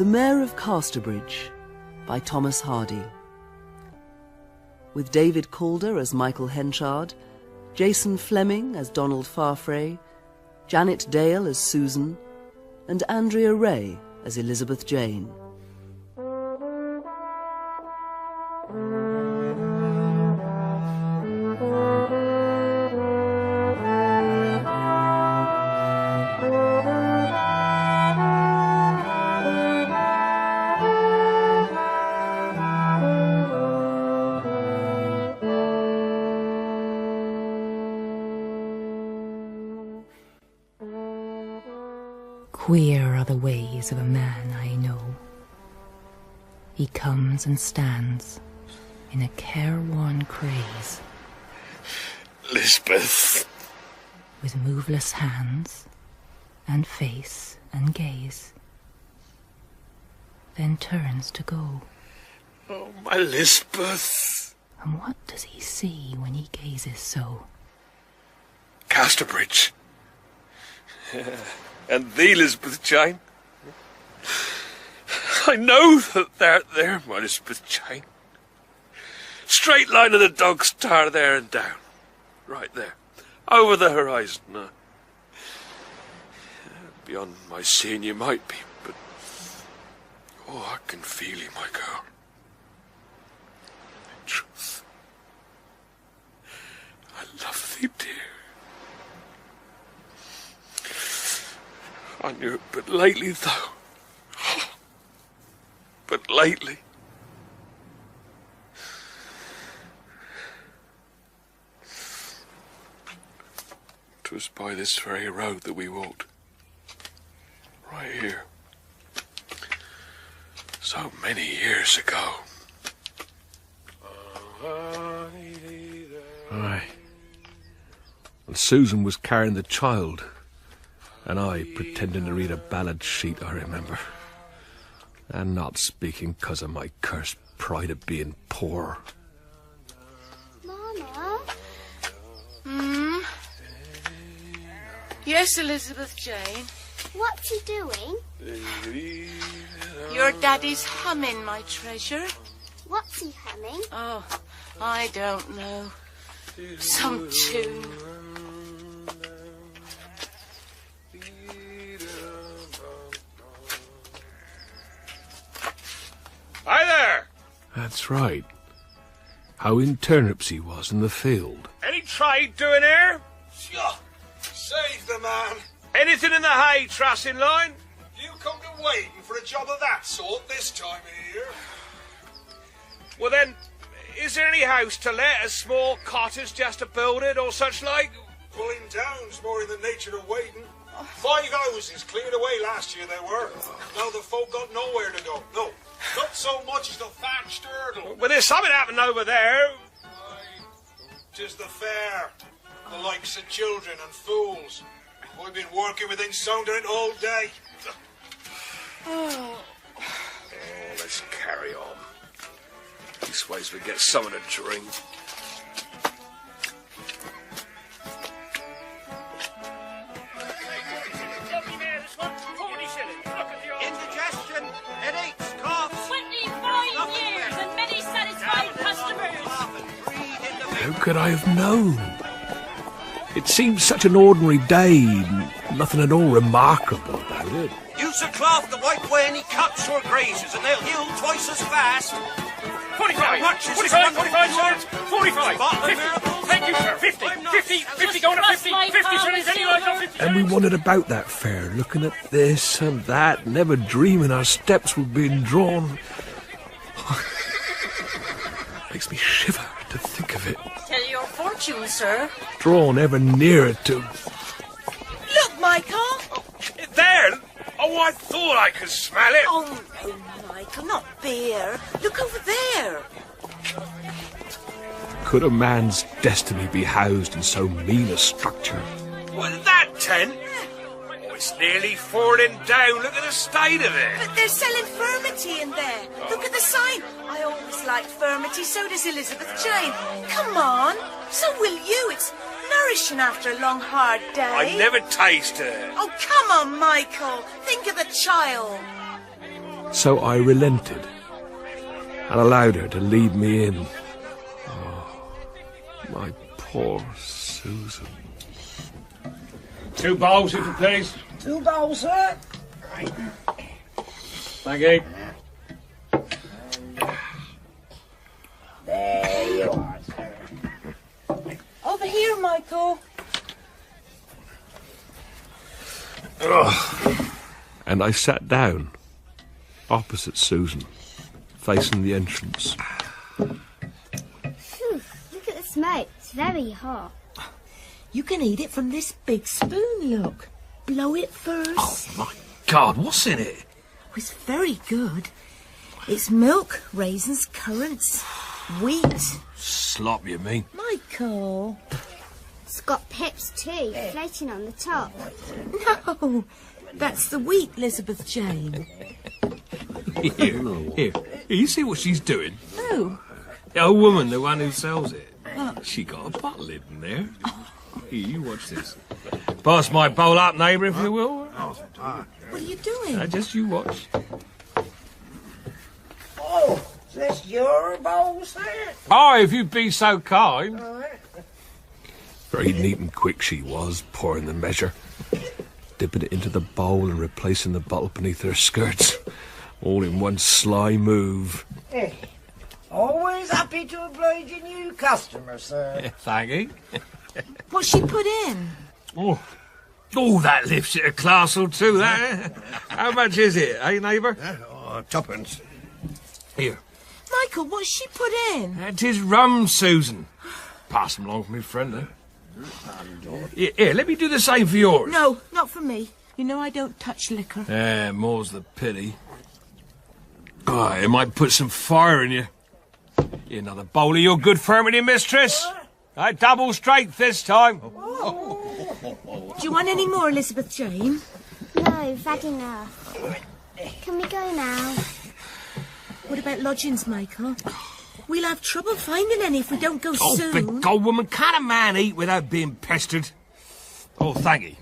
The Mayor of Casterbridge by Thomas Hardy. With David Calder as Michael Henchard, Jason Fleming as Donald Farfrae, Janet Dale as Susan, and Andrea Ray as Elizabeth Jane. Queer are the ways of a man I know. He comes and stands in a careworn craze, Lisbeth, with moveless hands and face and gaze, then turns to go. oh my Lisbeth. And what does he see when he gazes so? Casterbridge. And thee, Elizabeth Jane. I know that thou'rt there, my Elizabeth Jane. Straight line of the Dog Star there and down. Right there. Over the horizon. Beyond my seeing you might be, but... oh, I can feel you, my girl. In truth. I love thee, dear. I knew it but lately, though. But lately. 'Twas by this very road that we walked. Right here. So many years ago. Aye. And Susan was carrying the child. And I pretending to read a ballad sheet, I remember. And not speaking 'cause of my cursed pride of being poor. Mama? Yes, Elizabeth Jane? What's he doing? Your daddy's humming, my treasure. What's he humming? Oh, I don't know. Some tune. Hi there! That's right. How in turnips he was in the field. Any trade doing here? Sure. Save the man. Anything in the hay trussing line? You come to waiting for a job of that sort this time of year? Well then, is there any house to let, a small cottage just to build it, or such like? Pulling down's more in the nature of waiting. 5 houses cleared away last year they were. Now the folk got nowhere to go. No, not so much as the thatched hurdle. Well, there's something happening over there. Aye, 'tis the fair. The likes of children and fools. I've been working within sound of it all day. Oh, let's carry on. These ways we get something to drink. Indigestion, headaches, coughs. 25 years and many satisfied customers. How could I have known? It seemed such an ordinary day, nothing at all remarkable about it. Use a cloth to wipe away any cuts or grazes, and they'll heal twice as fast. 45! Much is 45, wonderful 45, cure. sir! 45! Spot the 50! miracles. Thank you, sir! 50! 50! 50 going to 50! 50 shillings, any like on 50 And we wandered about that fair, looking at this and that, never dreaming our steps were being drawn. Makes me shiver to think of it. Tell your fortune, sir. Drawn ever nearer to... Look, Michael. There! Oh, I thought I could smell it! Oh, no, Michael, not beer. Look over there. Could a man's destiny be housed in so mean a structure? Well, that tent? Oh, it's nearly falling down. Look at the state of it. But they're selling Firmity in there. Look at the sign. I always liked Firmity, so does Elizabeth Jane. Come on, so will you. It's nourishing after a long, hard day. I never tasted it. Oh, come on, Michael. Think of the child. So I relented and allowed her to lead me in. Oh, my poor Susan. 2 bowls, if you please. 2 bowls, sir. Right. Thank you. There you are, sir. Over here, Michael. And I sat down, opposite Susan, facing the entrance. Phew, look at the smoke. It's very hot. You can eat it from this big spoon, look. Blow it first. Oh, my God, what's in it? It's very good. It's milk, raisins, currants, wheat. Slop, you mean? Michael. It's got pips too, floating on the top. No, that's the wheat, Elizabeth Jane. Here. You see what she's doing? Oh. The old woman, the one who sells it. She got a bottle in there. Here, you watch this. Pass my bowl up, neighbour, if you will. What are you doing? Just you watch. Oh, is this your bowl, sir? Oh, if you'd be so kind. Very neat and quick she was, pouring the measure, dipping it into the bowl and replacing the bottle beneath her skirts, all in one sly move. Hey, always happy to oblige a new customer, sir. Thank you. What's she put in? Oh, that lifts it a class or two, that. How much is it, eh, neighbour? 2pence. Here. Michael, what's she put in? That is rum, Susan. Pass them along for me friend, there. Here, let me do the same for yours. No, not for me. You know I don't touch liquor. More's the pity. Oh, it might put some fire in you. Here, another bowl of your good firmity, mistress. Double strength this time. Do you want any more, Elizabeth Jane? No, we've had enough. Can we go now? What about lodgings, Michael? We'll have trouble finding any if we don't go soon. Big gold woman, can't a man eat without being pestered? Oh, thank you.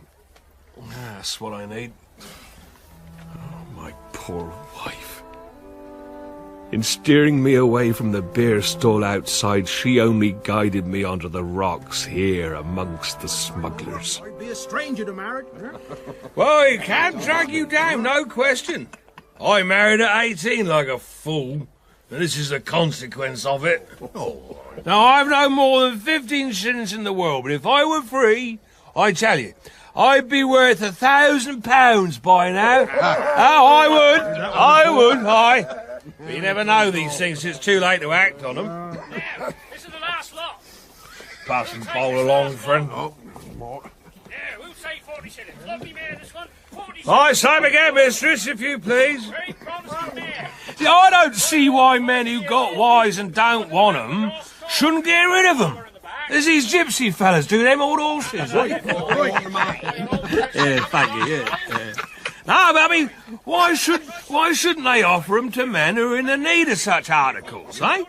That's what I need. Oh, my poor wife. In steering me away from the beer stall outside, she only guided me onto the rocks here amongst the smugglers. I'd be a stranger to marriage. Well, he can drag you down, no question. I married at 18 like a fool, and this is the consequence of it. Now, I've no more than 15 shillings in the world, but if I were free, I tell you, I'd be worth £1,000 by now. I would. But you never know these things, it's too late to act on them. This is the last lot. Pass some bowl along, friend. Yeah, we'll say 40 shillings. Lovely mare, this one. 40 shillings. I say again, mistress, if you please. Very promising mare. See, I don't see why men who got wise and don't want 'em shouldn't get rid of 'em. There's these gypsy fellas do them old horses. Yeah, thank you, yeah. No, but I mean, why shouldn't they offer 'em to men who are in the need of such articles, eh?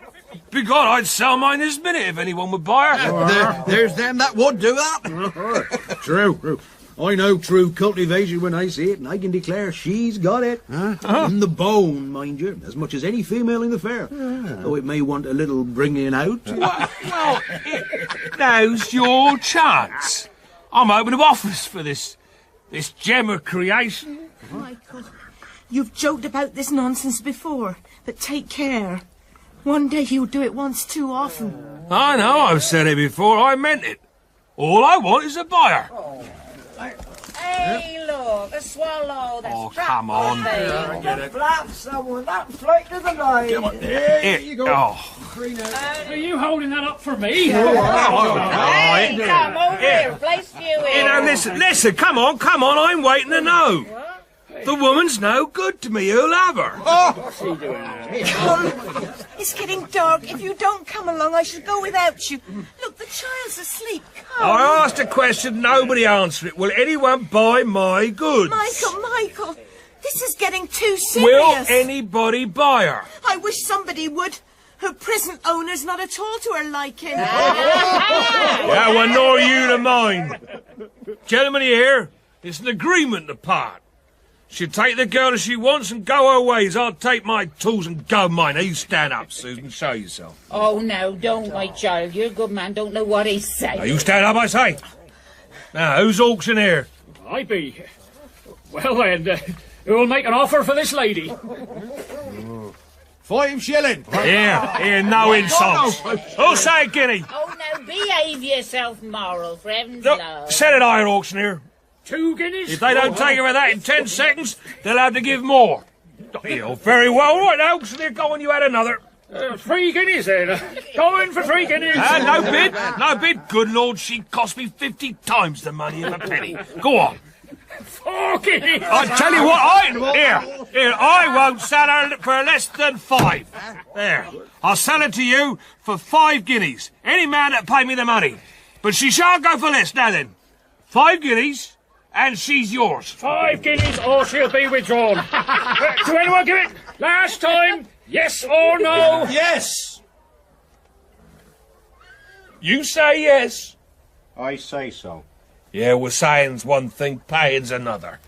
Begod, I'd sell mine this minute if anyone would buy her. There's them that would do that. True. I know true cultivation when I see it, and I can declare she's got it. In the bone, mind you, as much as any female in the fair. Though it may want a little bringing out. Well, now's your chance. I'm open to offers for this gem of creation. Michael, you've joked about this nonsense before, but take care. One day you'll do it once too often. I know, I've said it before, I meant it. All I want is a buyer. Hey, look, a swallow that's Oh, trapped come on. The flap, someone, that flight to the night. Come on, there you go. Oh. Are you holding that up for me? Hey, come over here, place you in. You know, listen, come on, I'm waiting to know. The woman's no good to me, who'll have her? It's getting dark. If you don't come along, I shall go without you. Look, the child's asleep. Come. I asked a question, nobody answered it. Will anyone buy my goods? Michael, this is getting too serious. Will anybody buy her? I wish somebody would. Her present owner's not at all to her liking. Yeah, well, nor you to mine. Gentlemen, you hear? It's an agreement to part. She'll take the girl as she wants and go her ways. I'll take my tools and go mine. Now you stand up, Susan. Show yourself. Oh, no, don't, my child. You're a good man. Don't know what he's saying. Now you stand up, I say. Now, who's auctioneer? I be. Well, then, who'll make an offer for this lady? 5 shillings. Here, no insults. Who'll say a guinea? Oh, now, behave yourself, moral, for heaven's Look, love. set it higher, auctioneer. 2 guineas? If they don't take her for that in 10 seconds, they'll have to give more. You're very well. Right now, auctioneer, go on, you had another. 3 guineas, then. Go in for 3 guineas. No bid, no bid. Good Lord, she cost me 50 times the money of a penny. Go on. 4 guineas. I tell you what, I won't sell her for less than 5. There, I'll sell it to you for 5 guineas. Any man that pay me the money. But she shan't go for less. Now then, 5 guineas, and she's yours. 5 guineas, or she'll be withdrawn. To anyone give it? Last time, yes or no? Yes. You say yes. I say so. Yeah, well, saying's one thing, paying's another.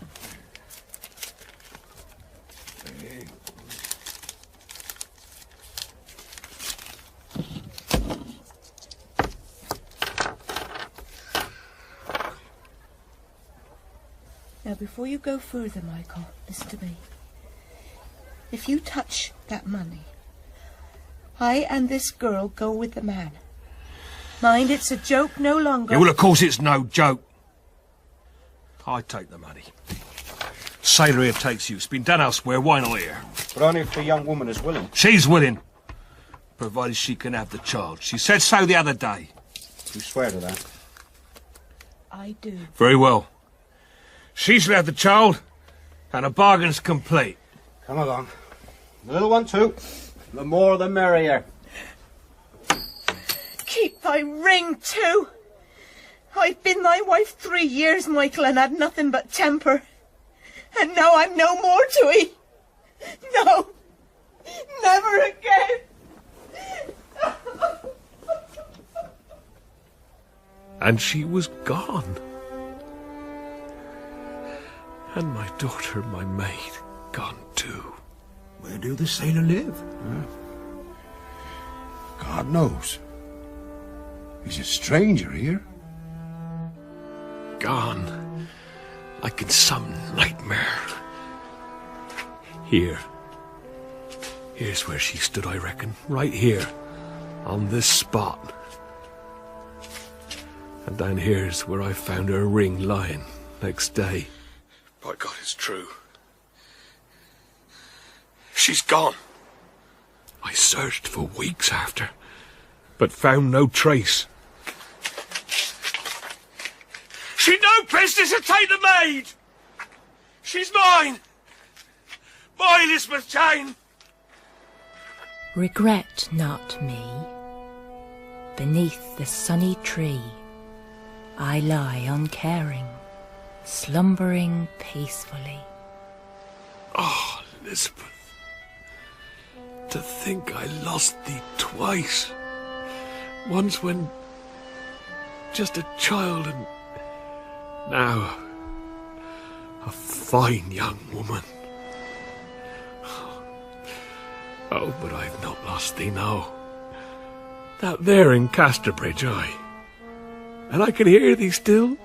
Now, before you go further, Michael, listen to me. If you touch that money, I and this girl go with the man. Mind, it's a joke no longer. Yeah, well, of course it's no joke. I take the money. Sailor here takes you. It's been done elsewhere. Why not here? But only if the young woman is willing. She's willing. Provided she can have the child. She said so the other day. You swear to that? I do. Very well. She shall have the child, and a bargain's complete. Come along. The little one too. The more the merrier. Keep thy ring too. I've been thy wife 3 years, Michael, and had nothing but temper. And now I'm no more to 'ee. No, never again. And she was gone. And my daughter, my maid, gone too. Where do the sailor live? God knows. He's a stranger here. Gone, like in some nightmare. Here's where she stood, I reckon. Right here, on this spot. And down here's where I found her ring lying next day. By God, it's true. She's gone. I searched for weeks after, but found no trace. She'd no business to take the maid. She's mine. My Elizabeth Jane. Regret not me. Beneath the sunny tree, I lie uncaring, slumbering peacefully. Oh, Elizabeth, to think I lost thee twice. Once when just a child, and now a fine young woman. Oh, but I've not lost thee now. That there in Casterbridge, and I can hear thee still.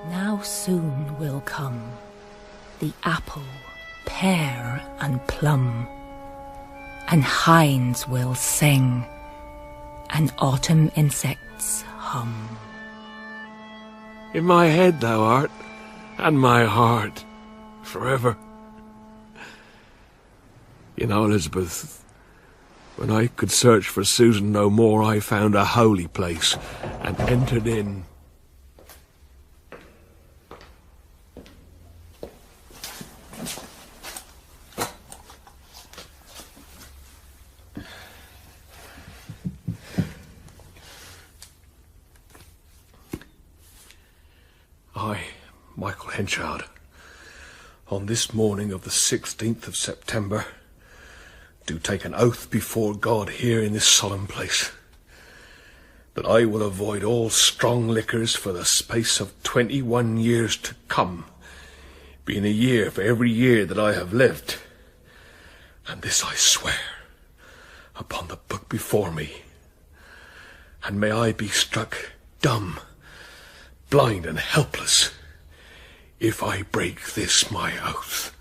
Now soon will come the apple, pear and plum, and hinds will sing, and autumn insects hum. In my head thou art, and my heart, forever. You know, Elizabeth, when I could search for Susan no more, I found a holy place, and entered in. I, Michael Henchard, on this morning of the 16th of September, do take an oath before God here in this solemn place, that I will avoid all strong liquors for the space of 21 years to come, been a year for every year that I have lived. And this I swear upon the book before me. And may I be struck dumb, blind and helpless, if I break this my oath.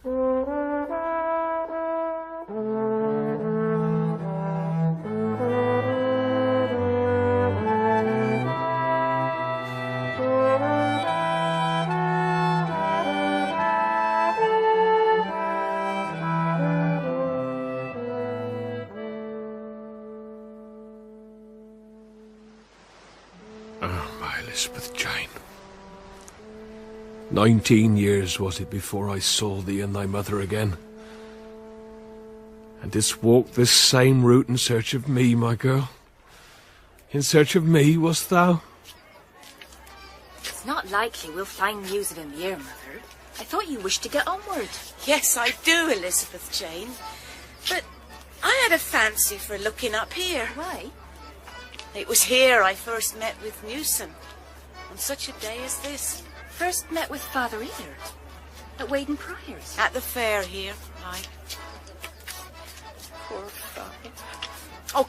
My Elizabeth Jane. 19 years was it before I saw thee and thy mother again. And didst walk this same route in search of me, my girl? In search of me, wast thou? It's not likely we'll find news of him here, Mother. I thought you wished to get onward. Yes, I do, Elizabeth Jane. But I had a fancy for looking up here. Why? It was here I first met with Newsom, on such a day as this. First met with Father Either, at Waden Priors. At the fair here, aye. Poor father. Oh,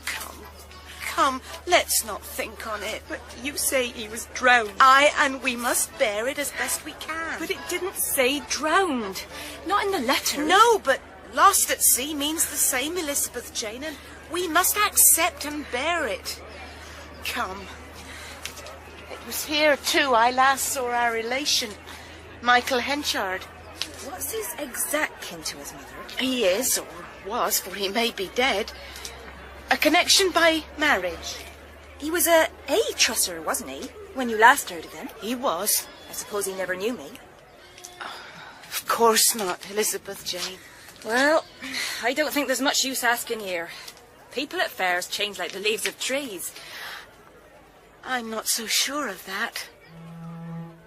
come, let's not think on it. But you say he was drowned. Aye, and we must bear it as best we can. But it didn't say drowned. Not in the letter. No, but lost at sea means the same, Elizabeth Jane, and we must accept and bear it. Come. It was here, too, I last saw our relation, Michael Henchard. What's his exact kin to his mother? He is, or was, for he may be dead. A connection by marriage. He was a trusser, wasn't he, when you last heard of him? He was. I suppose he never knew me. Of course not, Elizabeth Jane. Well, I don't think there's much use asking here. People at fairs change like the leaves of trees. I'm not so sure of that.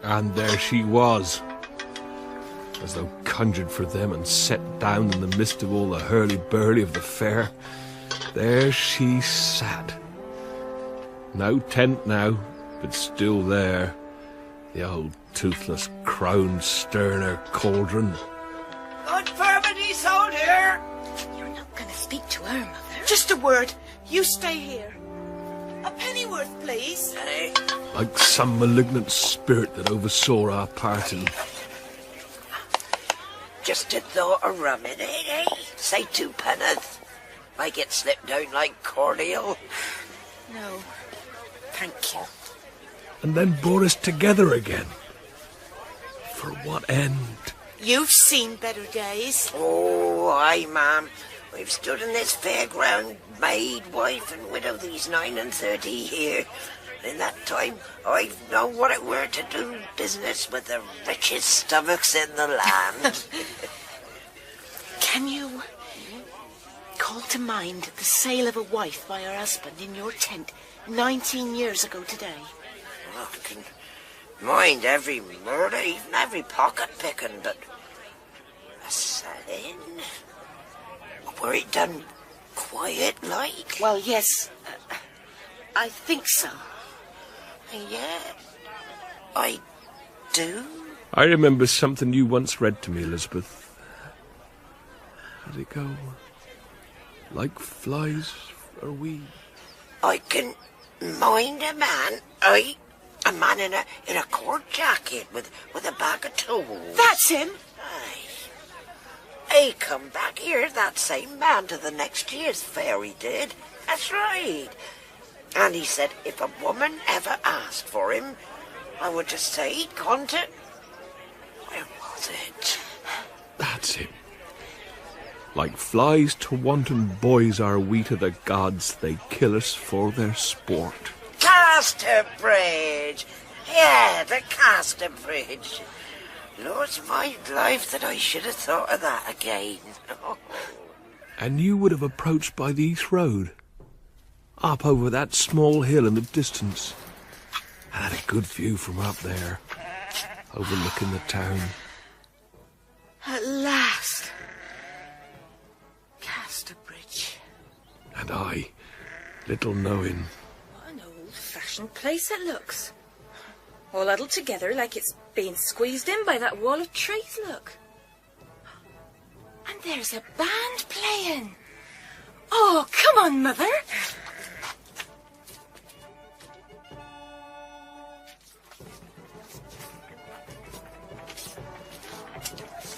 And there she was, as though conjured for them and set down in the midst of all the hurly-burly of the fair. There she sat. No tent now, but still there. The old toothless crown stirring her cauldron. Good furmity, soldier! You're not going to speak to her, Mother. Just a word. You stay here. A pennyworth, please. Like some malignant spirit that oversaw our parting. Just a thought of rum in it, eh? Say 2 penn'orth. Make it slip down like cordial. No, thank you. And then brought us together again. For what end? You've seen better days. Oh, aye, ma'am. We've stood in this fairground, maid, wife and widow these 39 years. In that time, I've known what it were to do business with the richest stomachs in the land. Can you call to mind the sale of a wife by her husband in your tent 19 years ago today? I can mind every murder, even every pocket picking, but a selling? Were it done quiet like? Well, yes, I think so. Yeah, I do. I remember something you once read to me, Elizabeth. How did it go? Like flies are we. I can mind a man, a man in a court jacket with a bag of tools. That's him. He come back here, that same man, to the next year's fair, he did. That's right. And he said if a woman ever asked for him, I would just say he'd gone to... Where was it? That's it. Like flies to wanton boys are we to the gods, they kill us for their sport. Casterbridge! Yeah, the Casterbridge. Lord's my life that I should have thought of that again. And you would have approached by the East Road, up over that small hill in the distance, and had a good view from up there, overlooking the town. At last. Casterbridge. And I, little knowing. What an old-fashioned place it looks. All huddled together like it's being squeezed in by that wall of trees, look. And there's a band playing. Oh, come on, Mother.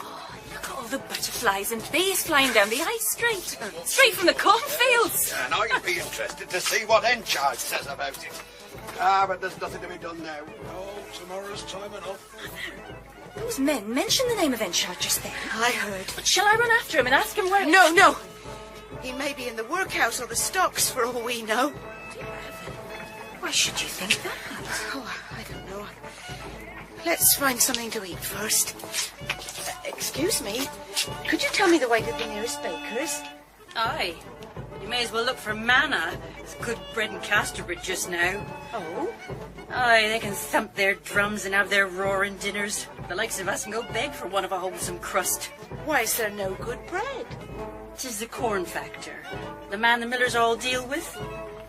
Oh, look at all the butterflies and bees flying down the high street. Straight from the cornfields. Yeah, and I'd be interested to see what Encharge says about it. Ah, but there's nothing to be done now. Oh, tomorrow's time enough. Those men mentioned the name of Enchard just then. I heard. But shall I run after him and ask him where... No, no. He may be in the workhouse or the stocks, for all we know. Why should you think that? Oh, I don't know. Let's find something to eat first. Excuse me. Could you tell me the way to the nearest baker's? Aye. You may as well look for manna. There's good bread in Casterbridge just now. Oh? Aye, they can thump their drums and have their roaring dinners. The likes of us can go beg for one of a wholesome crust. Why is there no good bread? 'Tis the corn factor. The man the millers all deal with.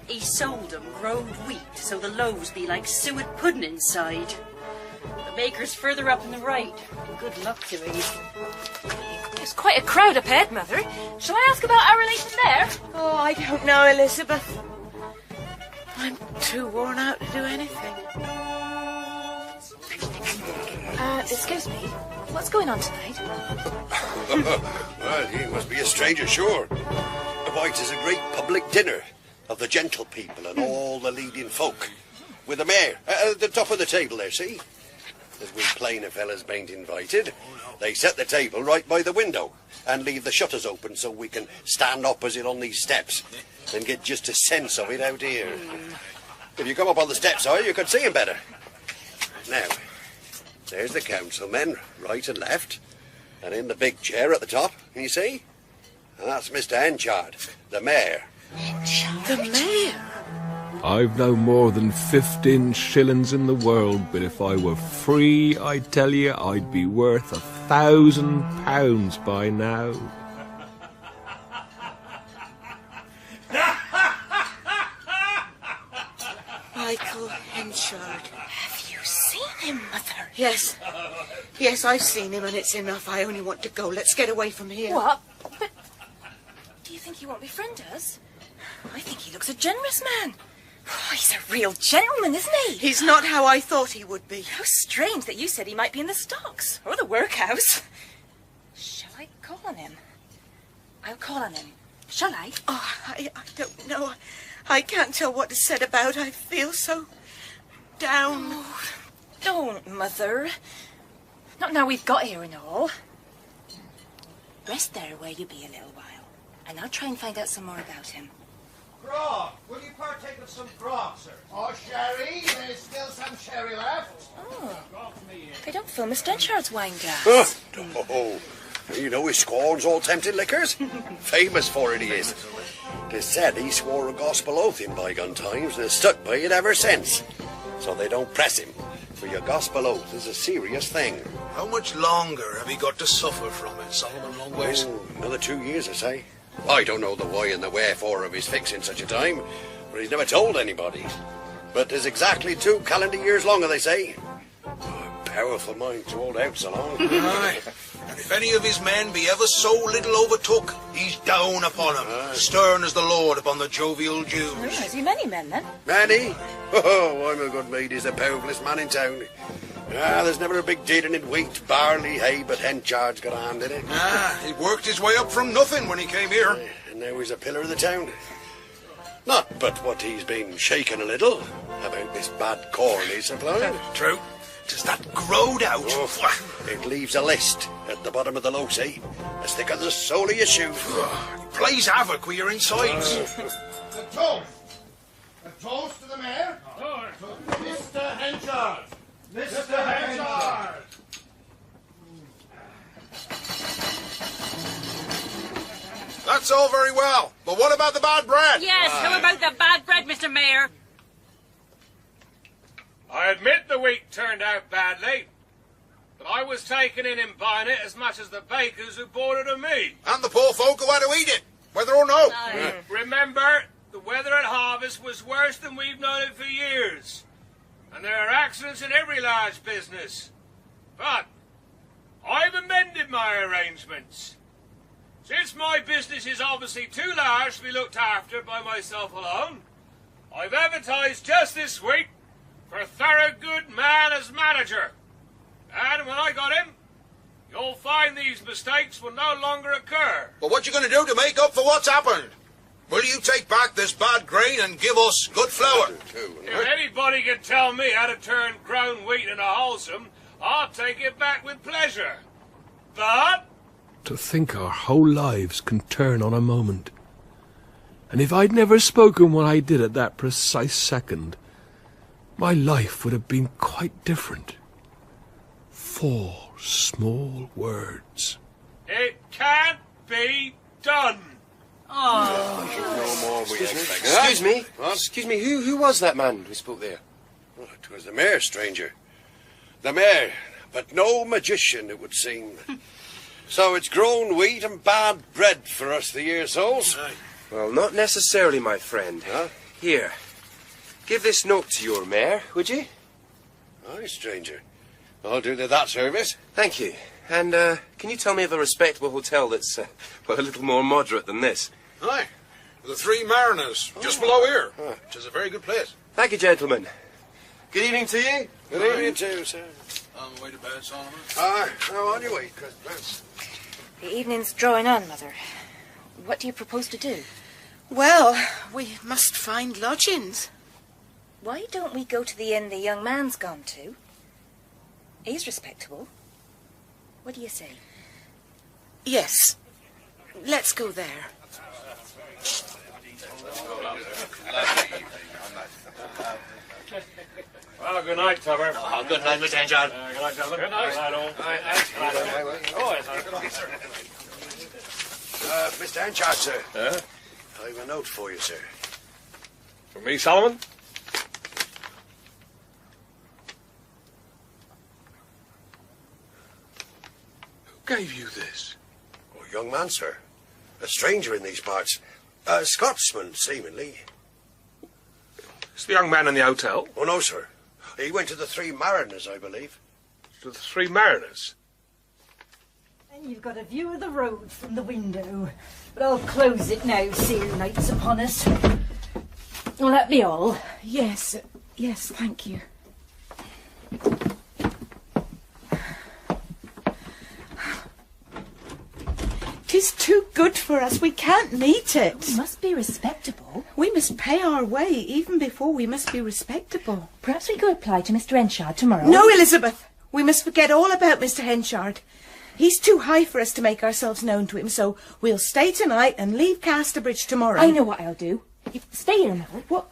He sold 'em growed wheat, so the loaves be like suet pudding inside. The baker's further up on the right. Good luck to him. There's quite a crowd up ahead, Mother. Shall I ask about our relation there? Oh, I don't know, Elizabeth. I'm too worn out to do anything. Excuse me. What's going on tonight? Well, he must be a stranger, sure. Why, it is a great public dinner of the gentle people and all the leading folk. With the mayor at the top of the table there, see? As we plainer fellas bain't invited, they set the table right by the window and leave the shutters open so we can stand opposite on these steps and get just a sense of it out here. If you come up on the steps, you could see him better. Now, there's the councilmen, right and left, and in the big chair at the top, you see? And that's Mr. Henchard, the mayor. The mayor? I've no more than 15 shillings in the world, but if I were free, I tell you, I'd be worth £1,000 by now. Michael Henchard. Have you seen him, Mother? Yes. Yes, I've seen him, and it's enough. I only want to go. Let's get away from here. What? But do you think he won't befriend us? I think he looks a generous man. Oh, he's a real gentleman, isn't he? He's not how I thought he would be. How strange that you said he might be in the stocks or the workhouse. Shall I call on him? I'll call on him. Shall I? Oh, I don't know. I can't tell what to set about. I feel so down. Oh, don't, Mother. Not now we've got here and all. Rest there where you be a little while, and I'll try and find out some more about him. Grog, will you partake of some grog, sir? Or sherry? There's still some sherry left. Oh, they don't fill Miss Henchard's wine glass. Oh, you know he scorns all tempting liquors. Famous for it he is. 'Tis said he swore a gospel oath in bygone times and has stuck by it ever since. So they don't press him, for your gospel oath is a serious thing. How much longer have he got to suffer from it, Solomon Longways? Oh, another 2 years, I say. I don't know the why and the wherefore of his fixing such a time, for he's never told anybody. But 'tis exactly 2 calendar years longer, they say. Oh, powerful mind to hold out so long. Aye. And if any of his men be ever so little overtook, he's down upon 'em, stern as the Lord upon the jovial Jews. Oh, has he many men, then? Many? Oh, I'm a good maid, he's the powerfulest man in town. There's never a big dealing in wheat, barley, hay, but Henchard's got a hand in it. He worked his way up from nothing when he came here. And now he's a pillar of the town. Not but what he's been shaken a little about this bad corn he's supplying. True. Does that growed out? Oh, it leaves a list at the bottom of the low, see? As thick as the sole of your shoe. He plays havoc with your insides. A toast. A toast to the mayor. To Mr. Henchard. Mr. Henchard. That's all very well, but what about the bad bread? Yes, how about the bad bread, Mr. Mayor? I admit the wheat turned out badly, but I was taken in buying it as much as the bakers who bought it of me. And the poor folk who had to eat it, whether or no. Remember, the weather at harvest was worse than we've known it for years. And there are accidents in every large business. But I've amended my arrangements. Since my business is obviously too large to be looked after by myself alone, I've advertised just this week for Thorogood Man as manager. And when I got him, you'll find these mistakes will no longer occur. Well, what you going to do to make up for what's happened? Will you take back this bad grain and give us good flour? If anybody can tell me how to turn ground wheat into wholesome, I'll take it back with pleasure. But To think our whole lives can turn on a moment. And if I'd never spoken what I did at that precise second, my life would have been quite different. 4 small words. it can't be done. Excuse me. Excuse me. Who was that man who spoke there? Oh, it was the mayor, stranger. The mayor, but no magician, it would seem. So it's grown wheat and bad bread for us, the ear souls. Well, not necessarily, my friend. Huh? Here, give this note to your mayor, would you? Aye, stranger. I'll do to that service. Thank you. And can you tell me of a respectable hotel that's, well, a little more moderate than this? Aye. The Three Mariners, just below here. Which is a very good place. Thank you, gentlemen. Good evening to you. Good evening too, sir. On the way to bed, Solomon? Aye, now on your way, Chris. The evening's drawing on, Mother. What do you propose to do? Well, we must find lodgings. Why don't we go to the inn the young man's gone to? He's respectable. What do you say? Yes. Let's go there. Well, good night, Tupper. Oh, good night, Mr. Henchard. Good night, gentlemen. Good night. Mr. Henchard, sir. I've a note for you, sir. For me, Solomon? Who gave you this? Oh, young man, sir. A stranger in these parts. A Scotsman, seemingly. It's the young man in the hotel. Oh, no, sir. He went to the Three Mariners, I believe. To the Three Mariners? And you've got a view of the road from the window. But I'll close it now, seer night's upon us. Will that be all? Yes, yes, thank you. 'Tis too good for us. We can't meet it. We must be respectable. We must pay our way even before we must be respectable. Perhaps we could apply to Mr. Henchard tomorrow. No, Elizabeth. We must forget all about Mr. Henchard. He's too high for us to make ourselves known to him, so we'll stay tonight and leave Casterbridge tomorrow. I know what I'll do. You stay here, Mother. What?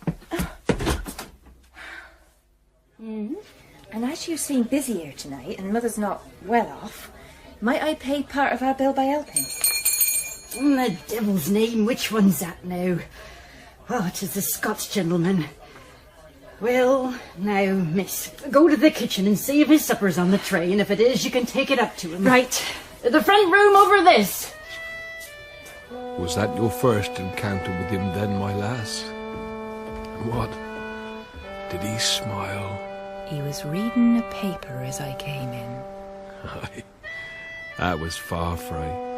And as you seem busy here tonight, and Mother's not well off, might I pay part of our bill by helping? In the devil's name, which one's that now? Oh, 'tis the Scots gentleman. Well, now, miss, go to the kitchen and see if his supper's on the tray, and if it is, you can take it up to him. Right. The front room over this. Was that your first encounter with him then, my lass? And what? Did he smile? He was reading a paper as I came in. Aye, that was Farfrae.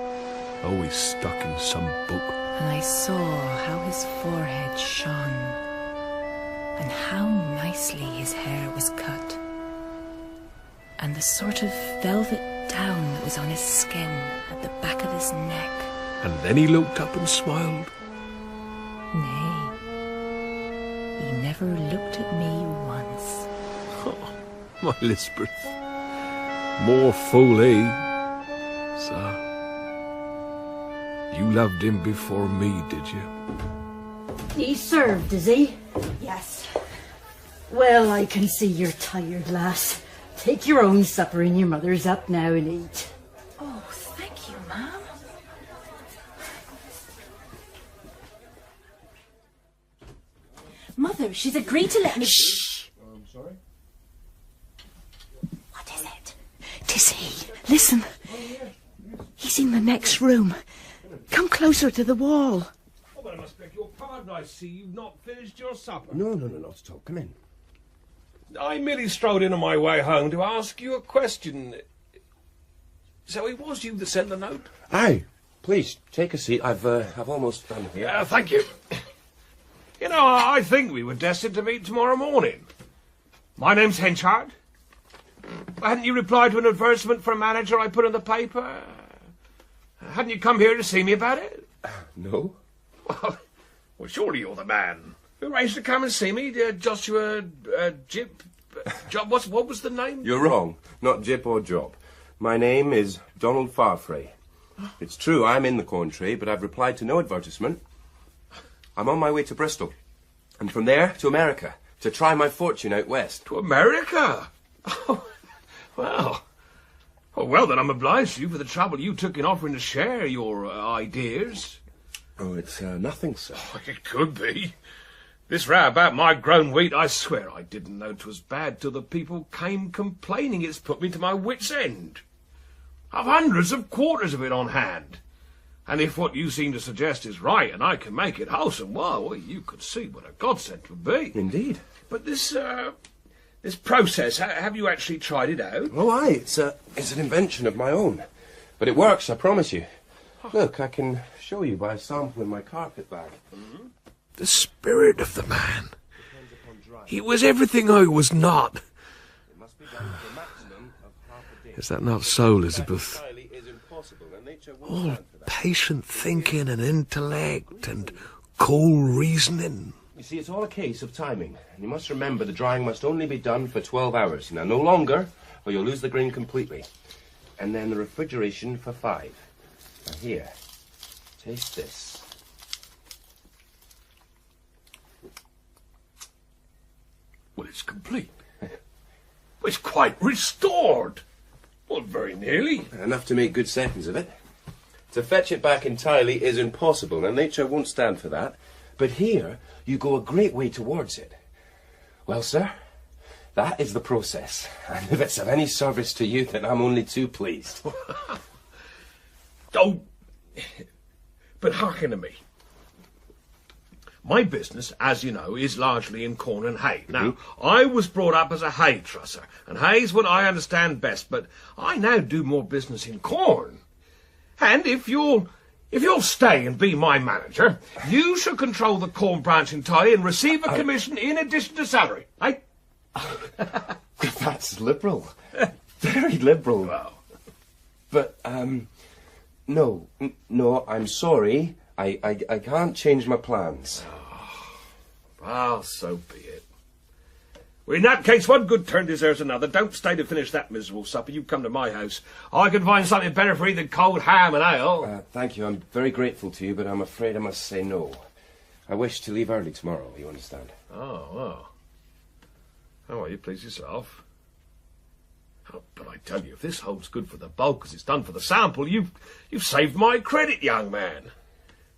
Always stuck in some book. And I saw how his forehead shone, and how nicely his hair was cut, and the sort of velvet down that was on his skin at the back of his neck. And then he looked up and smiled. Nay, he never looked at me once. Oh, my Lisbeth. More fool he. So, you loved him before me, did you? He served, is he? Yes. Well, I can see you're tired, lass. Take your own supper and your mother's up now and eat. Oh, thank you, Mum. Mother, she's agreed to let me... Shh! I'm sorry? What is it? 'Tis he. Listen. He's in the next room. Come closer to the wall. Oh, but I must beg your pardon. I see you've not finished your supper. No, not at all. Come in. I merely strolled in on my way home to ask you a question. So it was you that sent the note? Aye. Please, take a seat. I've almost done here. Thank you. You know, I think we were destined to meet tomorrow morning. My name's Henchard. Hadn't you replied to an advertisement for a manager I put in the paper? Hadn't you come here to see me about it? No. Well, surely you're the man who arranged to come and see me, Joshua, Jip... Job, what was the name? You're wrong. Not Jip or Job. My name is Donald Farfrae. It's true, I'm in the corn trade, but I've replied to no advertisement. I'm on my way to Bristol. And from there to America, to try my fortune out west. To America? Oh, well... Oh, well, then I'm obliged to you for the trouble you took in offering to share your ideas. Oh, it's nothing, sir. Oh, it could be. This row about my grown wheat, I swear I didn't know 'twas bad till the people came complaining. It's put me to my wits' end. I've hundreds of quarters of it on hand. And if what you seem to suggest is right, and I can make it wholesome, well, you could see what a godsend it would be. Indeed. But this process, have you actually tried it out? Oh, aye, it's an invention of my own. But it works, I promise you. Look, I can show you by sampling my carpet bag. Mm-hmm. The spirit of the man. He was everything I was not. It must be done for a maximum of half a day. Is that not so, Elizabeth? Is impossible, and nature won't All stand for that. patient thinking and intellect and cool reasoning. You see, it's all a case of timing. And you must remember the drying must only be done for 12 hours. Now, no longer, or you'll lose the grain completely. And then the refrigeration for 5. Now, here, taste this. Well, it's complete. It's quite restored. Well, very nearly. Enough to make good seconds of it. To fetch it back entirely is impossible, and nature won't stand for that. But here, you go a great way towards it. Well, sir, that is the process. And if it's of any service to you, then I'm only too pleased. Oh, but hearken to me. My business, as you know, is largely in corn and hay. Now, I was brought up as a hay trusser, and hay's what I understand best, but I now do more business in corn. And if you'll stay and be my manager, you shall control the corn branch entirely and receive a commission in addition to salary, eh? That's liberal. Very liberal. Well. But, no, I'm sorry. I can't change my plans. Well, so be it. Well, in that case, one good turn deserves another. Don't stay to finish that miserable supper. You come to my house. I can find something better for you than cold ham and ale. Thank you. I'm very grateful to you, but I'm afraid I must say no. I wish to leave early tomorrow, you understand? Oh, well. How are you? Please yourself. Oh, but I tell you, if this holds good for the bulk as it's done for the sample, you've saved my credit, young man.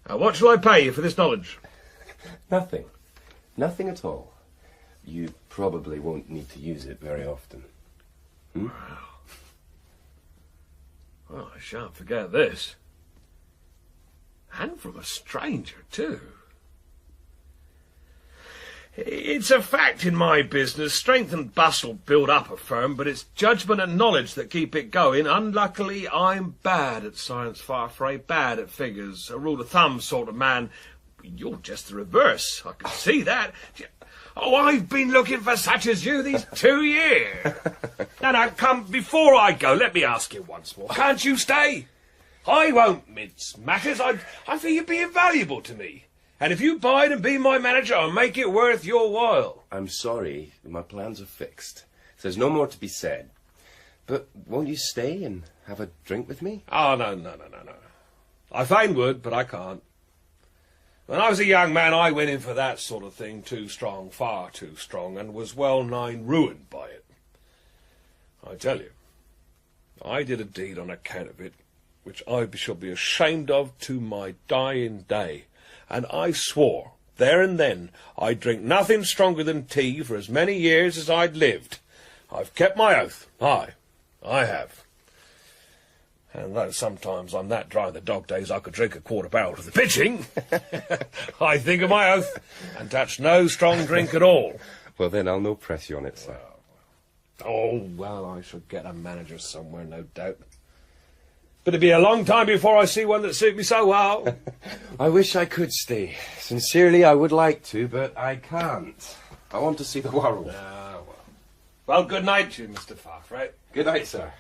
Now, what shall I pay you for this knowledge? Nothing. Nothing at all. You probably won't need to use it very often. Hmm? Well, I shan't forget this. And from a stranger, too. It's a fact in my business. Strength and bustle build up a firm, but it's judgment and knowledge that keep it going. Unluckily, I'm bad at science, Farfrae, bad at figures, a rule of thumb sort of man. You're just the reverse. I can see that. Oh, I've been looking for such as you these 2 years. Now, come, before I go, let me ask you once more. Can't you stay? I won't mince matters. I feel you'd be invaluable to me. And if you bide and be my manager, I'll make it worth your while. I'm sorry, my plans are fixed. There's no more to be said. But won't you stay and have a drink with me? Oh, no. I fain would, but I can't. When I was a young man, I went in for that sort of thing, too strong, far too strong, and was well-nigh ruined by it. I tell you, I did a deed on account of it, which I shall be ashamed of to my dying day. And I swore, there and then, I'd drink nothing stronger than tea for as many years as I'd lived. I've kept my oath. I have. And though sometimes I'm that dry in the dog days I could drink a quarter barrel to the pitching, I think of my oath and touch no strong drink at all. Well, then I'll no press you on it, sir. Oh, well, I shall get a manager somewhere, no doubt. But it'll be a long time before I see one that suits me so well. I wish I could stay. Sincerely, I would like to, but I can't. I want to see the world. Ah, well, good night to you, Mr. Farfrae. Good night, sir.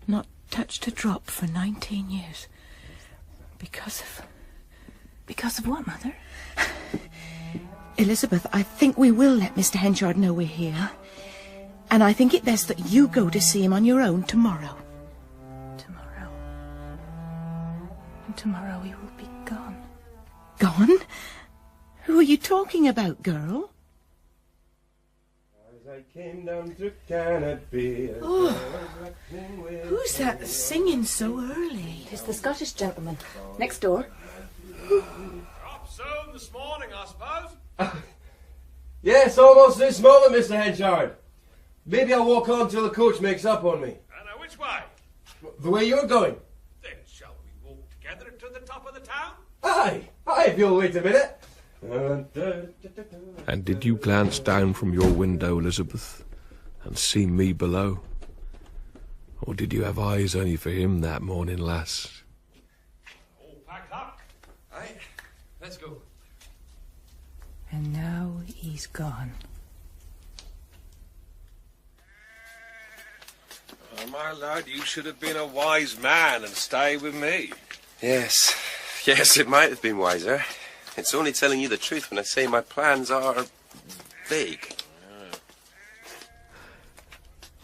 Not touched a drop for 19 years. Because of what, Mother? Elizabeth, I think we will let Mr. Henchard know we're here. And I think it best that you go to see him on your own tomorrow. Tomorrow. And tomorrow he will be gone. Gone? Who are you talking about, girl? As I came down to Canopy, Who's that singing so early? It's the Scottish gentleman. Next door. Up soon this morning, I suppose. Yes, almost this moment, Mr. Henchard. Maybe I'll walk on till the coach makes up on me. And which way? The way you're going. Then shall we walk together to the top of the town? Aye, if you'll wait a minute. And did you glance down from your window, Elizabeth, and see me below? Or did you have eyes only for him that morning, lass? All packed up. Aye, let's go. And now he's gone. Oh, my lad, you should have been a wise man and stayed with me. Yes, it might have been wiser. It's only telling you the truth when I say my plans are vague.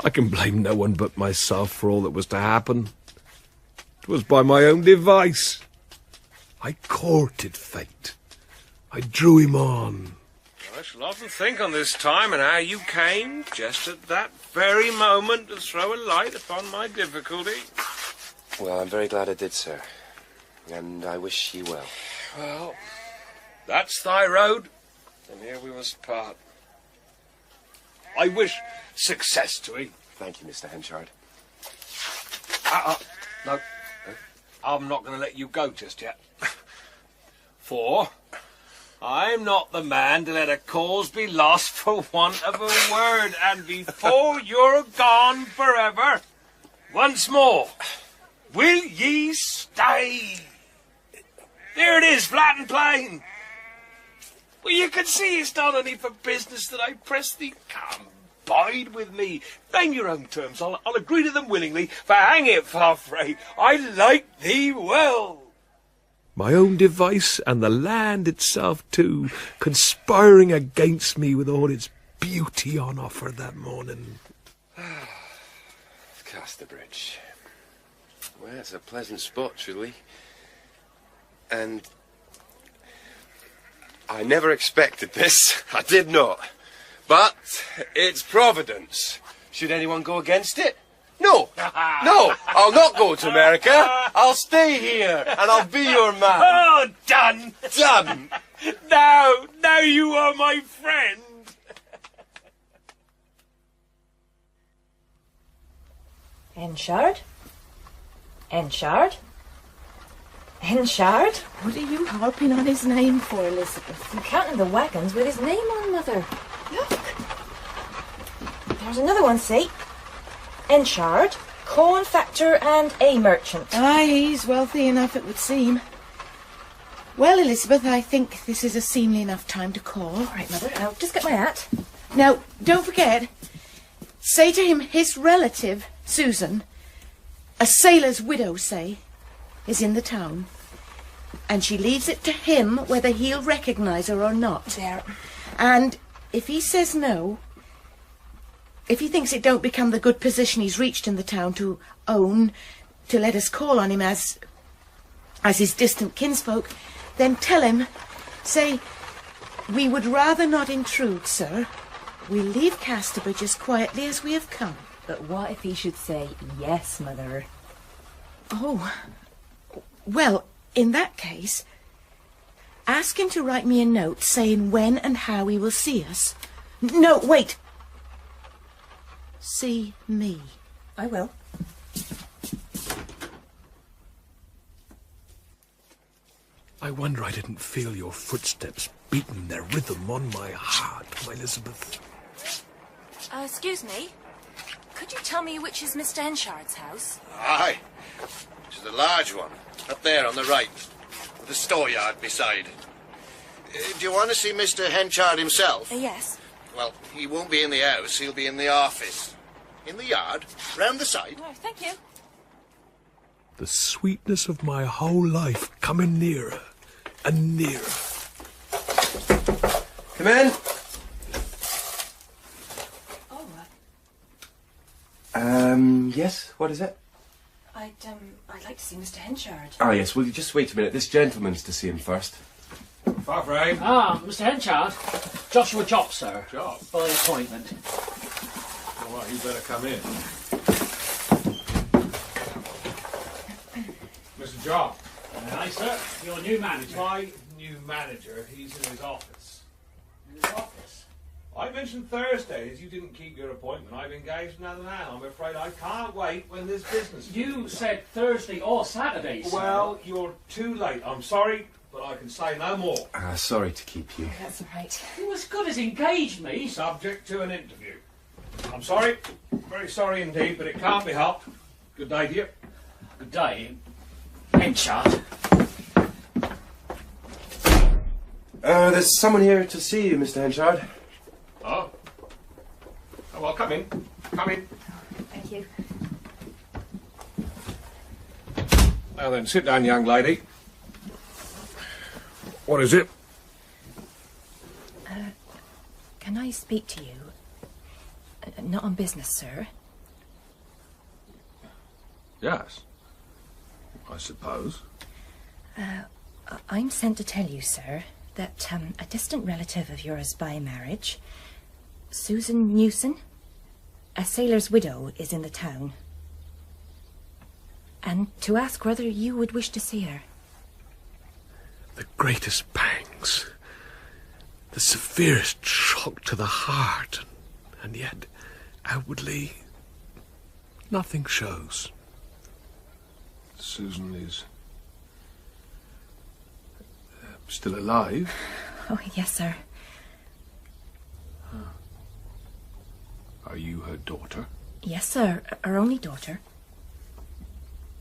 I can blame no one but myself for all that was to happen. It was by my own device. I courted fate. I drew him on. I shall often think on this time and how you came, just at that very moment, to throw a light upon my difficulty. Well, I'm very glad I did, sir. And I wish you well. Well, that's thy road, and here we must part. I wish success to ye. Thank you, Mr. Henchard. No, I'm not going to let you go just yet. For I'm not the man to let a cause be lost for want of a word, and before you're gone forever, once more, will ye stay? There it is, flat and plain. Well, you can see it's not only for business that I press thee. Come, bide with me. Name your own terms. I'll agree to them willingly. For hang it, Farfrae, I like thee well. My own device and the land itself too, conspiring against me with all its beauty on offer that morning. Casterbridge. Well, it's a pleasant spot, truly. And I never expected this. I did not. But it's Providence. Should anyone go against it? No, I'll not go to America. I'll stay here, and I'll be your man. Oh, done. Done. Now you are my friend. Henchard? Henchard? What are you harping on his name for, Elizabeth? I'm counting the wagons with his name on, Mother. Look. There's another one, see? Henchard, corn factor and a merchant. Aye, he's wealthy enough, it would seem. Well, Elizabeth, I think this is a seemly enough time to call. All right, Mother, I'll just get my hat. Now, don't forget, say to him his relative, Susan, a sailor's widow, say, is in the town. And she leaves it to him whether he'll recognise her or not. There. And if he says no, if he thinks it don't become the good position he's reached in the town to own, to let us call on him as his distant kinsfolk, then tell him, say, we would rather not intrude, sir. We'll leave Casterbridge as quietly as we have come. But what if he should say yes, Mother? Oh, well, in that case, ask him to write me a note saying when and how he will see us. No, wait. See me. I will. I wonder I didn't feel your footsteps beating their rhythm on my heart, my Elizabeth. Excuse me. Could you tell me which is Mr. Henchard's house? Aye. It's the large one, up there on the right, with the storeyard beside. Do you want to see Mr. Henchard himself? Yes. Well, he won't be in the house, he'll be in the office. In the yard, round the side. Oh, thank you. The sweetness of my whole life coming nearer and nearer. Come in. Yes, what is it? I'd like to see Mr. Henchard. Ah, yes, will you just wait a minute? This gentleman's to see him first. Farfrae. Ah, Mr. Henchard. Joshua Jopp, sir. Jopp? By appointment. All right, you better come in. Mr. Jopp. Aye, sir. Your new manager. My new manager, he's in his office. In his office? I mentioned Thursday as you didn't keep your appointment. I've engaged another man. I'm afraid I can't wait when there's business. You said Thursday or Saturday, sir. Well, you're too late. I'm sorry, but I can say no more. Sorry to keep you. That's all right. You as good as engaged me. Subject to an interview. I'm sorry. Very sorry indeed, but it can't be helped. Good day to you. Good day, Henchard. There's someone here to see you, Mr. Henchard. Oh. Oh, well, come in. Come in. Thank you. Now then, sit down, young lady. What is it? Can I speak to you? Not on business, sir. Yes. I suppose. I'm sent to tell you, sir, that a distant relative of yours by marriage, Susan Newson, a sailor's widow, is in the town. And to ask whether you would wish to see her. The greatest pangs, the severest shock to the heart, and yet, outwardly, nothing shows. Susan is still alive? Oh, yes, sir. Are you her daughter? Yes, sir. Our only daughter.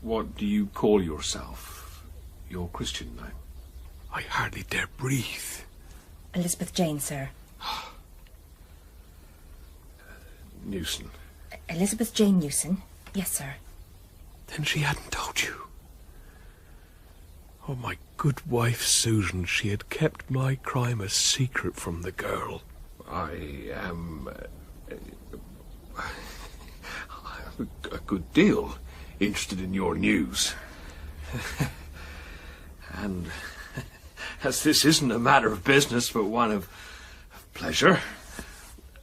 What do you call yourself? Your Christian name? I hardly dare breathe. Elizabeth Jane, sir. Newson. Elizabeth Jane Newson. Yes, sir. Then she hadn't told you. Oh, my good wife Susan, she had kept my crime a secret from the girl. I am a good deal interested in your news. And as this isn't a matter of business but one of pleasure,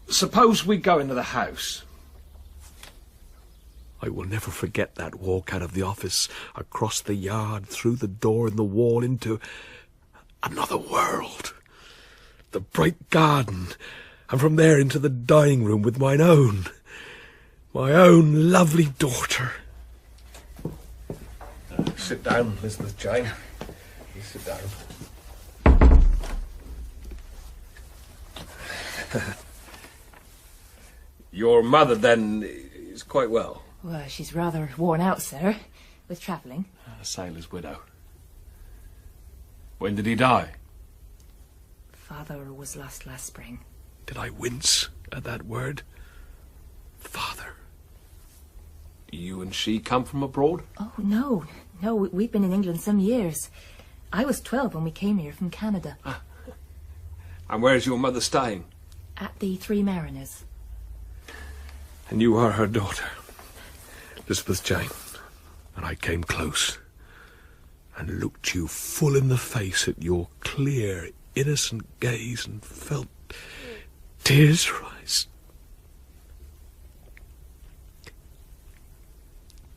suppose we go into the house. I will never forget that walk out of the office, across the yard, through the door in the wall, into another world. The bright garden, and from there into the dining room with my own lovely daughter. Sit down, Elizabeth Jane. You sit down. Your mother, then, is quite well? Well, she's rather worn out, sir, with travelling. A sailor's widow. When did he die? Father was lost last spring. Did I wince at that word? Father. You and she come from abroad? Oh, no. No, we've been in England some years. I was 12 when we came here from Canada. Ah. And where's your mother staying? At the Three Mariners. And you are her daughter, Elizabeth Jane. And I came close and looked you full in the face at your clear, innocent gaze and felt tears rise.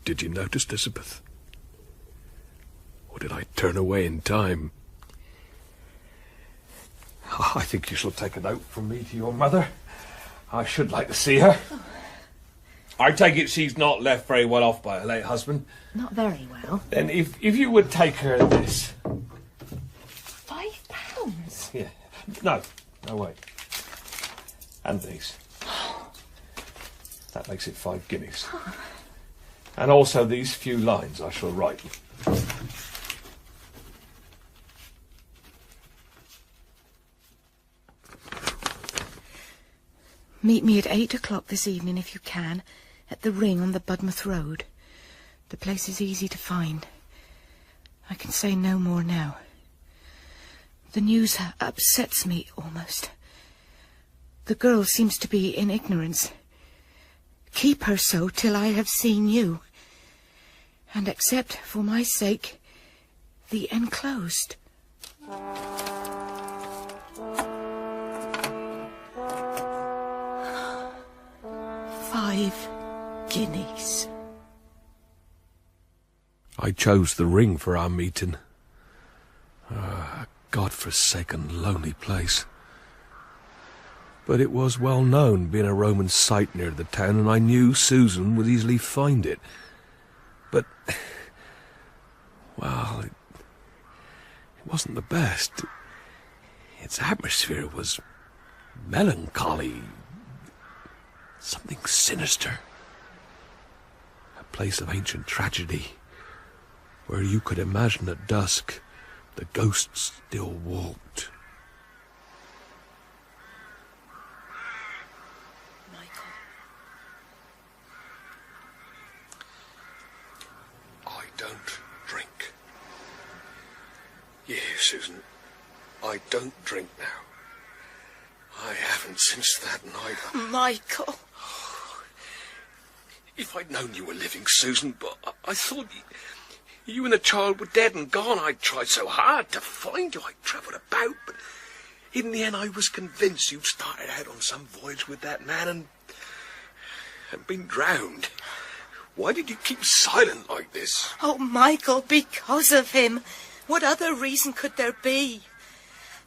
Did you notice, Elizabeth? Or did I turn away in time? I think you shall take a note from me to your mother. I should like to see her. Oh. I take it she's not left very well off by her late husband. Not very well. Then if you would take her this. £5? Yeah. No, wait. And these. That makes it 5 guineas. And also these few lines I shall write. Meet me at 8 o'clock this evening, if you can, at the Ring on the Budmouth Road. The place is easy to find. I can say no more now. The news upsets me almost. The girl seems to be in ignorance. Keep her so till I have seen you. And accept, for my sake, the enclosed. 5 guineas. I chose the Ring for our meeting. A God-forsaken, lonely place. But it was well known, being a Roman site near the town, and I knew Susan would easily find it. But, well, it wasn't the best. Its atmosphere was melancholy, something sinister. A place of ancient tragedy, where you could imagine at dusk the ghosts still walked. I don't drink. Yeah, Susan, I don't drink now. I haven't since that night. Michael. If I'd known you were living, Susan, but I thought you and the child were dead and gone. I tried so hard to find you. I travelled about, but in the end I was convinced you'd started out on some voyage with that man and been drowned. Why did you keep silent like this? Oh, Michael, because of him. What other reason could there be?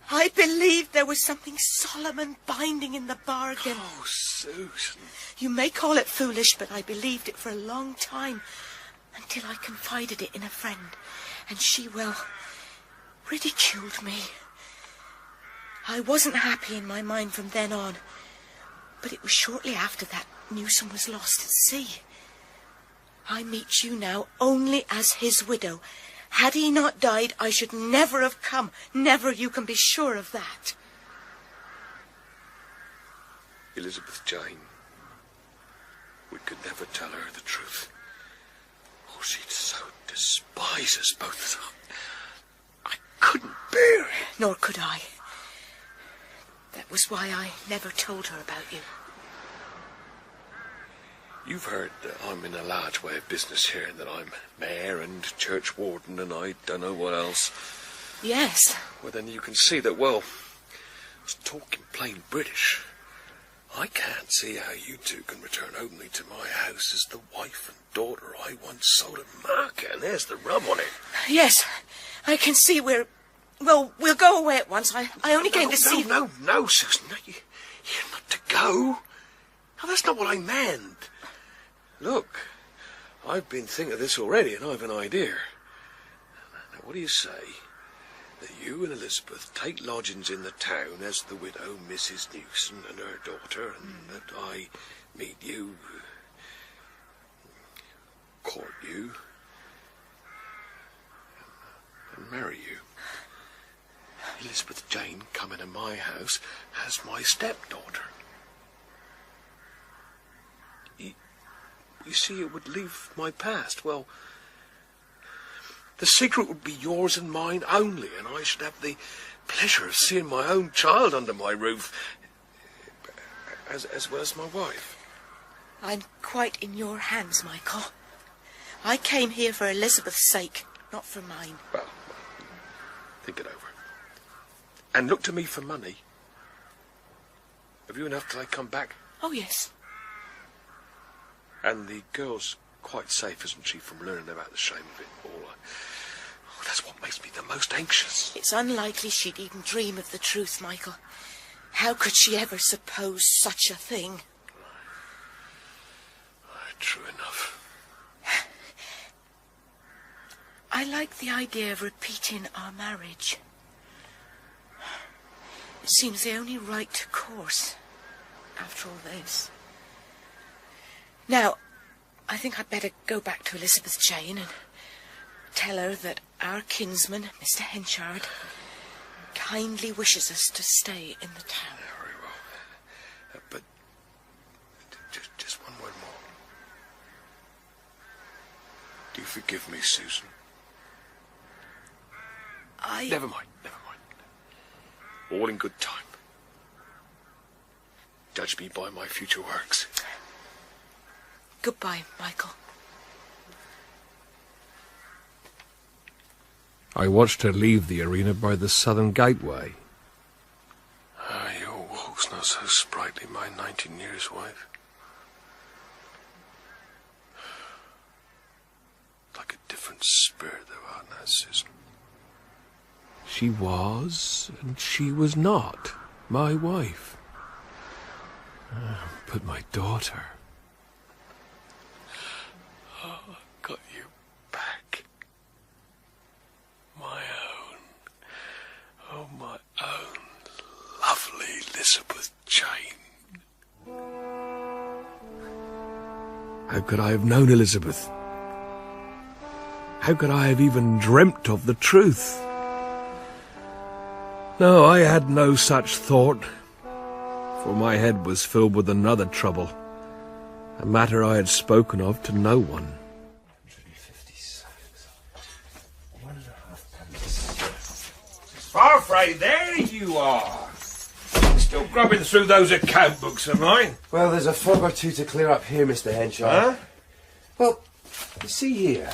I believed there was something solemn and binding in the bargain. Oh, Susan. You may call it foolish, but I believed it for a long time, until I confided it in a friend, and she, well, ridiculed me. I wasn't happy in my mind from then on, but it was shortly after that Newsom was lost at sea. I meet you now only as his widow. Had he not died, I should never have come. Never, you can be sure of that. Elizabeth Jane, we could never tell her the truth. Oh, she'd so despise us both. I couldn't bear it. Nor could I. That was why I never told her about you. You've heard that I'm in a large way of business here, and that I'm mayor and church warden and I don't know what else. Yes. Well, then you can see that, well, talking plain British, I can't see how you two can return openly to my house as the wife and daughter I once sold at market, and there's the rub on it. Yes, I can see we'll go away at once. I only came to see... No, Susan, no, you're not to go. No, that's not what I meant. Look, I've been thinking of this already, and I've an idea. Now, what do you say that you and Elizabeth take lodgings in the town as the widow, Mrs. Newson, and her daughter, and that I meet you, court you, and marry you? Elizabeth Jane come into my house as my stepdaughter. You see, it would leave my past. Well, the secret would be yours and mine only, and I should have the pleasure of seeing my own child under my roof, as well as my wife. I'm quite in your hands, Michael. I came here for Elizabeth's sake, not for mine. Well, think it over. And look to me for money. Have you enough till I come back? Oh, yes. And the girl's quite safe, isn't she, from learning about the shame of it all? Oh, that's what makes me the most anxious. It's unlikely she'd even dream of the truth, Michael. How could she ever suppose such a thing? True enough. I like the idea of repeating our marriage. It seems the only right course after all this. Now, I think I'd better go back to Elizabeth Jane and tell her that our kinsman, Mr. Henchard, kindly wishes us to stay in the town. Very well. But just one word more. Do you forgive me, Susan? Never mind. All in good time. Judge me by my future works. Goodbye, Michael. I watched her leave the arena by the southern gateway. Your walk's not so sprightly, my 19 years wife. Like a different spirit thou art now, Susan. She was, and she was not, my wife. But my daughter... Oh, I've got you back. My own. Oh, my own lovely Elizabeth Jane. How could I have known Elizabeth? How could I have even dreamt of the truth? No, I had no such thought, for my head was filled with another trouble, a matter I had spoken of to no one. 1.5 Farfrae, there you are. Still grubbing through those account books of mine. Well, there's a fog or two to clear up here, Mr. Henchard. Huh? Well, you see here,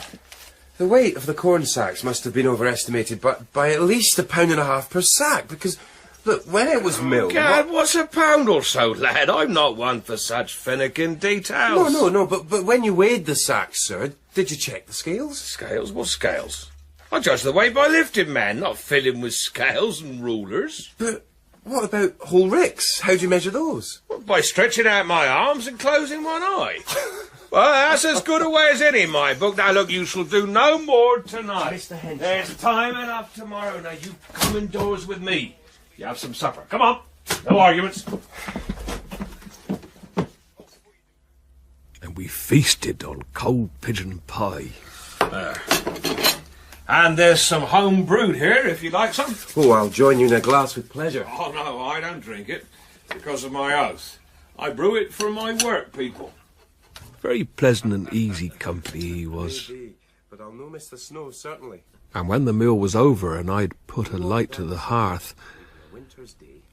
the weight of the corn sacks must have been overestimated by at least £1.50 per sack, because, look, when it was milled... Gad, what's a pound or so, lad? I'm not one for such finikin details. No, but when you weighed the sacks, sir, did you check the scales? Scales? What scales? I judge the weight by lifting, man, not filling with scales and rulers. But what about whole ricks? How do you measure those? Well, by stretching out my arms and closing one eye. Well, that's as good a way as any in my book. Now, look, you shall do no more tonight. Mr. Henchard. There's time enough tomorrow. Now, you come indoors with me. You have some supper. Come on. No arguments. And we feasted on cold pigeon pie. And there's some home brewed here, if you'd like some. Oh, I'll join you in a glass with pleasure. Oh, no, I don't drink it because of my oath. I brew it for my work people. Very pleasant and easy company he was. Maybe, but I'll no miss the snow, certainly. And when the meal was over and I'd put a light to the hearth,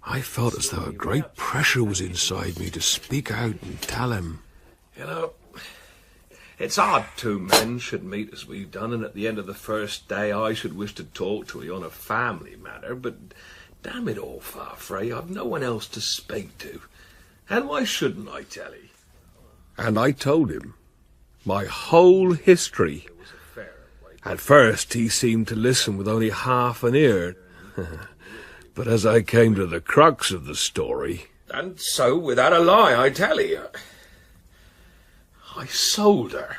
I felt as though a great pressure was inside me to speak out and tell him. You know, it's odd two men should meet as we've done, and at the end of the first day I should wish to talk to you on a family matter, but damn it all, Farfrae, I've no one else to speak to. And why shouldn't I tell you? And I told him my whole history. At first he seemed to listen with only half an ear. But as I came to the crux of the story... And so, without a lie, I tell you, I sold her.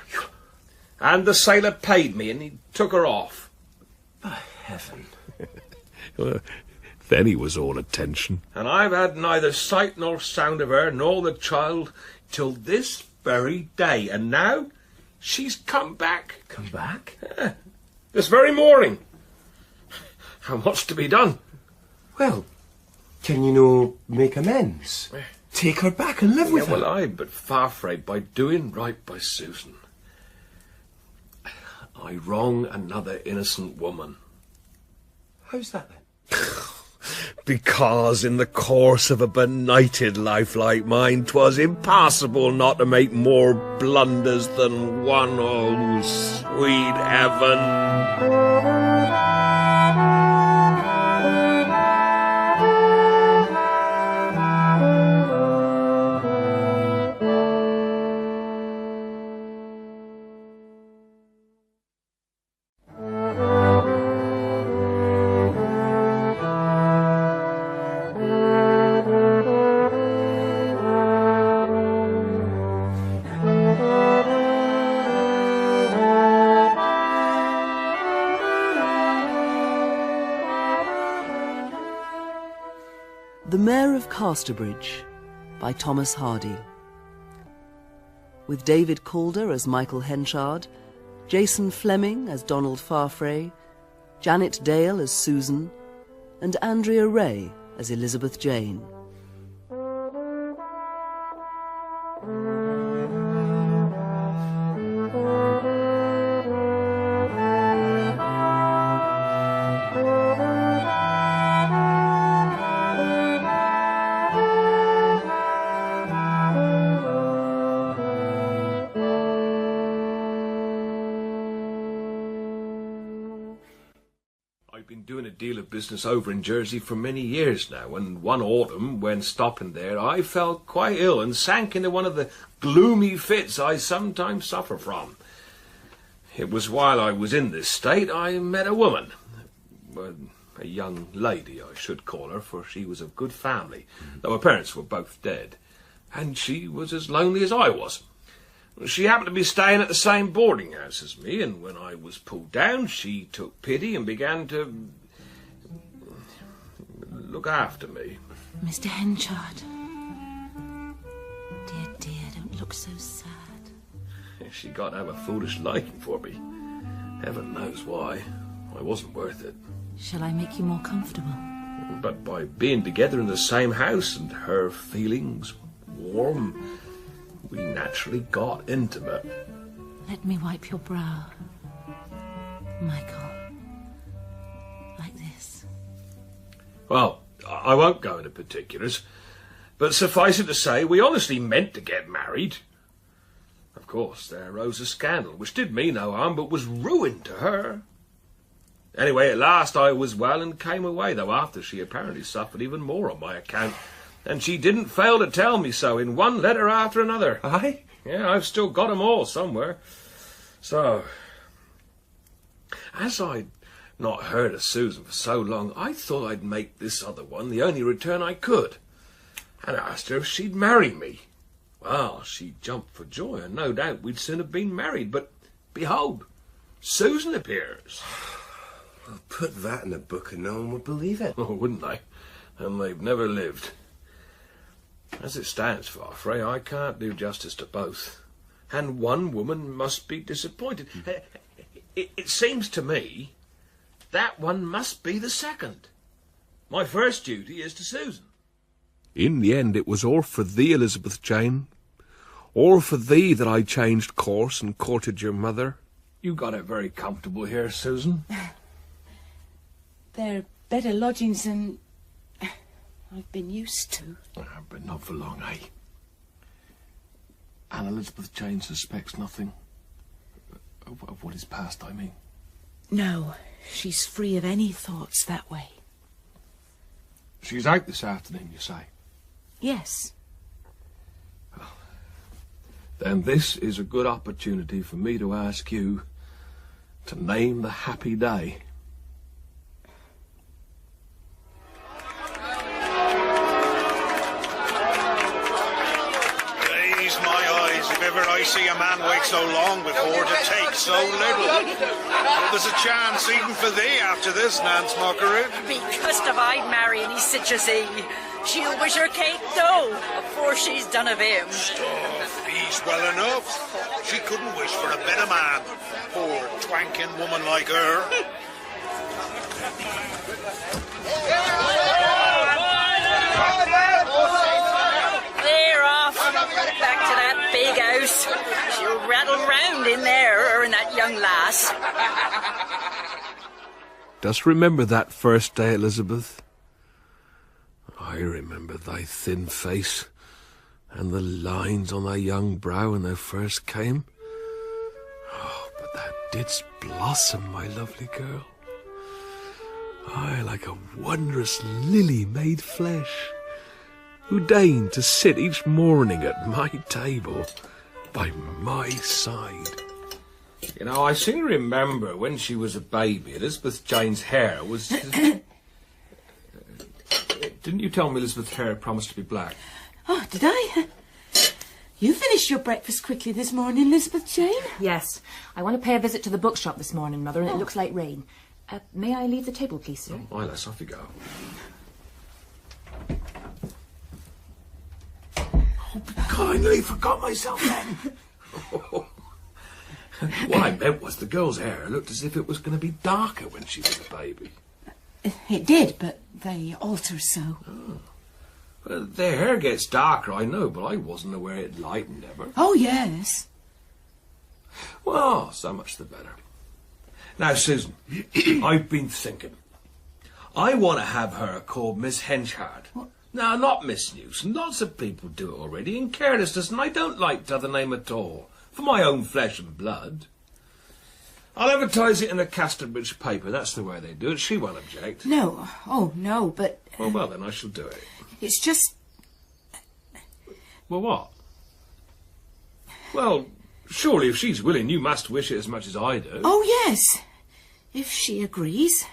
And the sailor paid me, and he took her off. By heaven. Well, then he was all attention. And I've had neither sight nor sound of her, nor the child, till this very day. And now she's come back. Come back? Yeah, this very morning. And what's to be done? Well, can you make amends? Take her back and live with her? Well, aye, but Farfrae, by doing right by Susan, I wrong another innocent woman. How's that then? Because in the course of a benighted life like mine, 'twas impossible not to make more blunders than one. Oh, sweet heaven! The Mayor of Casterbridge by Thomas Hardy. With David Calder as Michael Henchard, Jason Fleming as Donald Farfrae, Janet Dale as Susan, and Andrea Ray as Elizabeth Jane. I've been doing a deal of business over in Jersey for many years now, and one autumn, when stopping there, I fell quite ill and sank into one of the gloomy fits I sometimes suffer from. It was while I was in this state I met a woman. Well, a young lady, I should call her, for she was of good family, though her parents were both dead, and she was as lonely as I was. She happened to be staying at the same boarding house as me, and when I was pulled down, she took pity and began to look after me. Mr. Henchard. Dear, dear, don't look so sad. She got to have a foolish liking for me. Heaven knows why. I wasn't worth it. Shall I make you more comfortable? But by being together in the same house and her feelings warm, we naturally got intimate. Let me wipe your brow. Michael. Like this. Well, I won't go into particulars, but suffice it to say, we honestly meant to get married. Of course, there arose a scandal, which did me no harm, but was ruin to her. Anyway, at last I was well and came away, though after she apparently suffered even more on my account. And she didn't fail to tell me so in one letter after another. Aye? Yeah, I've still got 'em all somewhere. So, as I'd not heard of Susan for so long, I thought I'd make this other one the only return I could, and asked her if she'd marry me. Well, she jumped for joy, and no doubt we'd soon have been married, but behold, Susan appears. Well, put that in a book and no one would believe it. Oh, wouldn't they? And they've never lived. As it stands, Farfrae, I can't do justice to both, and one woman must be disappointed. It seems to me that one must be the second. My first duty is to Susan. In the end, it was all for thee, Elizabeth Jane. All for thee that I changed course and courted your mother. You got it very comfortable here, Susan. They're better lodgings than I've been used to. But not for long, eh? And Elizabeth Jane suspects nothing of what is past, I mean. No, she's free of any thoughts that way. She's out this afternoon, you say? Yes. Well, then this is a good opportunity for me to ask you to name the happy day. I see a man wait so long before to take so little. Well, there's a chance even for thee after this, Nance Mockery. Be cussed if I'd marry any such as he. She'll wish her cake though, before she's done of him. Stuff, he's well enough. She couldn't wish for a better man. Poor twanking woman like her. They're off. Back to that big house. She'll rattle round in there, her and that young lass. Dost remember that first day, Elizabeth? I remember thy thin face and the lines on thy young brow when thou first came. Oh, but thou didst blossom, my lovely girl. Aye, like a wondrous lily made flesh, who deigned to sit each morning at my table by my side. You know, I seem to remember when she was a baby, Elizabeth Jane's hair was... Didn't you tell me Elizabeth's hair promised to be black? Oh, did I? You finished your breakfast quickly this morning, Elizabeth Jane? Yes. I want to pay a visit to the bookshop this morning, Mother, and it looks like rain. May I leave the table, please, sir? Oh, let's off you go. kindly forgot myself then. What I meant was the girl's hair looked as if it was going to be darker when she was a baby. It did, but they alter so. Oh. Well, their hair gets darker, I know, but I wasn't aware it lightened ever. Oh, yes. Well, so much the better. Now, Susan, I've been thinking. I want to have her called Miss Henchard. What? Now, not Miss Newson. Lots of people do it already in carelessness, and I don't like t'other name at all. For my own flesh and blood. I'll advertise it in a Casterbridge paper. That's the way they do it. She won't object. No. Oh, no, but... Well, then, I shall do it. It's just... Well, what? Well, surely if she's willing, you must wish it as much as I do. Oh, yes. If she agrees.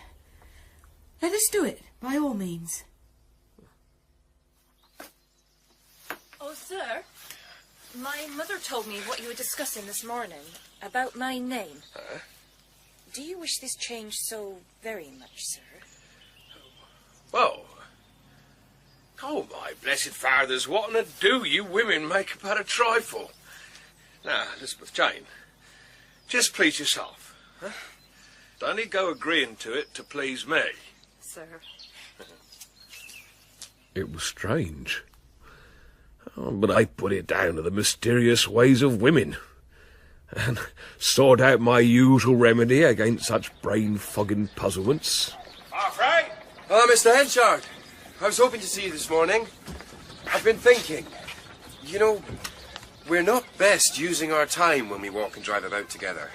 Let us do it, by all means. Oh, sir. My mother told me what you were discussing this morning about my name. Huh? Do you wish this changed so very much, sir? Well, oh, my blessed fathers, what an ado you women make about a trifle. Now, Elizabeth Jane, just please yourself. Huh? Don't you go agreeing to it to please me. Sir. It was strange. Oh, but I put it down to the mysterious ways of women, and sought out my usual remedy against such brain-fogging puzzlements. Farfrae? Oh, Mr. Henchard. I was hoping to see you this morning. I've been thinking. You know, we're not best using our time when we walk and drive about together.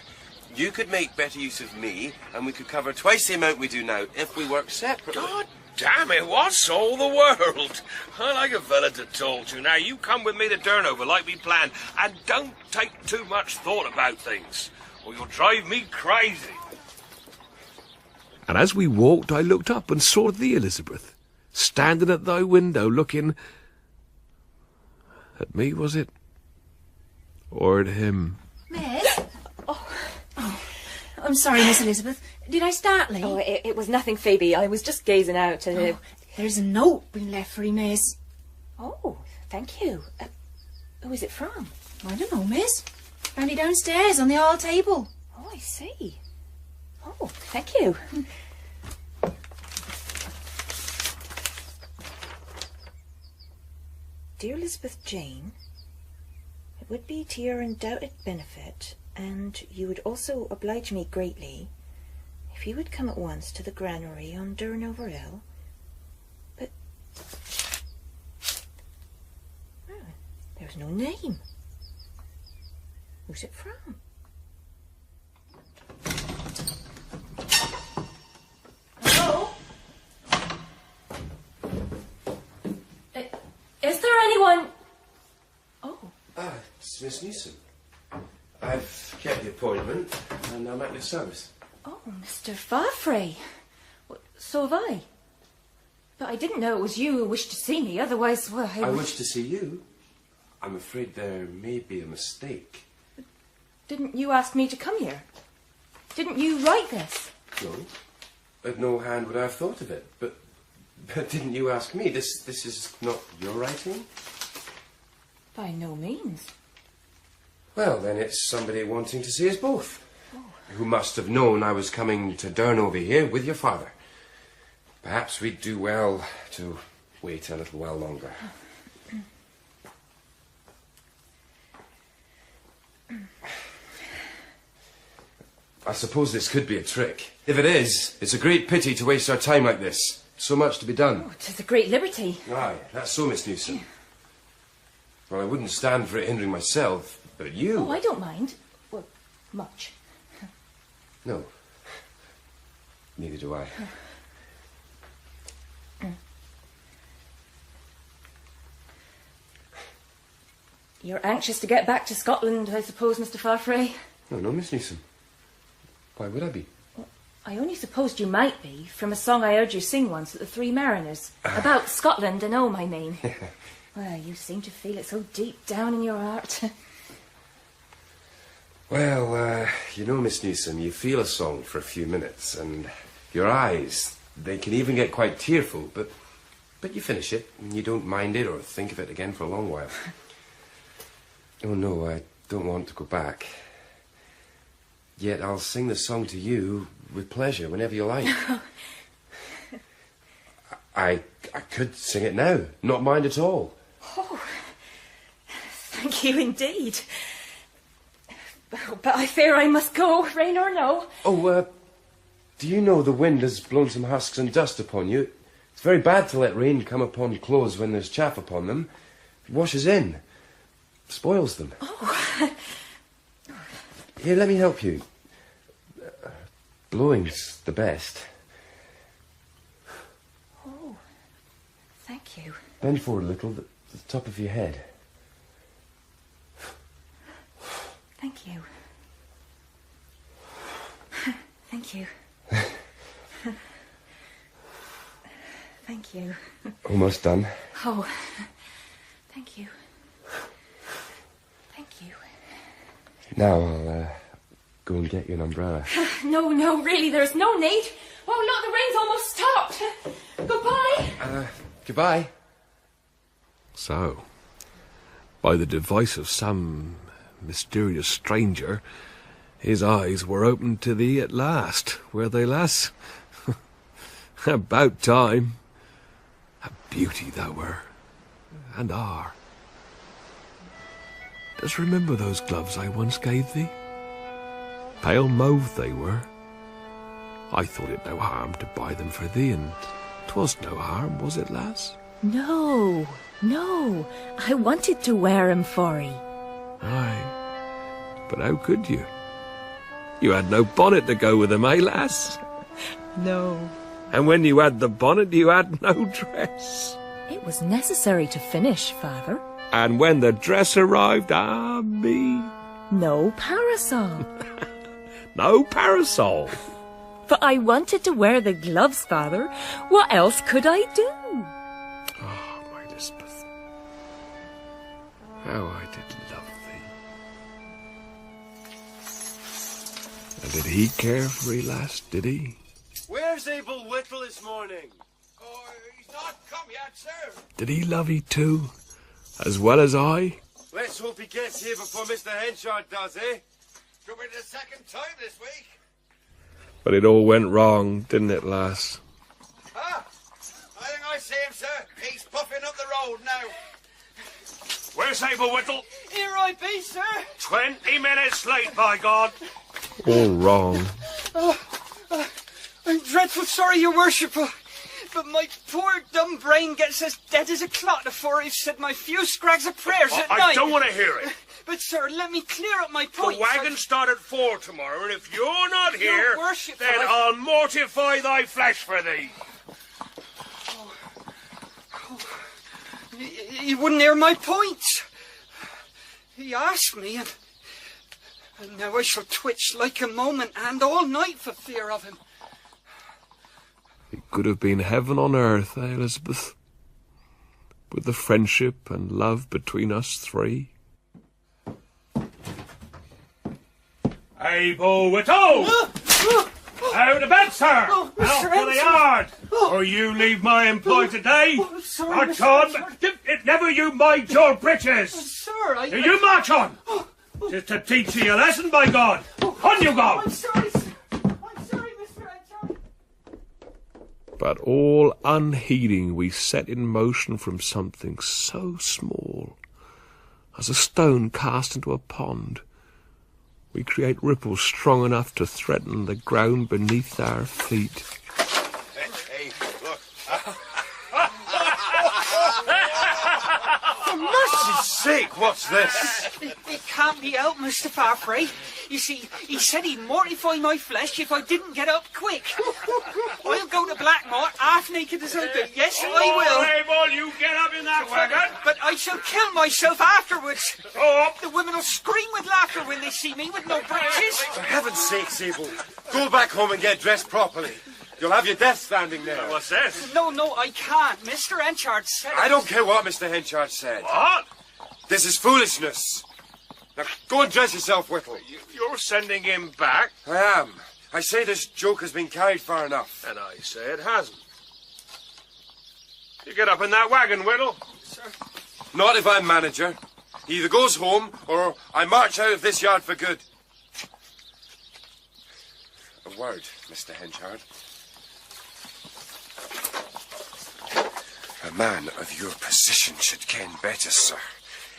You could make better use of me, and we could cover twice the amount we do now if we work separately. God damn it, what's all the world? I like a fella to talk to. Now, you come with me to Durnover like we planned, and don't take too much thought about things, or you'll drive me crazy. And as we walked, I looked up and saw thee, Elizabeth, standing at thy window looking... At me, was it? Or at him? Miss? I'm sorry, Miss Elizabeth. Did I startle you? Oh, it was nothing, Phoebe. I was just gazing out. There's a note been left for you, Miss. Oh, thank you. Who is it from? I don't know, Miss. Found it downstairs on the hall table. Oh, I see. Oh, thank you. Dear Elizabeth Jane, it would be to your undoubted benefit, and you would also oblige me greatly, if you would come at once to the granary on Durnover Hill. But there's no name. Who's it from? Hello? Is there anyone... Oh. Ah, it's Miss Newson. I've kept the appointment, and I'm at your service. Oh, Mr. Farfrae. So have I. But I didn't know it was you who wished to see me, otherwise, well, I wish to see you. I'm afraid there may be a mistake. Didn't you ask me to come here? Didn't you write this? No. At no hand would I have thought of it. But didn't you ask me? This is not your writing? By no means. Well, then it's somebody wanting to see us both. Oh. Who must have known I was coming to Durnover here with your father. Perhaps we'd do well to wait a little while longer. I suppose this could be a trick. If it is, it's a great pity to waste our time like this. So much to be done. Oh, 'tis a great liberty. Aye, that's so, Miss Newson. Well, I wouldn't stand for it hindering myself, but you... Oh, I don't mind. Well, much. No. Neither do I. You're anxious to get back to Scotland, I suppose, Mr. Farfrae? No, Miss Newson. Why would I be? Well, I only supposed you might be, from a song I heard you sing once at the Three Mariners. About Scotland and home, I mean. Well, you seem to feel it so deep down in your heart. Well, you know, Miss Newson, you feel a song for a few minutes, and your eyes, they can even get quite tearful, but you finish it, and you don't mind it or think of it again for a long while. Oh, no, I don't want to go back. Yet I'll sing the song to you with pleasure whenever you like. I could sing it now. Not mind at all. Oh, thank you indeed. But I fear I must go, rain or no. Oh, do you know the wind has blown some husks and dust upon you? It's very bad to let rain come upon clothes when there's chaff upon them. It washes in. Spoils them. Oh. Here, let me help you. Blowing's the best. Oh, thank you. Bend forward a little, the top of your head. Thank you. Thank you. Thank you. Almost done. Oh, thank you. Thank you. Now I'll go and get you an umbrella. No, really, there's no need. Oh, look, the rain's almost stopped. Goodbye. Goodbye. So, by the device of some mysterious stranger, his eyes were opened to thee at last, were they, lass? About time. A beauty thou were, and are. Dost remember those gloves I once gave thee? Pale mauve they were. I thought it no harm to buy them for thee, and 'twas no harm, was it, lass? No. I wanted to wear 'em for 'ee. Aye, but how could you? You had no bonnet to go with them, eh, lass? No. And when you had the bonnet, you had no dress. It was necessary to finish, Father. And when the dress arrived, ah, me. No parasol. No parasol. But I wanted to wear the gloves, Father. What else could I do? Oh, my Elizabeth. How I did love thee. And did he care for thee, lass, did he? Where's Abel Whittle this morning? Oh, he's not come yet, sir. Did he love thee too, as well as I? Let's hope he gets here before Mr. Henchard does, eh? Could be the second time this week. But it all went wrong, didn't it, lass? Ah, I think I see him, sir. He's puffing up the road now. Where's Abel Whittle? Here I be, sir. 20 minutes late, by God. All wrong. I'm dreadful sorry, your worship, but my poor dumb brain gets as dead as a clot afore I've said my few scrags of prayers at night. I don't want to hear it. But, sir, let me clear up my point. The wagon start at 4 tomorrow, and if you're not here, Your worship, then I'll mortify thy flesh for thee. He wouldn't hear my point. He asked me, and now I shall twitch like a moment and all night for fear of him. It could have been heaven on earth, eh, Elizabeth? With the friendship and love between us three. Abel Whittle! Out of bed, sir! Out to the yard! Or you leave my employ today! March on! If never you mind your breeches! Sir, You march on! Just to teach you a lesson, by God! On you go! I'm sorry, Mr. Henchard. But all unheeding, we set in motion from something so small as a stone cast into a pond. We create ripples strong enough to threaten the ground beneath our feet. Hey, look. For mercy's sake, what's this? It can't be helped, Mr. Farfrae. You see, he said he'd mortify my flesh if I didn't get up quick. I'll go to Blackmore, half naked as I be. Yes, I will. Abel, you get up in that wagon! But I shall kill myself afterwards. Oh. The women will scream with laughter when they see me with no breeches. For heaven's sake, Abel, go back home and get dressed properly. You'll have your death standing there. What's this? No, I can't. Mr. Henchard said... I don't care what Mr. Henchard said. What? This is foolishness. Now, go and dress yourself, Whittle. You're sending him back? I am. I say this joke has been carried far enough. And I say it hasn't. You get up in that wagon, Whittle. Sir. Not if I'm manager. He either goes home, or I march out of this yard for good. A word, Mr. Henchard. A man of your position should ken better, sir.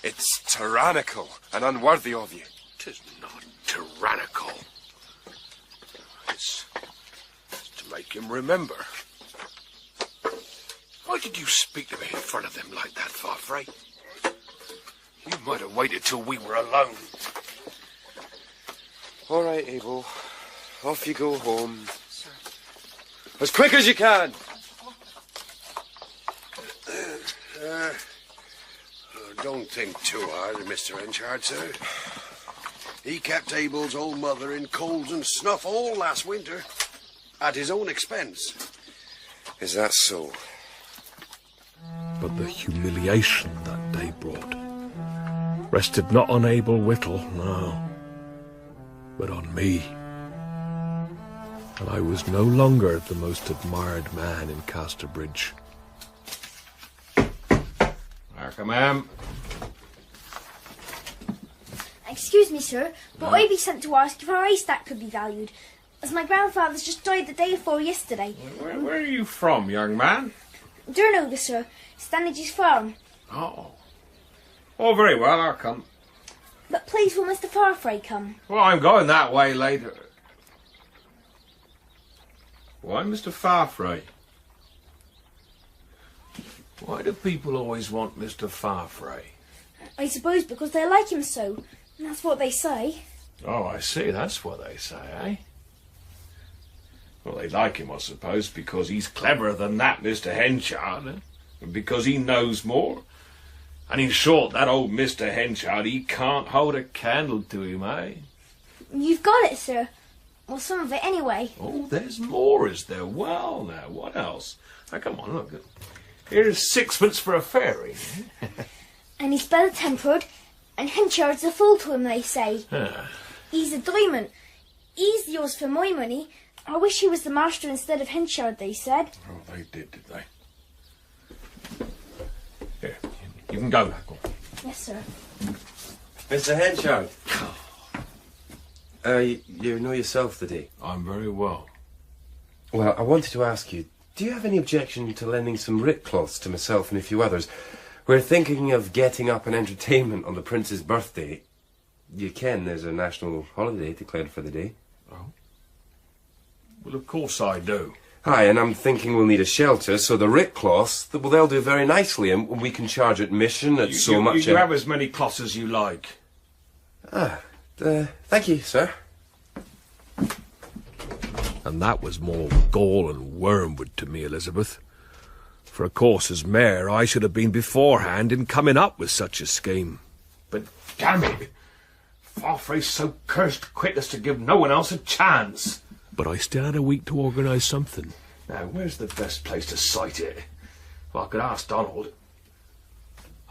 It's tyrannical and unworthy of you. 'Tis not tyrannical. It's to make him remember. Why did you speak to me in front of them like that, Farfrae? You might have waited till we were alone. All right, Abel. Off you go home. Sir. As quick as you can. Don't think too hard of Mr. Henchard, sir. He kept Abel's old mother in coals and snuff all last winter, at his own expense. Is that so? But the humiliation that day brought rested not on Abel Whittle, no, but on me. And I was no longer the most admired man in Casterbridge. Welcome, ma'am. Excuse me, sir, but I be sent to ask if our haystack could be valued, as my grandfather's just died the day before yesterday. Where are you from, young man? Durnover, sir. Stannage's farm. Oh. Oh, very well, I'll come. But please will Mr. Farfrae come? Well, I'm going that way later. Why, Mr. Farfrae? Why do people always want Mr. Farfrae? I suppose because they like him so. That's what they say. Oh, I see. That's what they say, eh? Well, they like him, I suppose, because he's cleverer than that Mr. Henchard, eh? And because he knows more. And in short, that old Mr. Henchard, he can't hold a candle to him, eh? You've got it, sir. Well, some of it anyway. Oh, there's more, is there? Well, now, what else? Now, come on, look. Here's sixpence for a fairy. And he's better-tempered, and Henchard's a fool to him, they say. He's a diamond. He's yours for my money. I wish he was the master instead of Henchard, they said. Oh, they did they? Here, you can go now. Go on. Yes, sir. Mr. Henchard. You know yourself today? I'm very well. Well, I wanted to ask you, do you have any objection to lending some rick cloths to myself and a few others? We're thinking of getting up an entertainment on the Prince's birthday. You ken there's a national holiday declared for the day. Oh? Well, of course I do. Aye, and I'm thinking we'll need a shelter, so the rick cloths, well, they'll do very nicely, and we can charge admission at so much... You have as many cloths as you like. Thank you, sir. And that was more gall and wormwood to me, Elizabeth. For of course, as mayor, I should have been beforehand in coming up with such a scheme. But damn it, Farfrae's so cursed quick as to give no one else a chance. But I still had a week to organise something. Now, where's the best place to site it? Well, I could ask Donald.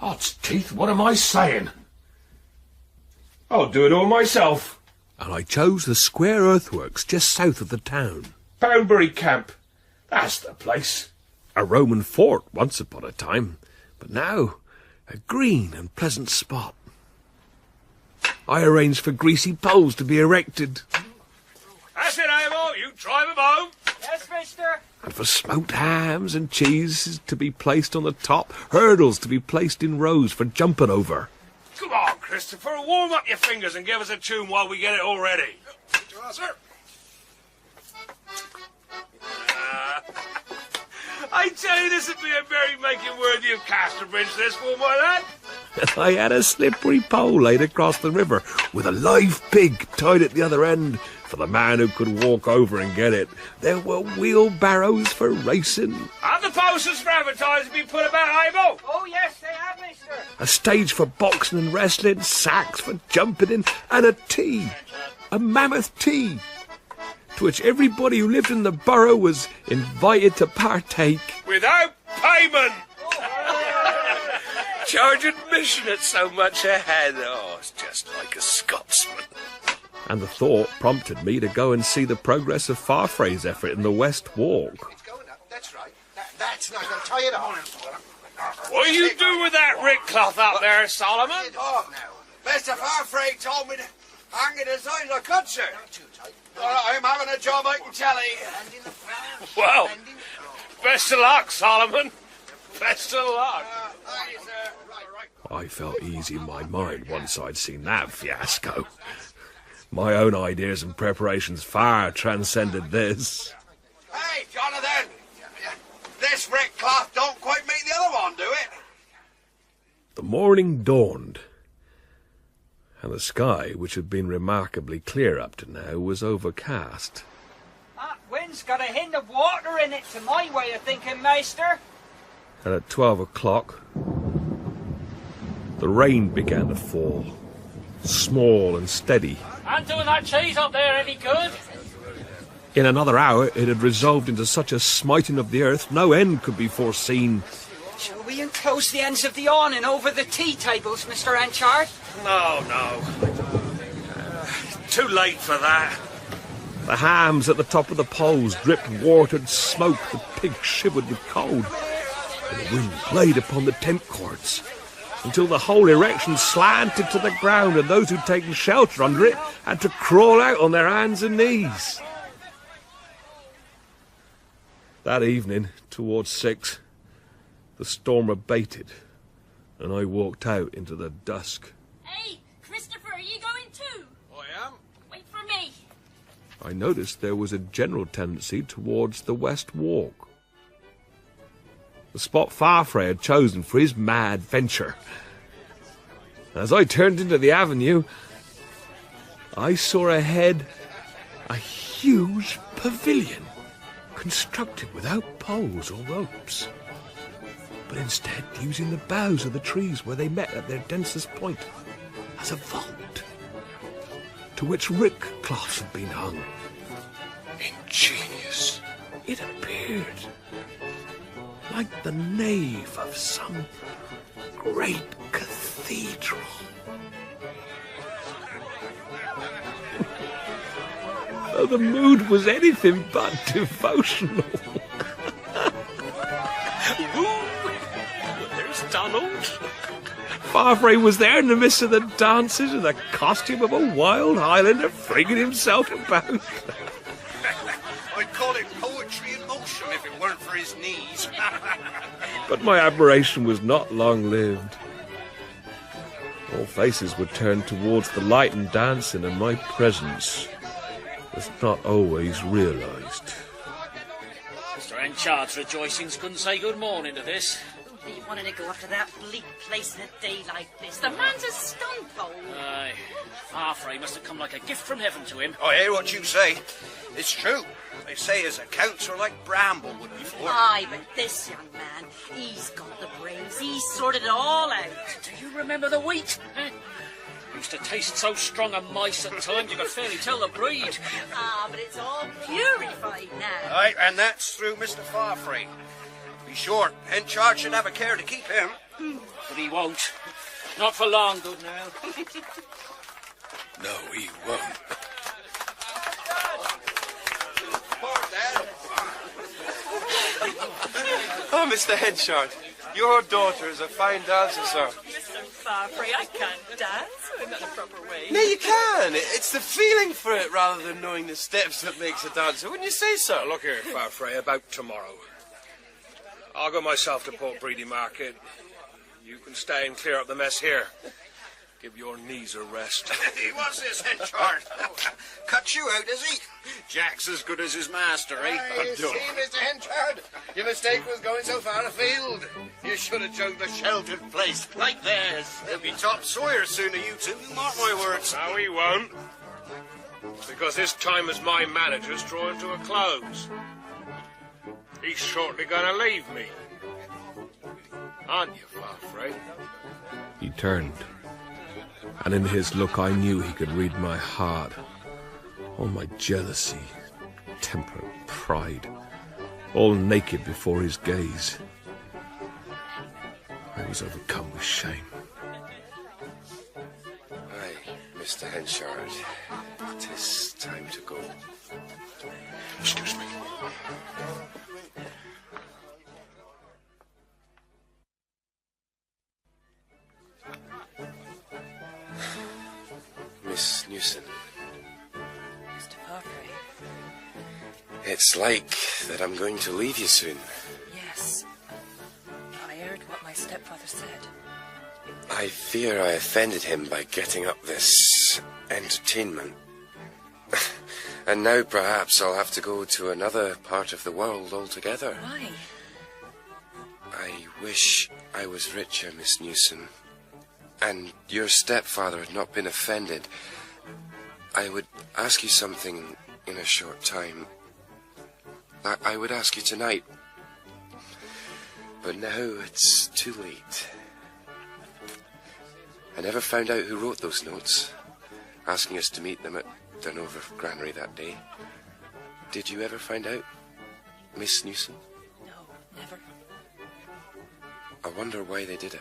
Odds teeth, what am I saying? I'll do it all myself. And I chose the square earthworks just south of the town. Boundbury Camp. That's the place. A Roman fort once upon a time, but now a green and pleasant spot. I arranged for greasy poles to be erected. That's it, Abel. You drive 'em home. Yes, mister. And for smoked hams and cheeses to be placed on the top, hurdles to be placed in rows for jumping over. Come on, Christopher, warm up your fingers and give us a tune while we get it all ready. Sir. I tell you, this would be a merry-making worthy of Casterbridge, this one, my lad. I had a slippery pole laid across the river with a live pig tied at the other end for the man who could walk over and get it. There were wheelbarrows for racing. Have the posters for advertising been put about, Abel? Oh, yes, they have, mister. A stage for boxing and wrestling, sacks for jumping in, and a tea. A mammoth tea. To which everybody who lived in the borough was invited to partake. Without payment! Charge admission at so much a head. Oh, it's just like a Scotsman. And the thought prompted me to go and see the progress of Farfrae's effort in the West Walk. It's going up, that's right. That's not going to tie it on. What do you do with that rick cloth up there, Solomon? Oh, Mr. Farfrae told me to hang it as I cut, sir. All right, I'm having a job, I can tell you. Well, best of luck, Solomon. Best of luck. I felt easy in my mind once I'd seen that fiasco. My own ideas and preparations far transcended this. Hey, Jonathan! This rick cloth don't quite make the other one, do it? The morning dawned, and the sky, which had been remarkably clear up to now, was overcast. That wind's got a hint of water in it, to my way of thinking, Maester. And at 12 o'clock, the rain began to fall, small and steady. And doing that cheese up there any good? In another hour, it had resolved into such a smiting of the earth, no end could be foreseen. Shall we enclose the ends of the awning over the tea tables, Mr. Henchard? No. Too late for that. The hams at the top of the poles dripped watered smoke, the pigs shivered with cold, and the wind played upon the tent cords, until the whole erection slanted to the ground, and those who'd taken shelter under it had to crawl out on their hands and knees. That evening, towards 6, the storm abated, and I walked out into the dusk. Hey, Christopher, are you going too? I am. Wait for me. I noticed there was a general tendency towards the West Walk, the spot Farfrae had chosen for his mad venture. As I turned into the avenue, I saw ahead a huge pavilion, constructed without poles or ropes, but instead using the boughs of the trees where they met at their densest point as a vault, to which rick cloths had been hung. Ingenious. It appeared like the nave of some great cathedral. Though the mood was anything but devotional. There's Donald. Farfrae was there in the midst of the dances in the costume of a wild Highlander flinging himself about. I'd call it poetry in motion if it weren't for his knees. But my admiration was not long-lived. All faces were turned towards the light and dancing, and my presence was not always realised. Mr. Henchard's rejoicings couldn't say good morning to this. Who'd be wanting to go up to that bleak place in a day like this? The man's a stun-pole. Aye. Farfrae must have come like a gift from heaven to him. I hear what you say. It's true. They say his accounts are like Bramblewood before. Aye, but this young man, he's got the brains. He's sorted it all out. Do you remember the wheat? Used to taste so strong of mice at times you could fairly tell the breed. Ah, but it's all purified now. Aye, and that's through Mr. Farfrae. Be sure, Henchard should have a care to keep him. But he won't. Not for long, good now. No, he won't. Oh, Mr. Henchard, your daughter is a fine dancer, sir. Mr. Farfrae, I can't dance in the proper way. No, you can. It's the feeling for it rather than knowing the steps that makes a dancer. Wouldn't you say so? Look here, Farfrae, about tomorrow. I'll go myself to Port Breedy Market. You can stay and clear up the mess here. Give your knees a rest. What's this, Henchard? Cut you out, is he? Jack's as good as his master, eh? You see, Mr. Henchard, your mistake was going so far afield. You should have chosen a sheltered place like theirs. He'll be top sawyer sooner, you two. Mark my words. No, he won't. Because this time as my manager's drawing to a close. He's shortly going to leave me. Aren't you, Farfrae? He turned, and in his look I knew he could read my heart. All my jealousy, temper, pride, all naked before his gaze. I was overcome with shame. Aye, Mr. Henchard, 'tis time to go. Excuse me. Miss Newson. Mr. Farfrae. It's like that I'm going to leave you soon. Yes. I heard what my stepfather said. I fear I offended him by getting up this entertainment. And now perhaps I'll have to go to another part of the world altogether. Why? I wish I was richer, Miss Newson. And your stepfather had not been offended. I would ask you something in a short time. I would ask you tonight. But now it's too late. I never found out who wrote those notes, asking us to meet them at Durnover Granary that day. Did you ever find out, Miss Newson? No, never. I wonder why they did it.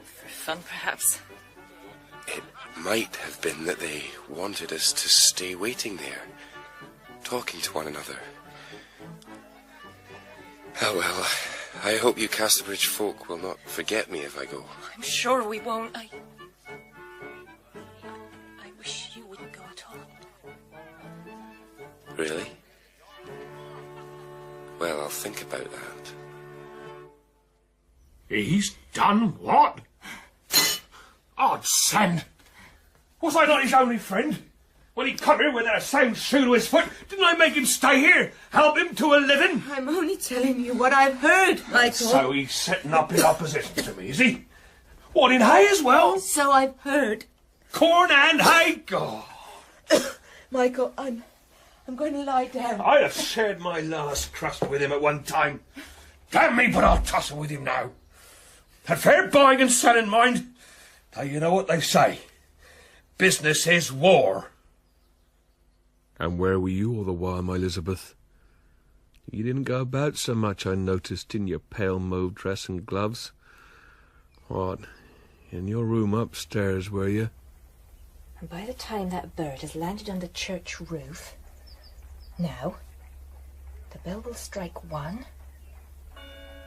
For fun, perhaps. It might have been that they wanted us to stay waiting there, talking to one another. Oh well, I hope you Casterbridge folk will not forget me if I go. I'm sure we won't. I wish you wouldn't go at all. Really? Well, I'll think about that. He's done what? Odd sand. Was I not his only friend? When he come here without a sound shoe to his foot, didn't I make him stay here? Help him to a living? I'm only telling you what I've heard, Michael. So he's setting up in opposition to me, is he? What, in hay as well? So I've heard. Corn and hay? God. Michael, I'm going to lie down. I'd have shared my last crust with him at one time. Damn me, but I'll tussle with him now. Had fair buying and selling, mind. Now you know what they say. Business is war. And where were you all the while, my Elizabeth? You didn't go about so much, I noticed, in your pale mauve dress and gloves. What, in your room upstairs, were you? And by the time that bird has landed on the church roof... Now, the bell will strike 1.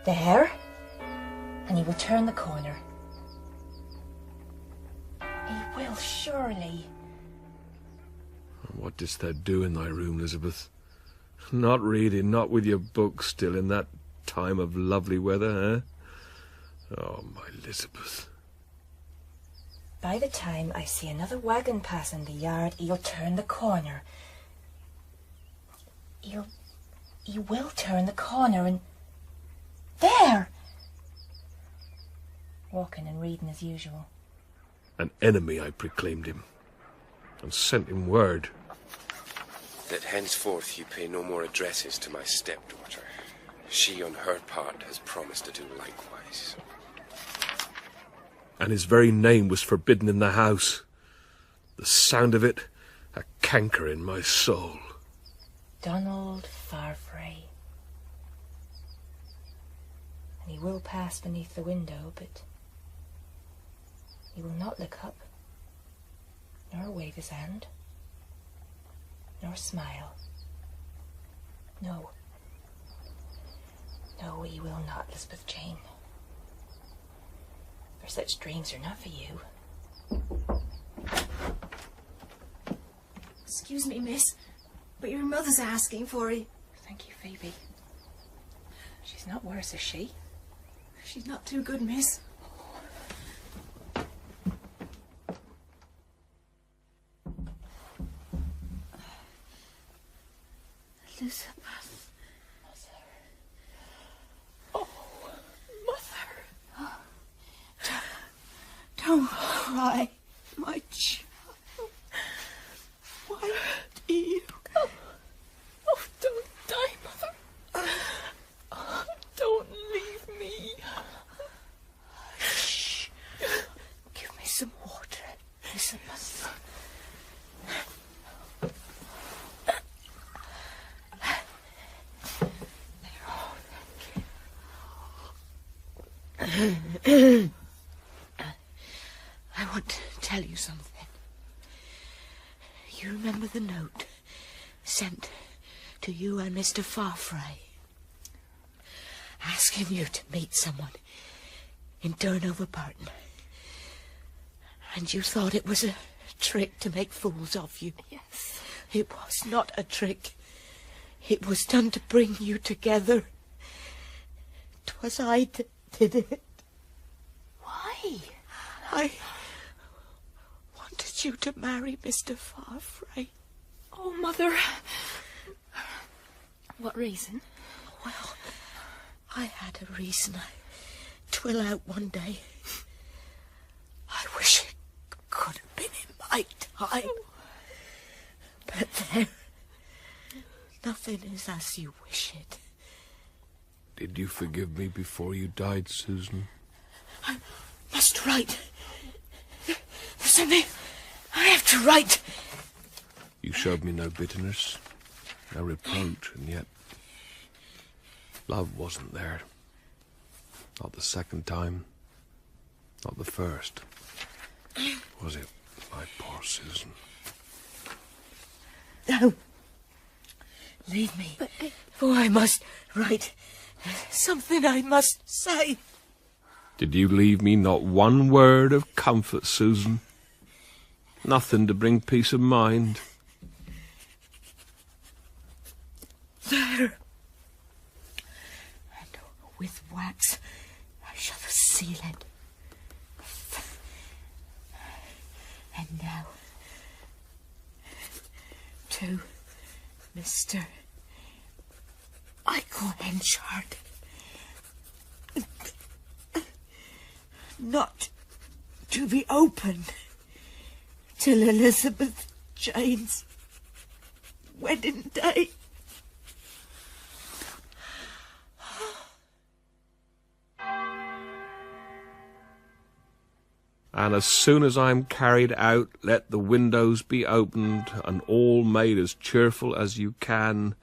There. And he will turn the corner. He will, surely. What didst thou do in thy room, Elizabeth? Not reading, not with your book still in that time of lovely weather, eh? Oh, my Elizabeth. By the time I see another wagon pass in the yard, he'll turn the corner. He will turn the corner and... There! Walking and reading as usual. An enemy I proclaimed him, and sent him word. That henceforth you pay no more addresses to my stepdaughter. She, on her part, has promised to do likewise. And his very name was forbidden in the house. The sound of it, a canker in my soul. Donald Farfrae. And he will pass beneath the window, but he will not look up, nor wave his hand, nor smile. No. No, he will not, Elizabeth Jane. For such dreams are not for you. Excuse me, miss, but your mother's asking for you. Thank you, Phoebe. She's not worse, is she? She's not too good, miss. Elizabeth. Oh, Mother. Don't cry, my child. Why do you... Oh, don't die, Mother. Oh, don't leave me. Shh. Give me some water, Elizabeth. I want to tell you something. You remember the note sent to you and Mr. Farfrae, asking you to meet someone in Durnover Barton, and you thought it was a trick to make fools of you. Yes. It was not a trick. It was done to bring you together. 'Twas I that did it. Why? I wanted you to marry Mr. Farfrae. Oh, Mother. What reason? Well, I had a reason. Twill out one day. I wish it could have been in my time. But there, nothing is as you wish it. Did you forgive me before you died, Susan? I must write. There's something I have to write. You showed me no bitterness, no reproach, and yet love wasn't there. Not the second time, not the first. Was it, my poor Susan? No. Leave me. For I must write. Something I must say. Did you leave me not one word of comfort, Susan? Nothing to bring peace of mind? There. And with wax I shall seal it. And now to Mr. Michael Henchard. Not to be opened till Elizabeth Jane's wedding day. And as soon as I'm carried out, let the windows be opened, and all made as cheerful as you can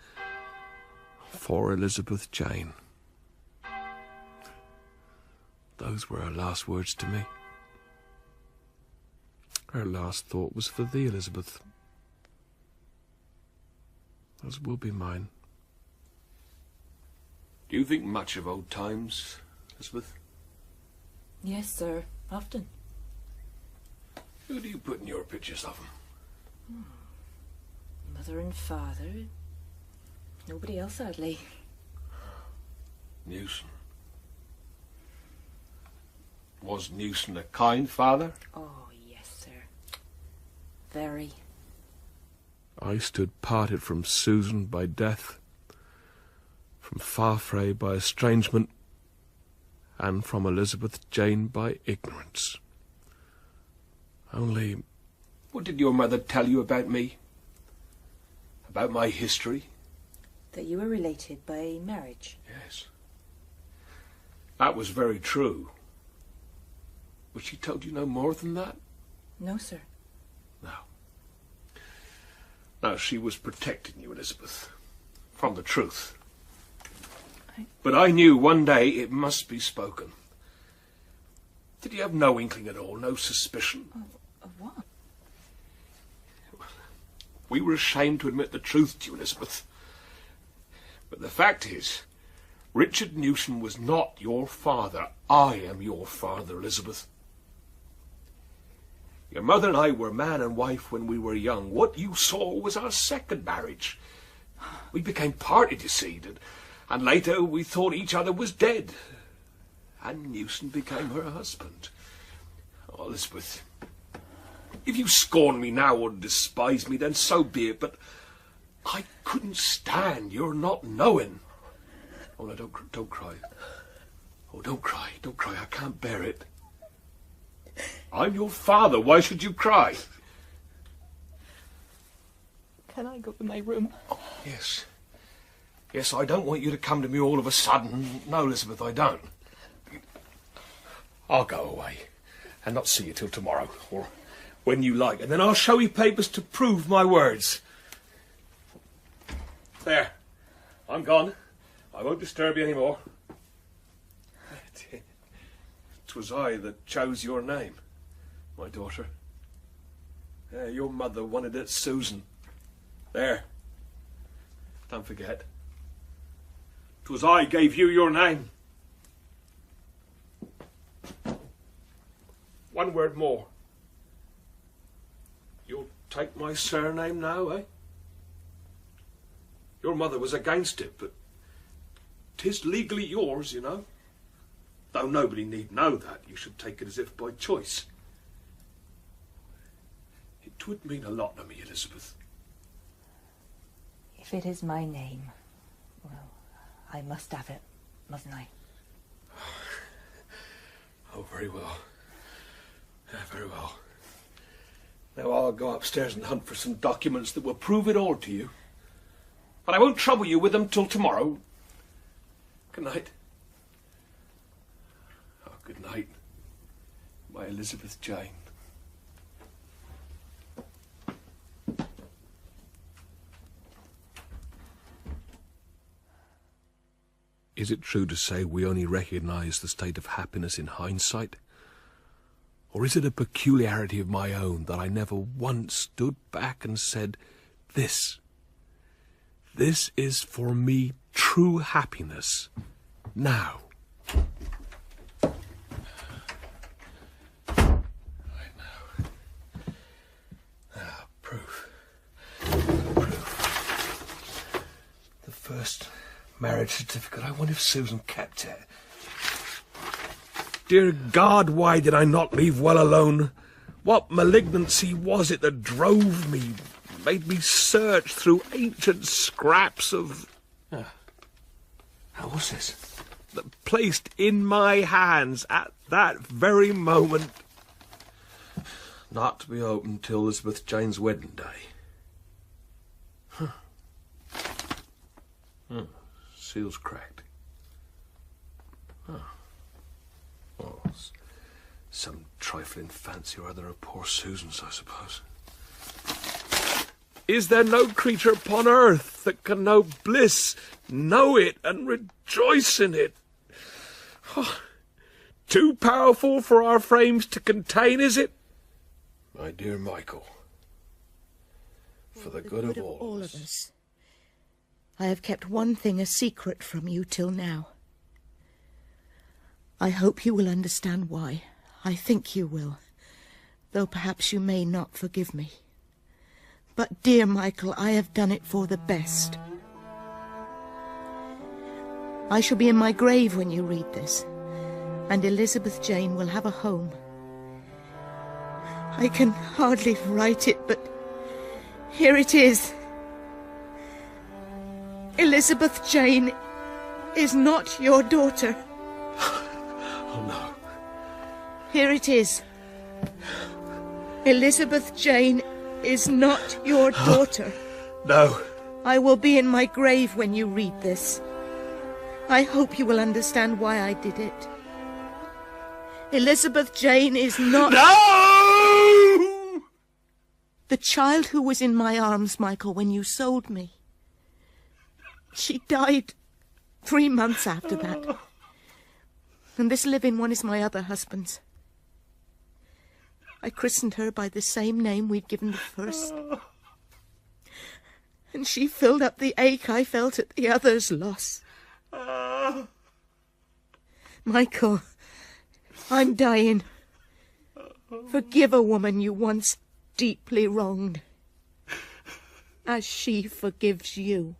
for Elizabeth Jane. Those were her last words to me. Her last thought was for thee, Elizabeth, as will be mine. Do you think much of old times, Elizabeth? Yes, sir, often. Who do you put in your pictures of them? Mother and father. Nobody else, sadly. Newson. Was Newson a kind father? Oh, yes, sir. Very. I stood parted from Susan by death, from Farfrae by estrangement, and from Elizabeth Jane by ignorance. Only... What did your mother tell you about me? About my history? That you were related by marriage. Yes. That was very true. But she told you no more than that? No, sir. No. No, she was protecting you, Elizabeth, from the truth. But I knew one day it must be spoken. Did you have no inkling at all, no suspicion? Of what? We were ashamed to admit the truth to you, Elizabeth. But the fact is, Richard Newson was not your father. I am your father, Elizabeth. Your mother and I were man and wife when we were young. What you saw was our second marriage. We became parted, you see, and later we thought each other was dead. And Newson became her husband. Oh, Elizabeth, if you scorn me now or despise me, then so be it, but I couldn't stand your not knowing. Oh, no, don't cry. Oh, don't cry, I can't bear it. I'm your father, why should you cry? Can I go to my room? Oh, yes. Yes, I don't want you to come to me all of a sudden. No, Elizabeth, I don't. I'll go away and not see you till tomorrow, or when you like, and then I'll show you papers to prove my words. There. I'm gone. I won't disturb you any more. 'Twas I that chose your name, my daughter. Your mother wanted it Susan. There. Don't forget. 'Twas I gave you your name. One word more. take my surname now, eh? Your mother was against it, but 'tis legally yours, you know. Though nobody need know that, you should take it as if by choice. It would mean a lot to me, Elizabeth. If it is my name, well, I must have it, mustn't I? Oh, very well. Yeah, very well. Now I'll go upstairs and hunt for some documents that will prove it all to you. But I won't trouble you with them till tomorrow. Good night. Oh, good night, my Elizabeth Jane. Is it true to say we only recognise the state of happiness in hindsight? Or is it a peculiarity of my own that I never once stood back and said, this is for me true happiness, now? Right now. Ah, proof. The first marriage certificate. I wonder if Susan kept it. Dear God, why did I not leave well alone? What malignancy was it that drove me, made me search through ancient scraps of... How was this? That placed in my hands at that very moment, not to be opened till Elizabeth Jane's wedding day. Seal's cracked. Oh, some trifling fancy or other of poor Susan's, I suppose. Is there no creature upon earth that can know bliss, know it, and rejoice in it? Oh, too powerful for our frames to contain, is it? My dear Michael, for the good of all of us. I have kept one thing a secret from you till now. I hope you will understand why. I think you will, though perhaps you may not forgive me. But, dear Michael, I have done it for the best. I shall be in my grave when you read this, and Elizabeth Jane will have a home. I can hardly write it, but here it is. Elizabeth Jane is not your daughter. Oh, no. Here it is. Elizabeth Jane is not your daughter. No. I will be in my grave when you read this. I hope you will understand why I did it. Elizabeth Jane is not... No! The child who was in my arms, Michael, when you sold me. She died 3 months after that. And this living one is my other husband's. I christened her by the same name we'd given the first. And she filled up the ache I felt at the other's loss. Michael, I'm dying. Forgive a woman you once deeply wronged, as she forgives you.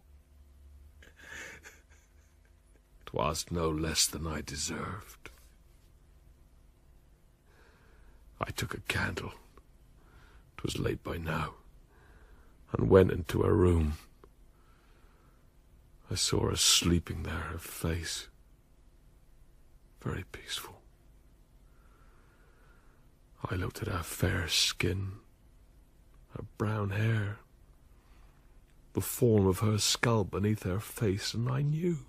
'Twas no less than I deserved. I took a candle, 'twas late by now, and went into her room. I saw her sleeping there, her face very peaceful. I looked at her fair skin, her brown hair, the form of her skull beneath her face, and I knew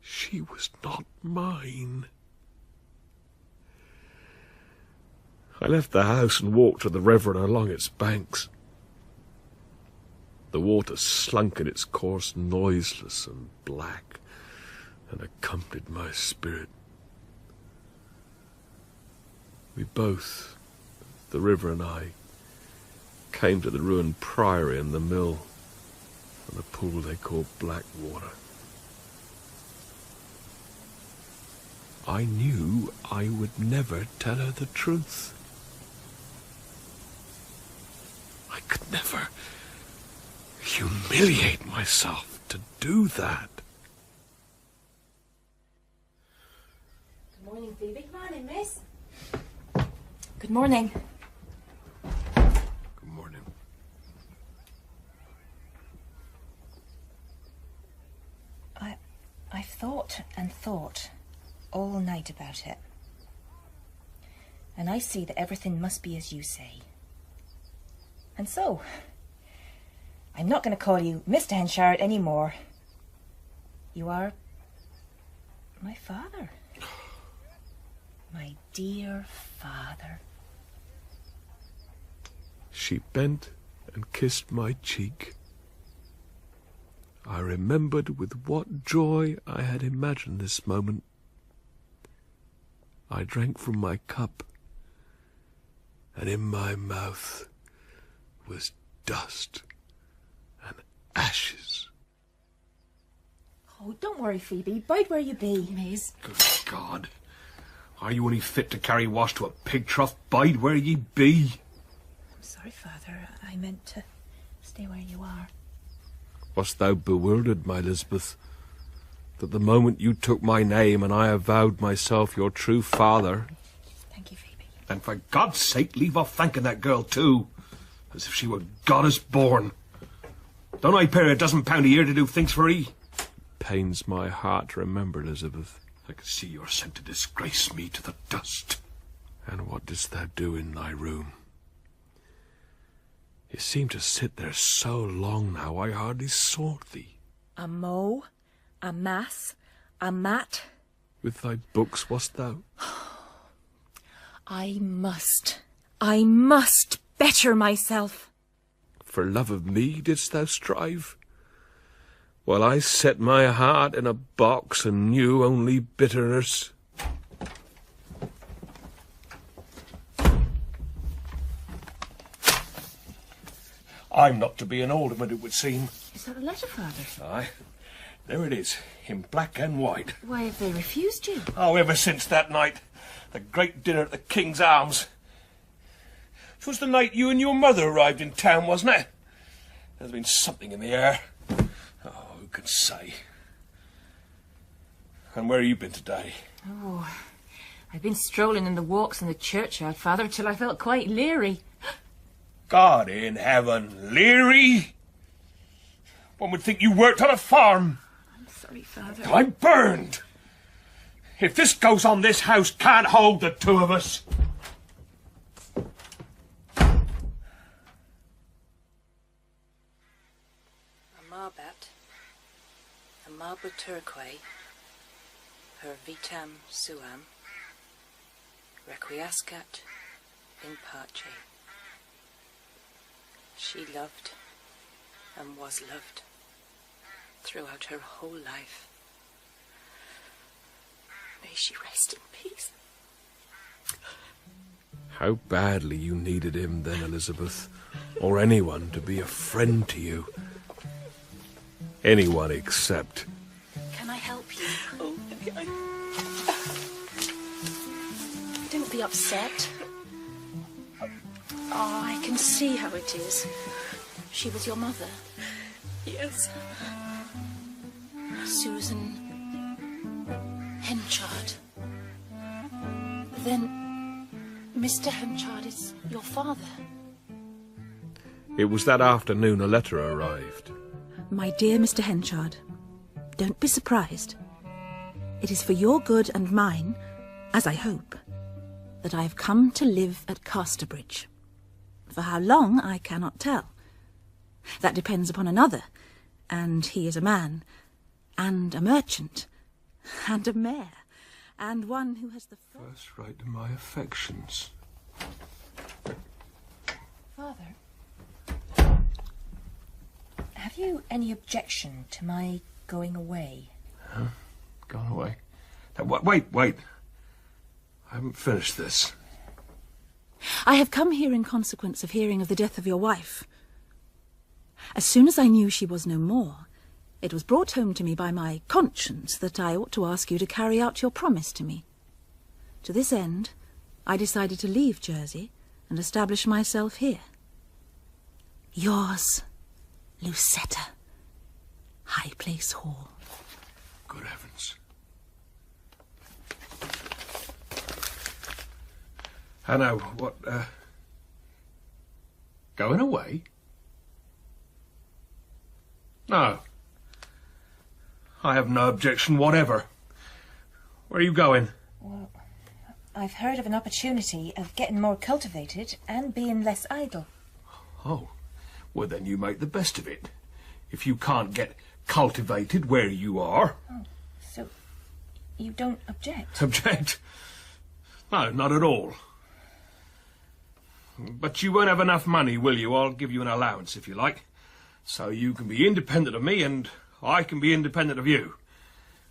she was not mine. I left the house and walked to the river and along its banks. The water slunk in its course, noiseless and black, and accompanied my spirit. We both, the river and I, came to the ruined priory and the mill, and the pool they called Blackwater. I knew I would never tell her the truth. humiliate myself to do that. Good morning, Phoebe. Good morning, miss. Good morning. Good morning. I've thought and thought all night about it. And I see that everything must be as you say. And so, I'm not going to call you Mr. Henchard anymore. You are my father. My dear father. She bent and kissed my cheek. I remembered with what joy I had imagined this moment. I drank from my cup, and in my mouth was dust and ashes. Oh, don't worry, Phoebe. Bide where you be, miss. Good God. Are you only fit to carry wash to a pig trough? Bide where ye be. I'm sorry, Father. I meant to stay where you are. Wast thou bewildered, my Elizabeth, that the moment you took my name and I avowed myself your true father... Thank you, Phoebe. And for God's sake, leave off thanking that girl too, as if she were goddess born. Don't I pay her £12 a year to do things for ye? Pains my heart to remember, Elizabeth. I can see you're sent to disgrace me to the dust. And what didst thou do in thy room? You seem to sit there so long now, I hardly saw thee. A mow, a mass, a mat. With thy books wast thou? I must better myself. For love of me didst thou strive? While I set my heart in a box and knew only bitterness. I'm not to be an alderman, it would seem. Is that a letter, Father? Aye. There it is, in black and white. Why have they refused you? Oh, ever since that night. The great dinner at the King's Arms. 'Twas the night you and your mother arrived in town, wasn't it? There's been something in the air. Oh, who can say? And where have you been today? Oh, I've been strolling in the walks in the churchyard, Father, till I felt quite leery. God in heaven, leery? One would think you worked on a farm. I'm sorry, Father. I'm burned. If this goes on, this house can't hold the two of us. A marbat, a marble turquoise, her vitam suam, requiescat in pace. She loved and was loved throughout her whole life. May she rest in peace. How badly you needed him then, Elizabeth, or anyone to be a friend to you. Anyone except... Can I help you? Oh, don't be upset. Oh, I can see how it is. She was your mother. Yes. Susan Henchard. Then Mr. Henchard is your father. It was that afternoon a letter arrived. My dear Mr. Henchard, don't be surprised. It is for your good and mine, as I hope, that I have come to live at Casterbridge. For how long, I cannot tell. That depends upon another, and he is a man, and a merchant, and a mayor, and one who has the First right to my affections. Father, have you any objection to my going away? Huh? Gone away? Now, wait. I haven't finished this. I have come here in consequence of hearing of the death of your wife. As soon as I knew she was no more, it was brought home to me by my conscience that I ought to ask you to carry out your promise to me. To this end, I decided to leave Jersey and establish myself here. Yours, Lucetta, High Place Hall. Good heavens. Hannah, what, going away? No. I have no objection whatever. Where are you going? Well, I've heard of an opportunity of getting more cultivated and being less idle. Oh, well then you make the best of it. If you can't get cultivated where you are... Oh, so you don't object? Object? No, not at all. But you won't have enough money, will you? I'll give you an allowance, if you like. So you can be independent of me and I can be independent of you.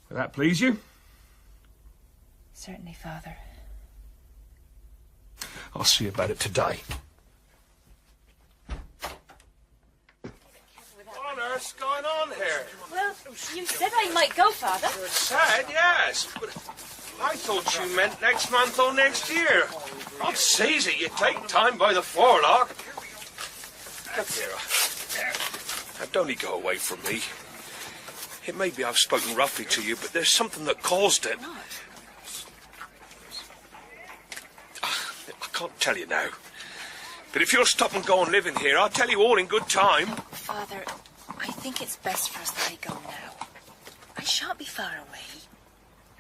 Will that please you? Certainly, Father. I'll see about it today. What on earth's going on here? Well, you said I might go, Father. It's sad, yes, but I thought you meant next month or next year. Not Caesar, you take time by the forelock. Look here. Now, don't go away from me. It may be I've spoken roughly to you, but there's something that caused it. I can't tell you now. But if you'll stop and go and live in here, I'll tell you all in good time. Father, I think it's best for us that I go now. I shan't be far away.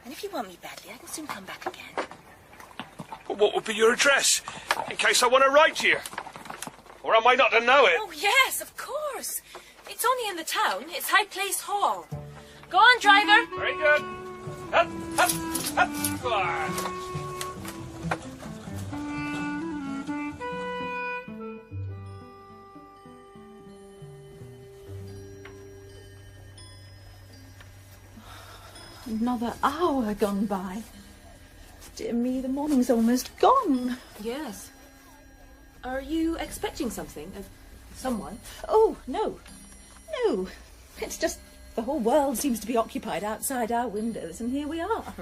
And if you want me badly, I can soon come back again. Well, what would be your address? In case I want to write to you. Or am I not to know it? Oh, yes, of course. It's only in the town. It's High Place Hall. Go on, driver. Very good. Up, up, up. Go on. Another hour gone by. Dear me, the morning's almost gone. Yes. Are you expecting something of someone? Oh, no. No. It's just the whole world seems to be occupied outside our windows, and here we are.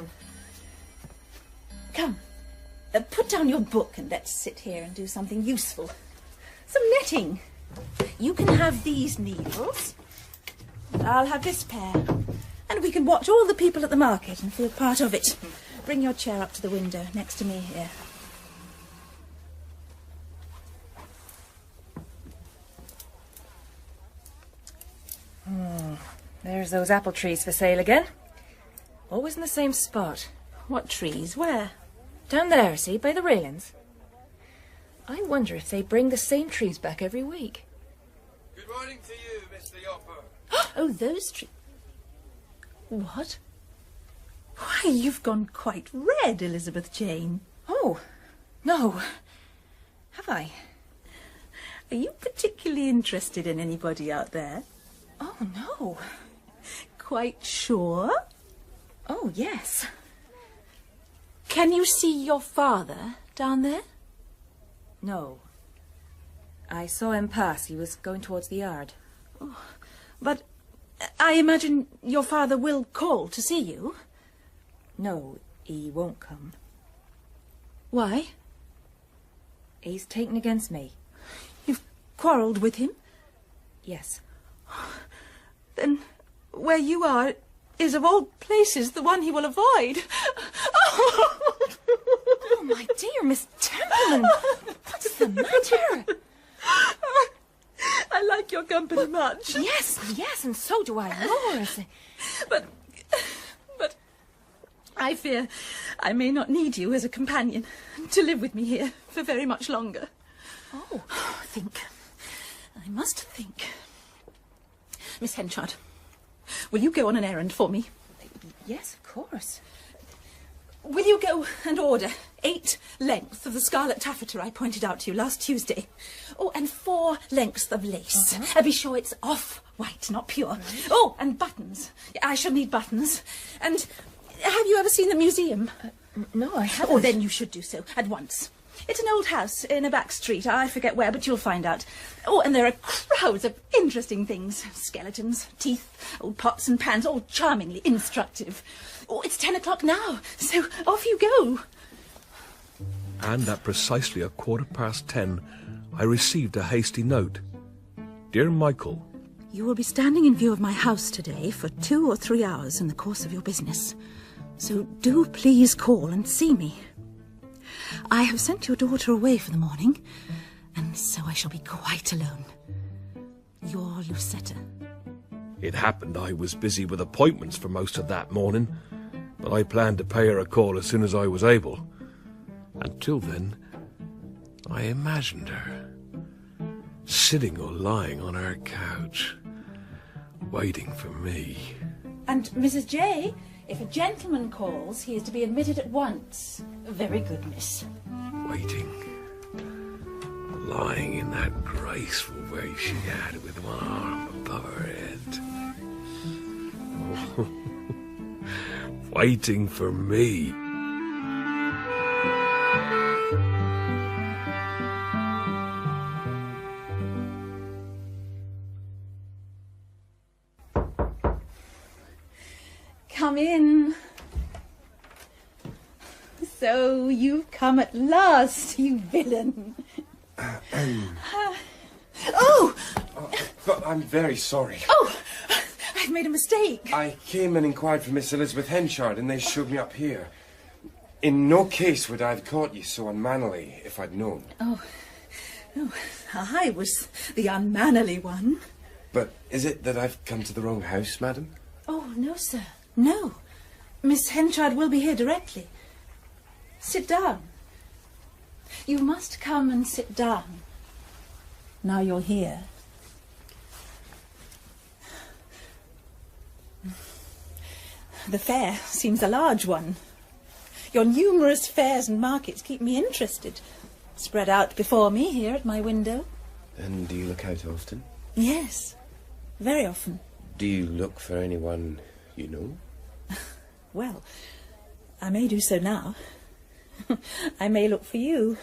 Come, put down your book and let's sit here and do something useful. Some knitting. You can have these needles, and I'll have this pair. And we can watch all the people at the market and feel part of it. Bring your chair up to the window next to me here. There's those apple trees for sale again. Always in the same spot. What trees? Where? Down there, see, by the railings. I wonder if they bring the same trees back every week. Good morning to you, Mr. Yopper. Oh, those trees. What? Why, you've gone quite red, Elizabeth Jane. Oh, no. Have I? Are you particularly interested in anybody out there? Oh, no. Quite sure? Oh, yes. Can you see your father down there? No. I saw him pass. He was going towards the yard. Oh, but I imagine your father will call to see you? No, he won't come. Why? He's taken against me. You've quarrelled with him? Yes. Then where you are is, of all places, the one he will avoid. Oh, my dear Miss Templeman. What's the matter? I like your company much. Yes, yes, and so do I yours. But I fear I may not need you as a companion to live with me here for very much longer. Oh, think. I must think. Miss Henchard, will you go on an errand for me? Yes, of course. Will you go and order 8 lengths of the scarlet taffeta I pointed out to you last Tuesday? Oh, and 4 lengths of lace. And be sure it's off-white, not pure. Right. Oh, and buttons. I shall need buttons. And have you ever seen the museum? No, I haven't. Oh, then you should do so at once. It's an old house in a back street. I forget where, but you'll find out. Oh, and there are crowds of interesting things. Skeletons, teeth, old pots and pans, all charmingly instructive. Oh, it's 10 o'clock now, so off you go. And at precisely 10:15, I received a hasty note. Dear Michael, You will be standing in view of my house today for 2 or 3 hours in the course of your business. So do please call and see me. I have sent your daughter away for the morning, and so I shall be quite alone. Your Lucetta. It happened I was busy with appointments for most of that morning, but I planned to pay her a call as soon as I was able. Until then, I imagined her, sitting or lying on her couch, waiting for me. And Mrs. J, if a gentleman calls, he is to be admitted at once. Very good, miss. Waiting, lying in that graceful way she had with one arm above her head. Waiting for me. Come in. So you've come at last, you villain. Oh! But I'm very sorry. Oh! I've made a mistake. I came and inquired for Miss Elizabeth Henchard, and they showed me up here. In no case would I have caught you so unmannerly if I'd known. Oh, I was the unmannerly one. But is it that I've come to the wrong house, madam? Oh, no, sir. No. Miss Henchard will be here directly. Sit down. You must come and sit down. Now you're here. The fair seems a large one. Your numerous fairs and markets keep me interested. Spread out before me here at my window. And do you look out often? Yes, very often. Do you look for anyone you know? Well, I may do so now. I may look for you.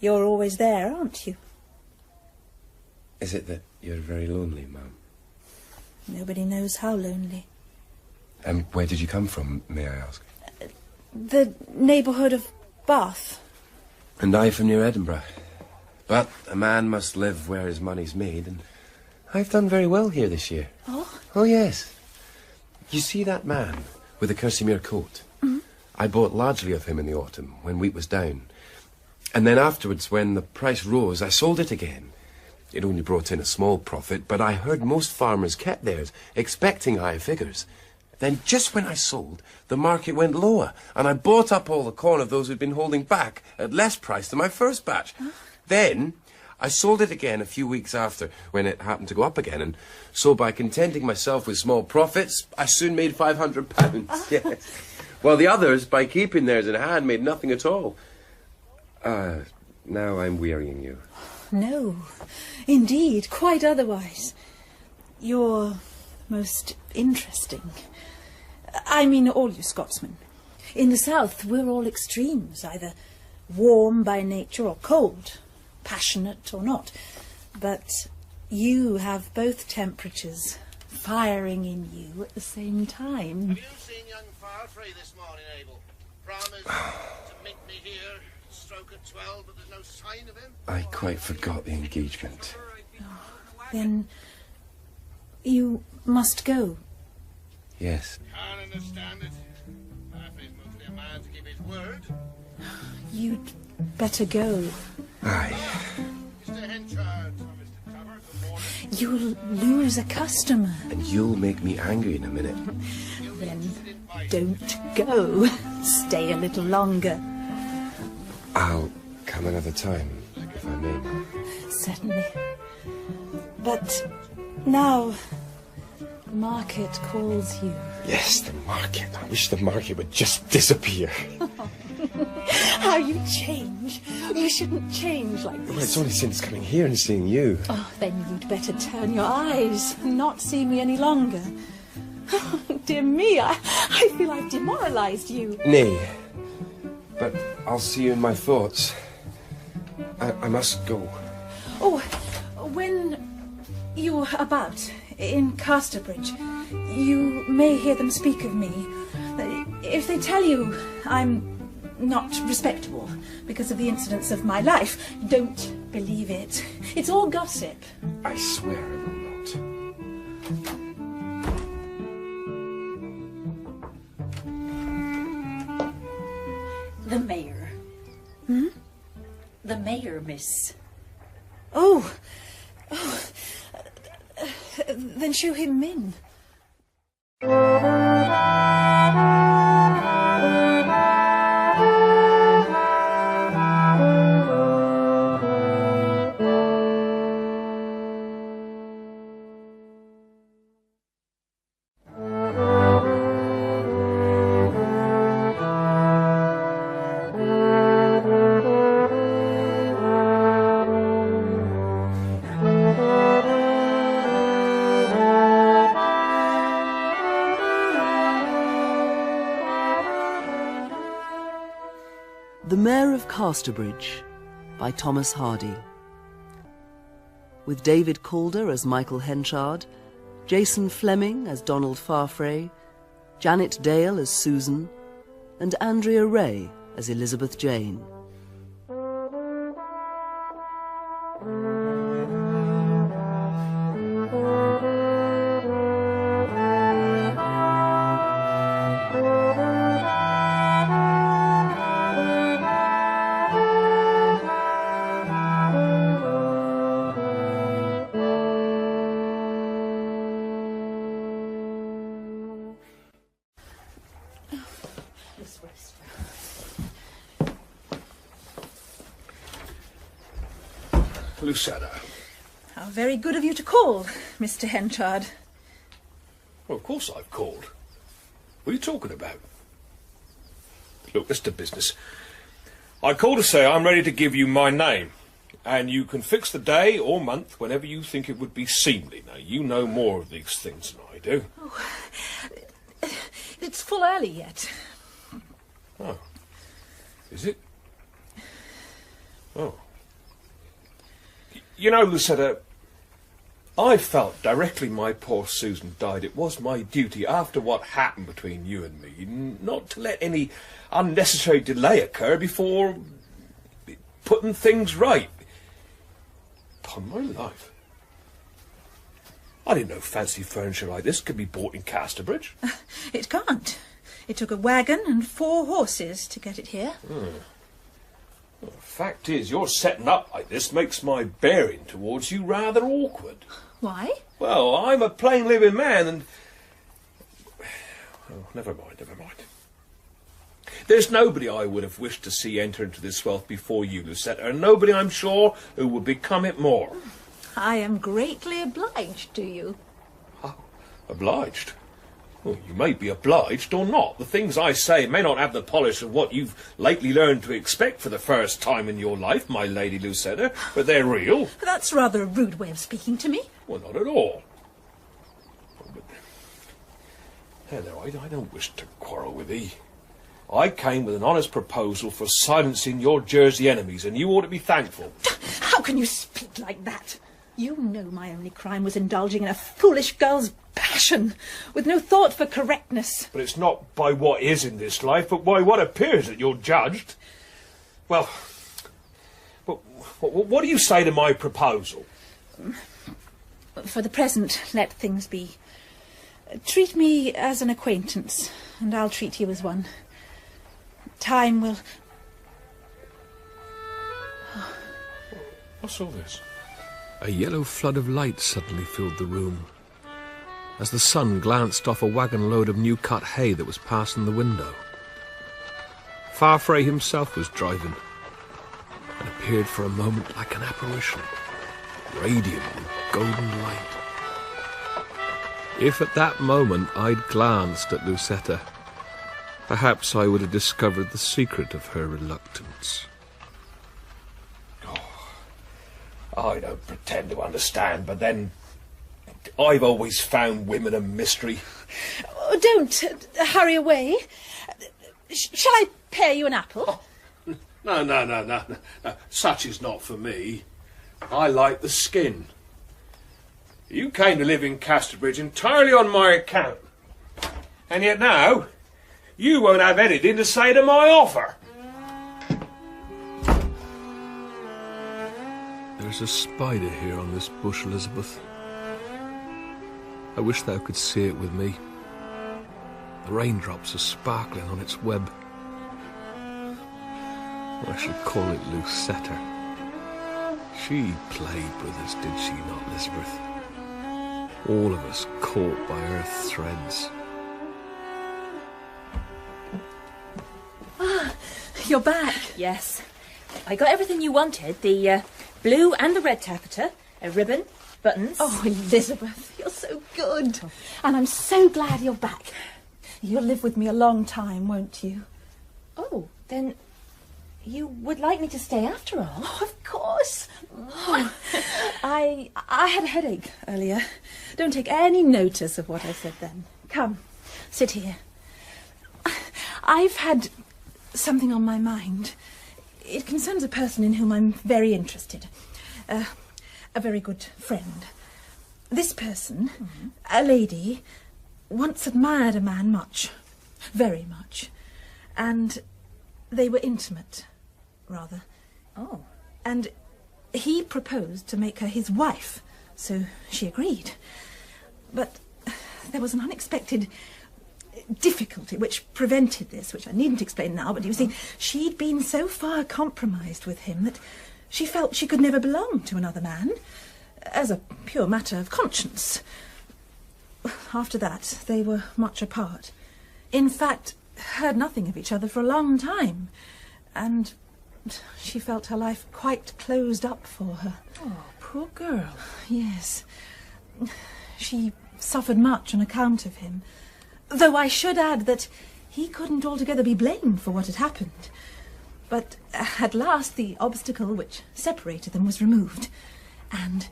You're always there, aren't you? Is it that you're very lonely, ma'am? Nobody knows how lonely. And where did you come from, may I ask? The neighbourhood of Bath. And I from near Edinburgh. But a man must live where his money's made, and I've done very well here this year. Oh? Oh, yes. You see that man with the kerseymere coat? Mm-hmm. I bought largely of him in the autumn, when wheat was down. And then afterwards, when the price rose, I sold it again. It only brought in a small profit, but I heard most farmers kept theirs, expecting higher figures. Then, just when I sold, the market went lower, and I bought up all the corn of those who'd been holding back at less price than my first batch. Huh? Then, I sold it again a few weeks after, when it happened to go up again, and so by contenting myself with small profits, I soon made £500. Yes. While the others, by keeping theirs in hand, made nothing at all. Now I'm wearying you. No, indeed, quite otherwise. You're most interesting. I mean, all you Scotsmen. In the south, we're all extremes, either warm by nature or cold, passionate or not. But you have both temperatures firing in you at the same time. Have you seen young Farfrey this morning, Abel? Promised to meet me here, stroke at 12, but there's no sign of him. I quite forgot the engagement. Oh, then you must go. Yes. Can't understand it. Farfrey's mostly a man to keep his word. You'd better go. Aye. Mr. Henchard, Mr. Cover, good morning. You'll lose a customer. And you'll make me angry in a minute. Then don't go. Stay a little longer. I'll come another time, if I may. Certainly. But now the market calls you. Yes, the market. I wish the market would just disappear. How you change. You shouldn't change like this. Well, it's only since coming here and seeing you. Oh, then you'd better turn your eyes and not see me any longer. Oh, dear me, I feel I've demoralised you. Nay, but I'll see you in my thoughts. I must go. Oh, when you're about in Casterbridge, you may hear them speak of me. If they tell you I'm not respectable because of the incidents of my life, don't believe it. It's all gossip. I swear I will not. The mayor. Hmm? The mayor, miss. Oh. Then show him in. The Mayor of Casterbridge by Thomas Hardy. With David Calder as Michael Henchard, Jason Fleming as Donald Farfrae, Janet Dale as Susan, and Andrea Ray as Elizabeth Jane. Lucetta. How very good of you to call, Mr. Henchard. Well, of course I've called. What are you talking about? Look, it's to business. I called to say I'm ready to give you my name, and you can fix the day or month whenever you think it would be seemly. Now, you know more of these things than I do. Oh, it's full early yet. Oh. Is it? Oh. You know, Lucetta, I felt directly my poor Susan died it was my duty, after what happened between you and me, not to let any unnecessary delay occur before putting things right. Upon my life. I didn't know fancy furniture like this could be bought in Casterbridge. It can't. It took a wagon and 4 horses to get it here. Well, the fact is, your setting up like this makes my bearing towards you rather awkward. Why? Well, I'm a plain living man and... Oh, never mind. There's nobody I would have wished to see enter into this wealth before you, Lucetta, and nobody, I'm sure, who would become it more. I am greatly obliged to you. Obliged? Well, you may be obliged or not. The things I say may not have the polish of what you've lately learned to expect for the first time in your life, my Lady Lucetta, but they're real. That's rather a rude way of speaking to me. Well, not at all. But, Heather, I don't wish to quarrel with thee. I came with an honest proposal for silencing your Jersey enemies, and you ought to be thankful. How can you speak like that? You know my only crime was indulging in a foolish girl's passion, with no thought for correctness. But it's not by what is in this life, but by what appears that you're judged. Well, what do you say to my proposal? For the present, let things be. Treat me as an acquaintance, and I'll treat you as one. Time will... What's all this? A yellow flood of light suddenly filled the room, as the sun glanced off a wagon load of new-cut hay that was passing the window. Farfrae himself was driving, and appeared for a moment like an apparition, radiant with golden light. If at that moment I'd glanced at Lucetta, perhaps I would have discovered the secret of her reluctance. I don't pretend to understand, but then I've always found women a mystery. Oh, don't hurry away. Shall I pare you an apple? Oh, no. Such is not for me. I like the skin. You came to live in Casterbridge entirely on my account. And yet now, you won't have anything to say to my offer. There's a spider here on this bush, Elizabeth. I wish thou could see it with me. The raindrops are sparkling on its web. I shall call it Lucetta. She played with us, did she not, Elizabeth? All of us caught by her threads. Ah, you're back. Yes. I got everything you wanted. The blue and the red taffeta, a ribbon, buttons. Oh, Elizabeth, you're so good. And I'm so glad you're back. You'll live with me a long time, won't you? Oh, then you would like me to stay after all? Oh, of course. Oh, I had a headache earlier. Don't take any notice of what I said then. Come, sit here. I've had something on my mind. It concerns a person in whom I'm very interested. A very good friend. This person, a lady, once admired a man much. Very much. And they were intimate, rather. Oh. And he proposed to make her his wife, so she agreed. But there was an unexpected difficulty which prevented this, which I needn't explain now, but you see, she'd been so far compromised with him that she felt she could never belong to another man, as a pure matter of conscience. After that, they were much apart. In fact, heard nothing of each other for a long time, and she felt her life quite closed up for her. Oh, poor girl. Yes. She suffered much on account of him, though I should add that he couldn't altogether be blamed for what had happened. But at last the obstacle which separated them was removed, and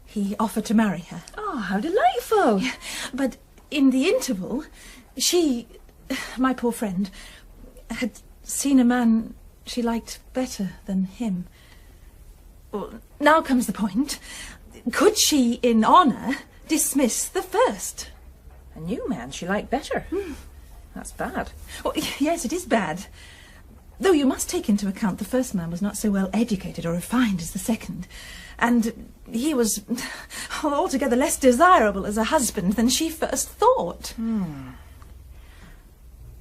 he offered to marry her. Oh, how delightful! Yeah, but in the interval, she, my poor friend, had seen a man she liked better than him. Well, now comes the point. Could she, in honour, dismiss the first? A new man she liked better? That's bad. Oh, yes, it is bad. Though you must take into account the first man was not so well educated or refined as the second, and he was altogether less desirable as a husband than she first thought.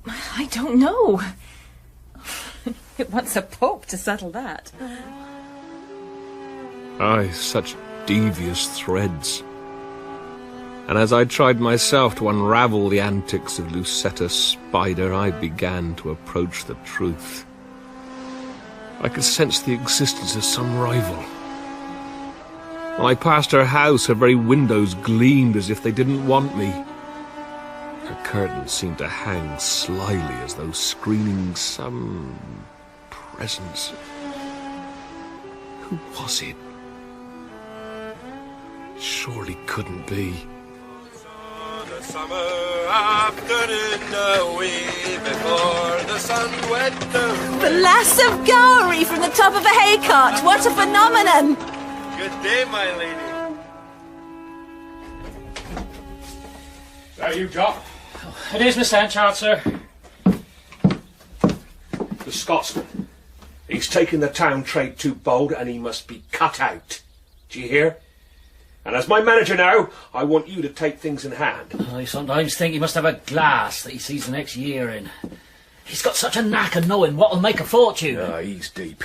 I don't know. It wants a pope to settle that. Aye, such devious threads. And as I tried myself to unravel the antics of Lucetta's spider, I began to approach the truth. I could sense the existence of some rival. When I passed her house, her very windows gleamed as if they didn't want me. Her curtains seemed to hang slyly as though screening some presence. Who was it? Surely couldn't be. The summer afternoon, away before the sun went down. The lass of Gowrie from the top of a haycart. What a phenomenon! Good day, my lady. Is that you, Jock? It is, Mr. Henchard, sir. The Scotsman. He's taken the town trade too bold, and he must be cut out. Do you hear? And as my manager now, I want you to take things in hand. I sometimes think he must have a glass that he sees the next year in. He's got such a knack of knowing what'll make a fortune. Ah, he's deep,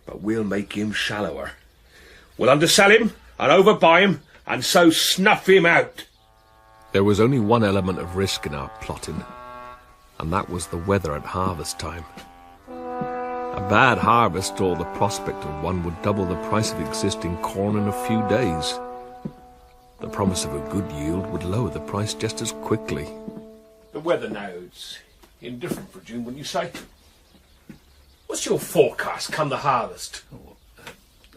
but we'll make him shallower. We'll undersell him and overbuy him, and so snuff him out. There was only one element of risk in our plotting, and that was the weather at harvest time. A bad harvest, or the prospect of one, would double the price of existing corn in a few days. The promise of a good yield would lower the price just as quickly. The weather now, it's indifferent for June, wouldn't you say? What's your forecast come the harvest?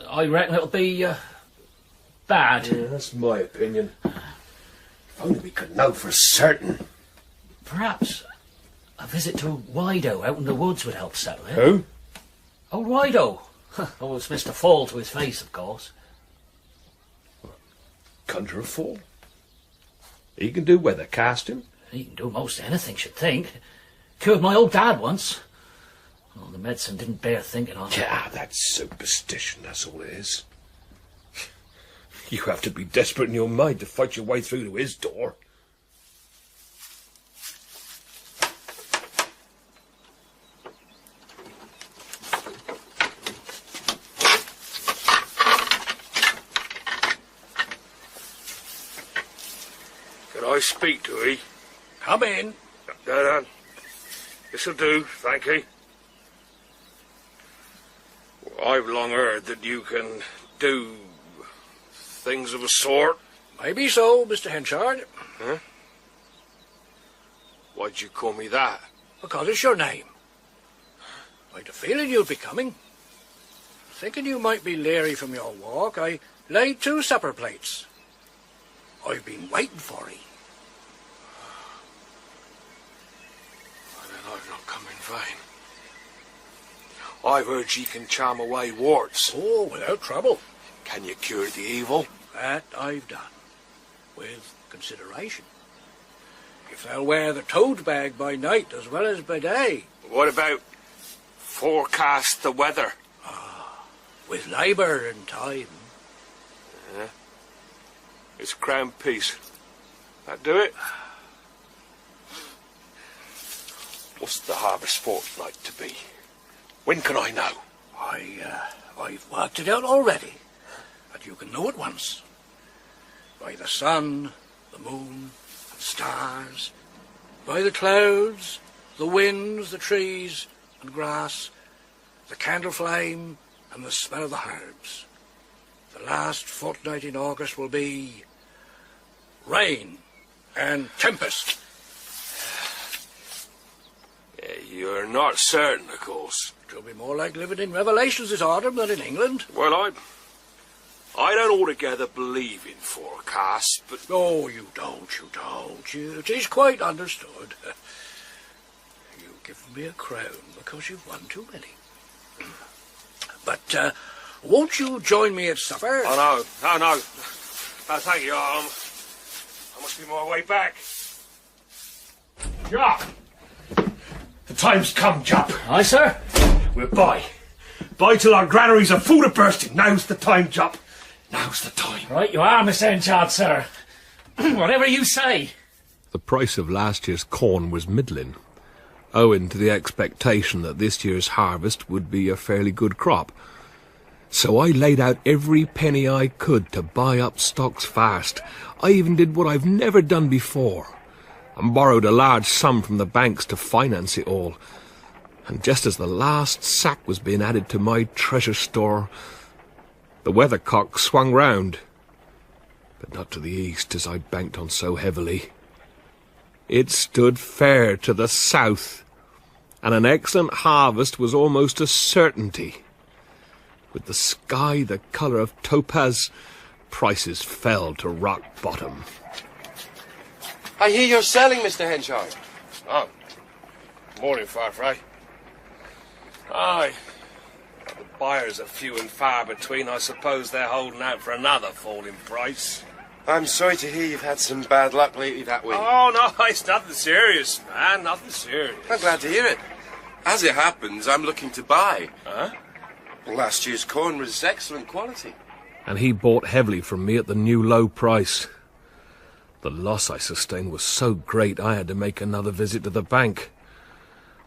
I reckon it'll be bad. Yeah, that's my opinion. If only we could know for certain. Perhaps a visit to Wido out in the woods would help settle it. Who? Old Wido. Oh, it's Mr. Fall to his face, of course. Conjure a fall? He can do weather casting. He can do most anything, should think. Cured my old dad once. Oh, the medicine didn't bear thinking of. Yeah, that's superstition, that's all it is. You have to be desperate in your mind to fight your way through to his door. Can I speak to he? Come in. No. This'll do, thank ye. I've long heard that you can do things of a sort. Maybe so, Mr. Henchard. Huh? Why'd you call me that? Because it's your name. I'd a feeling you'd be coming. Thinking you might be leery from your walk, I laid 2 supper plates. I've been waiting for ye. Then I've not come in vain. I've heard ye can charm away warts. Oh, without trouble. Can you cure the evil? That I've done, with consideration. If they'll wear the toad bag by night as well as by day. What about forecast the weather? With labour and time. Yeah. It's crown piece. That do it? What's the harvest fortnight to be? When can I know? I've worked it out already, and you can know at once. By the sun, the moon, and stars, by the clouds, the winds, the trees and grass, the candle flame and the smell of the herbs. The last fortnight in August will be rain and tempest. You're not certain, of course. It'll be more like living in Revelations this autumn than in England. Well, I don't altogether believe in forecasts, but... Oh, you don't. It is quite understood. You've given me a crown because you've won too many. But won't you join me at supper? Oh, no. No, thank you. I must be my way back. Jock! The time's come, Jock. Aye, sir? We're by. By till our granaries are full of bursting. Now's the time, Jock. Now's the time. Right you are, Mr. Henchard, sir. Whatever you say. The price of last year's corn was middling, owing to the expectation that this year's harvest would be a fairly good crop. So I laid out every penny I could to buy up stocks fast. I even did what I've never done before, and borrowed a large sum from the banks to finance it all. And just as the last sack was being added to my treasure store, the weathercock swung round, but not to the east as I'd banked on so heavily. It stood fair to the south, and an excellent harvest was almost a certainty. With the sky the colour of topaz, prices fell to rock bottom. I hear you're selling, Mr. Henchard. Oh, morning, Farfrae. Aye. The buyers are few and far between. I suppose they're holding out for another fall in price. I'm sorry to hear you've had some bad luck lately that way. Oh, no, it's nothing serious, man. Nothing serious. I'm glad to hear it. As it happens, I'm looking to buy. Huh? Last year's corn was excellent quality. And he bought heavily from me at the new low price. The loss I sustained was so great I had to make another visit to the bank.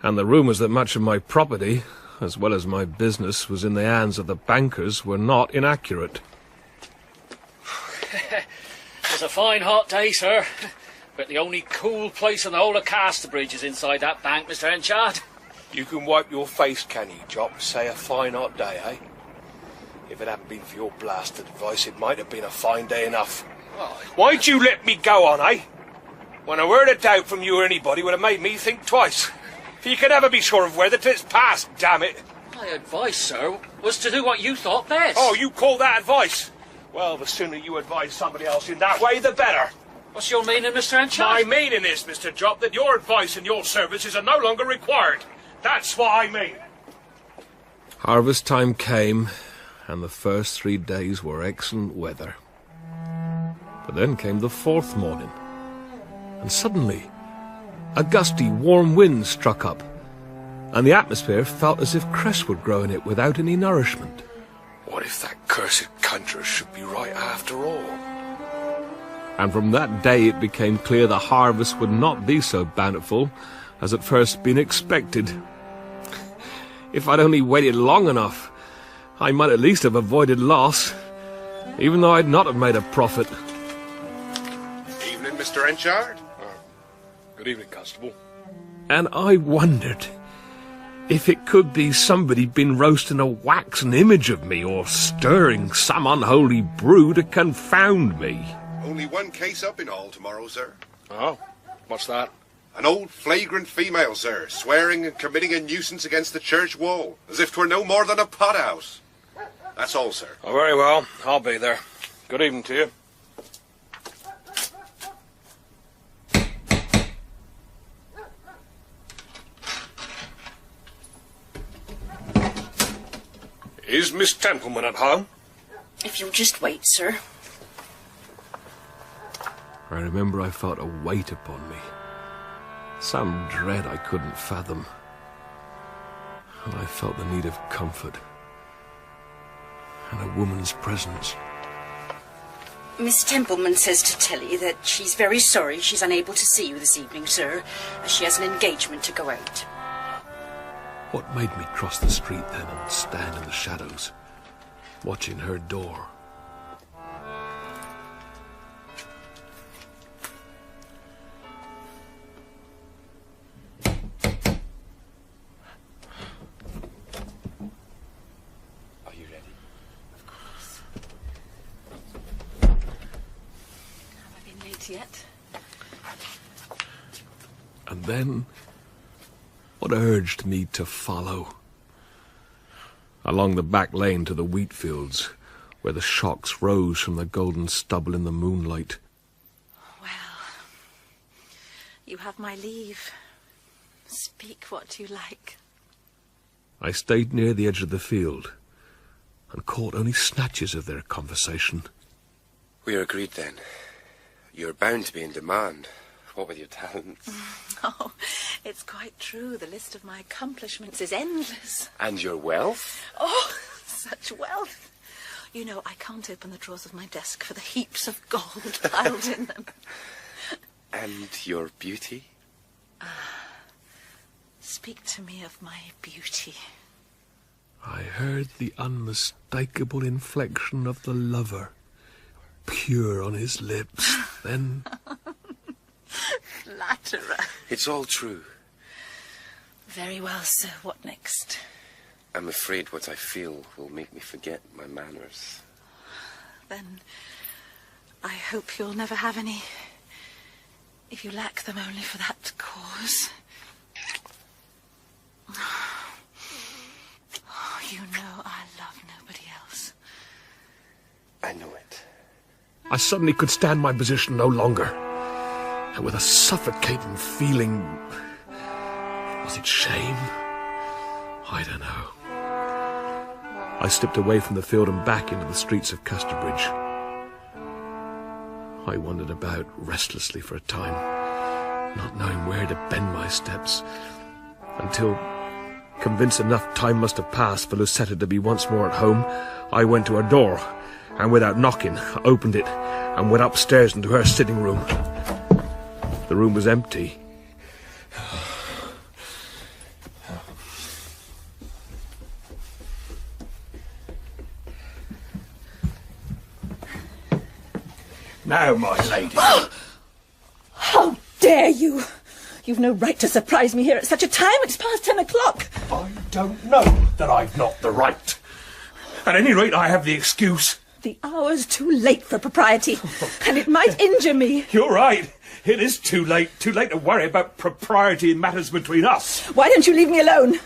And the rumours that much of my property, as well as my business, was in the hands of the bankers were not inaccurate. It's a fine hot day, sir. But the only cool place in the whole of Casterbridge is inside that bank, Mr. Henchard. You can wipe your face, can you, Jock, and say a fine hot day, eh? If it hadn't been for your blasted advice, it might have been a fine day enough. Why'd you let me go on, eh? When a word of doubt from you or anybody would have made me think twice. For you can never be sure of weather till it's past, damn it. My advice, sir, was to do what you thought best. Oh, you call that advice? Well, the sooner you advise somebody else in that way, the better. What's your meaning, Mr. Henchard? My meaning is, Mr. Jopp, that your advice and your services are no longer required. That's what I mean. Harvest time came, and the first 3 days were excellent weather. But then came the 4th morning, and suddenly a gusty, warm wind struck up, and the atmosphere felt as if cress would grow in it without any nourishment. What if that cursed huntress should be right after all. And from that day it became clear the harvest would not be so bountiful as at first been expected. If I'd only waited long enough, I might at least have avoided loss, even though I'd not have made a profit. Evening, Mr. Henchard. Good evening, Constable. And I wondered if it could be somebody been roasting a waxen image of me or stirring some unholy brew to confound me. Only one case up in all tomorrow, sir. Oh, what's that? An old flagrant female, sir, swearing and committing a nuisance against the church wall, as if 'twere no more than a pothouse. That's all, sir. Oh, very well. I'll be there. Good evening to you. Is Miss Templeman at home? If you'll just wait, sir. I remember I felt a weight upon me. Some dread I couldn't fathom. And I felt the need of comfort. And a woman's presence. Miss Templeman says to tell you that she's very sorry she's unable to see you this evening, sir, as she has an engagement to go out. What made me cross the street then and stand in the shadows, watching her door? Are you ready? Of course. Have I been late yet? And then, what urged me to follow? Along the back lane to the wheat fields, where the shocks rose from the golden stubble in the moonlight. Well, you have my leave. Speak what you like. I stayed near the edge of the field, and caught only snatches of their conversation. We're agreed then. You're bound to be in demand. What with your talents? Oh, it's quite true. The list of my accomplishments is endless. And your wealth? Oh, such wealth. You know, I can't open the drawers of my desk for the heaps of gold piled in them. And your beauty? Speak to me of my beauty. I heard the unmistakable inflection of the lover, pure on his lips, then... Flatterer. It's all true. Very well, sir. What next? I'm afraid what I feel will make me forget my manners. Then I hope you'll never have any, if you lack them only for that cause. Oh, you know I love nobody else. I know it. I suddenly could stand my position no longer. And with a suffocating feeling... Was it shame? I don't know. I slipped away from the field and back into the streets of Casterbridge. I wandered about restlessly for a time, not knowing where to bend my steps, until, convinced enough time must have passed for Lucetta to be once more at home, I went to her door, and without knocking, opened it, and went upstairs into her sitting room. The room was empty. Now, my lady. How dare you! You've no right to surprise me here at such a time. It's past 10 o'clock. I don't know that I've not the right. At any rate, I have the excuse. The hour's too late for propriety, and it might injure me. You're right. It is too late. Too late to worry about propriety in matters between us. Why don't you leave me alone?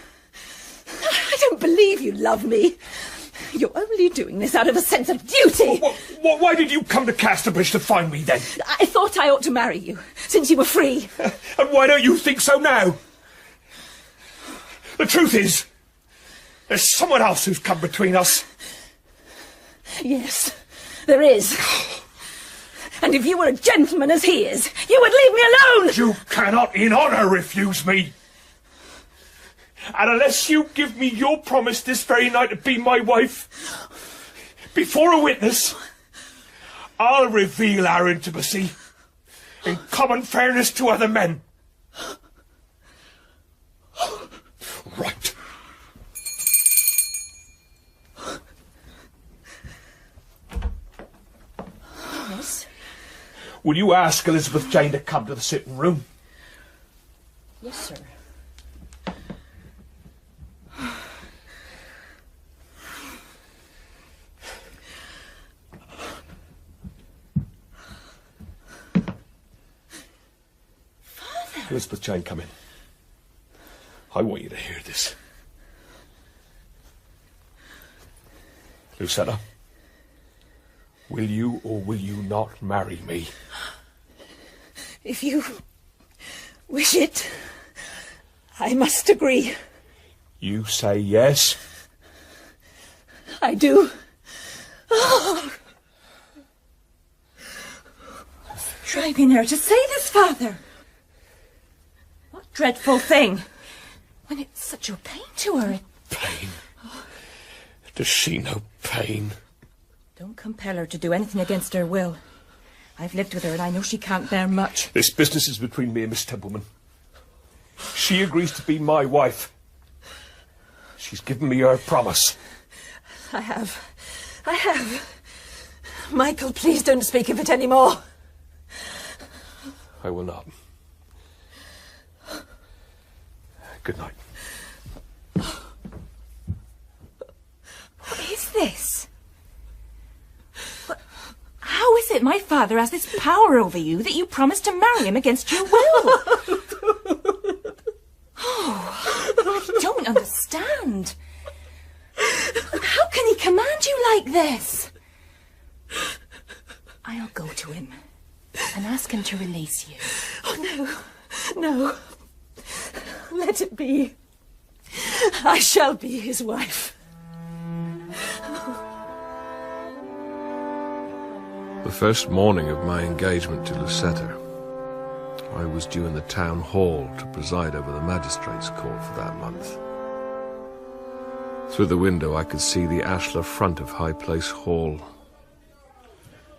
I don't believe you love me. You're only doing this out of a sense of duty. Why did you come to Casterbridge to find me, then? I thought I ought to marry you, since you were free. And why don't you think so now? The truth is, there's someone else who's come between us. Yes, there is. And if you were a gentleman as he is, you would leave me alone! You cannot in honour refuse me. And unless you give me your promise this very night to be my wife, before a witness, I'll reveal our intimacy in common fairness to other men. Right. Yes? Will you ask Elizabeth Jane to come to the sitting room? Yes, sir. Elizabeth Jane, come in. I want you to hear this. Lucetta, will you or will you not marry me? If you wish it, I must agree. You say yes? I do. Oh. Driving her to say this, Father. What dreadful thing. When it's such a pain to her. Pain? Does she know pain? Don't compel her to do anything against her will. I've lived with her and I know she can't bear much. This business is between me and Miss Templeman. She agrees to be my wife. She's given me her promise. I have. Michael, please don't speak of it anymore. I will not. Good night. What is this? How is it my father has this power over you that you promised to marry him against your will? Oh, I don't understand. How can he command you like this? I'll go to him and ask him to release you. Oh, no. Let it be. I shall be his wife. The first morning of my engagement to Lucetta, I was due in the town hall to preside over the magistrates' court for that month. Through the window I could see the ashlar front of High Place Hall.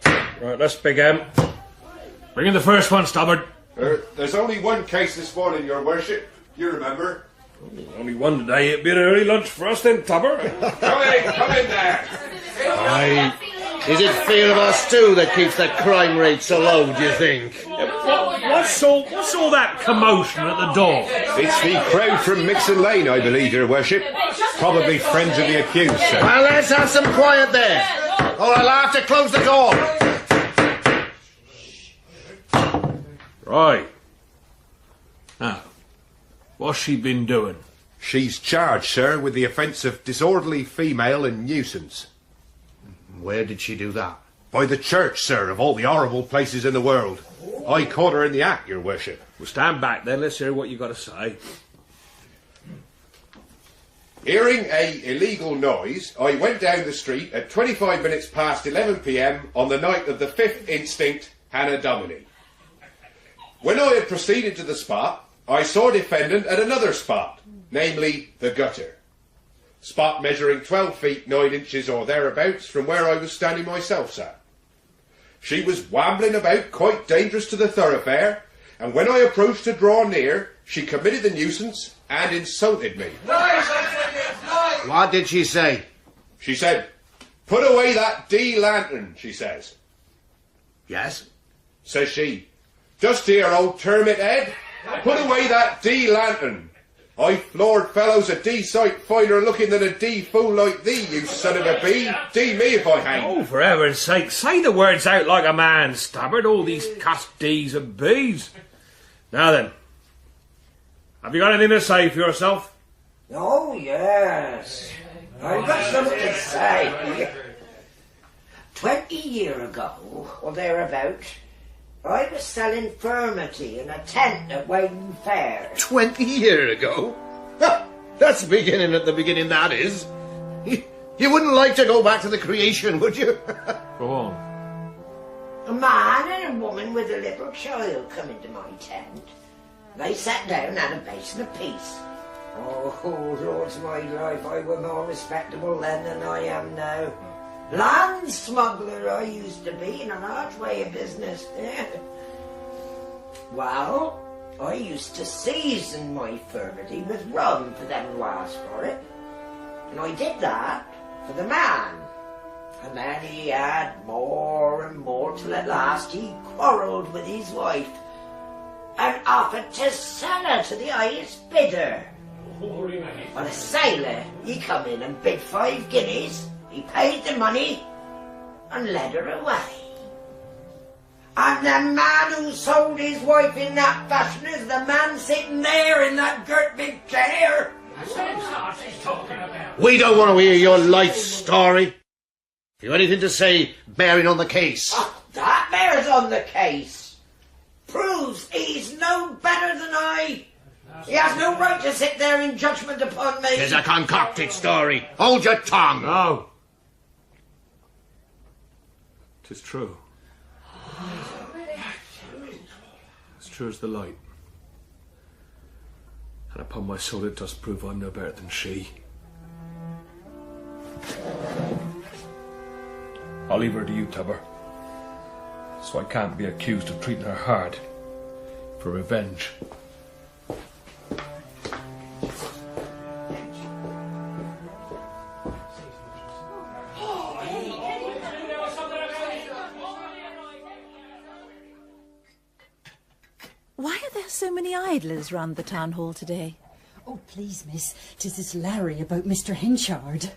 Right, let's begin. Bring in the first one, Stobbard. There's only one case this morning, Your Worship. You remember? Only one today. It'd be an early lunch for us then, Tubber. Come in there. Aye. Is it fear of us too that keeps the crime rate so low, do you think? What's all that commotion at the door? It's the crowd from Mixon Lane, I believe, Your Worship. Probably friends of the accused, sir. Well, let's have some quiet there, or I'll have to close the door. Right. Now, what's she been doing? She's charged, sir, with the offence of disorderly female and nuisance. Where did she do that? By the church, sir, of all the horrible places in the world. I caught her in the act, Your Worship. Well, stand back then. Let's hear what you got to say. Hearing a illegal noise, I went down the street at 25 minutes past 11 p.m. on the night of the 5th instinct, Hannah Domini. When I had proceeded to the spot, I saw defendant at another spot, namely the gutter. Spot measuring 12 feet 9 inches or thereabouts from where I was standing myself, sir. She was wambling about quite dangerous to the thoroughfare, and when I approached to draw near, she committed the nuisance and insulted me. What did she say? She said, "Put away that D lantern," she says. Yes? Says she, "Just here, old termit head. Put away that D lantern. I floored fellows a D sight finer looking than a D fool like thee, you son of a bee. D me if I hang." Oh, for heaven's sake, say the words out like a man, Stobbard. All these cussed D's and B's. Now then, have you got anything to say for yourself? Oh, yes. I've got something to say. 20 years ago, or thereabout, I was selling furmity in a tent at Wayne Fair. 20 years ago? That's the beginning, that is. You wouldn't like to go back to the creation, would you? Go on. A man and a woman with a little child come into my tent. They sat down and had a basin of peace. Oh, Lord's my life, I were more respectable then than I am now. Land smuggler I used to be in a large way of business. Well, I used to season my furmity with rum for them who asked for it. And I did that for the man. And then he had more and more till at last he quarrelled with his wife and offered to sell her to the highest bidder. Well, a sailor, he come in and bid 5 guineas, he paid the money and led her away. And the man who sold his wife in that fashion is the man sitting there in that girt big chair. We don't want to hear your life story. If you have anything to say bearing on the case. That bears on the case. Proves he's no better than I. He has no right to sit there in judgment upon me. It's a concocted story. Hold your tongue. No. 'Tis true. As true as the light. And upon my soul it does prove I'm no better than she. I'll leave her to you, Tubber. So I can't be accused of treating her hard. For revenge. Why are there so many idlers round the town hall today? Oh, please, miss, 'tis this Larry about Mr. Henchard.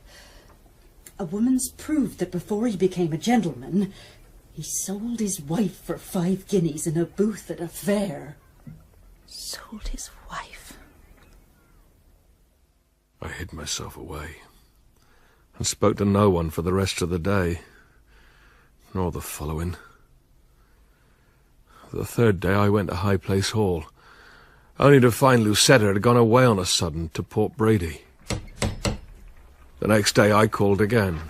A woman's proved that before he became a gentleman, he sold his wife for 5 guineas in a booth at a fair. Sold his wife? I hid myself away and spoke to no one for the rest of the day, nor the following. The 3rd day I went to High Place Hall, only to find Lucetta had gone away on a sudden to Port Brady. The next day I called again.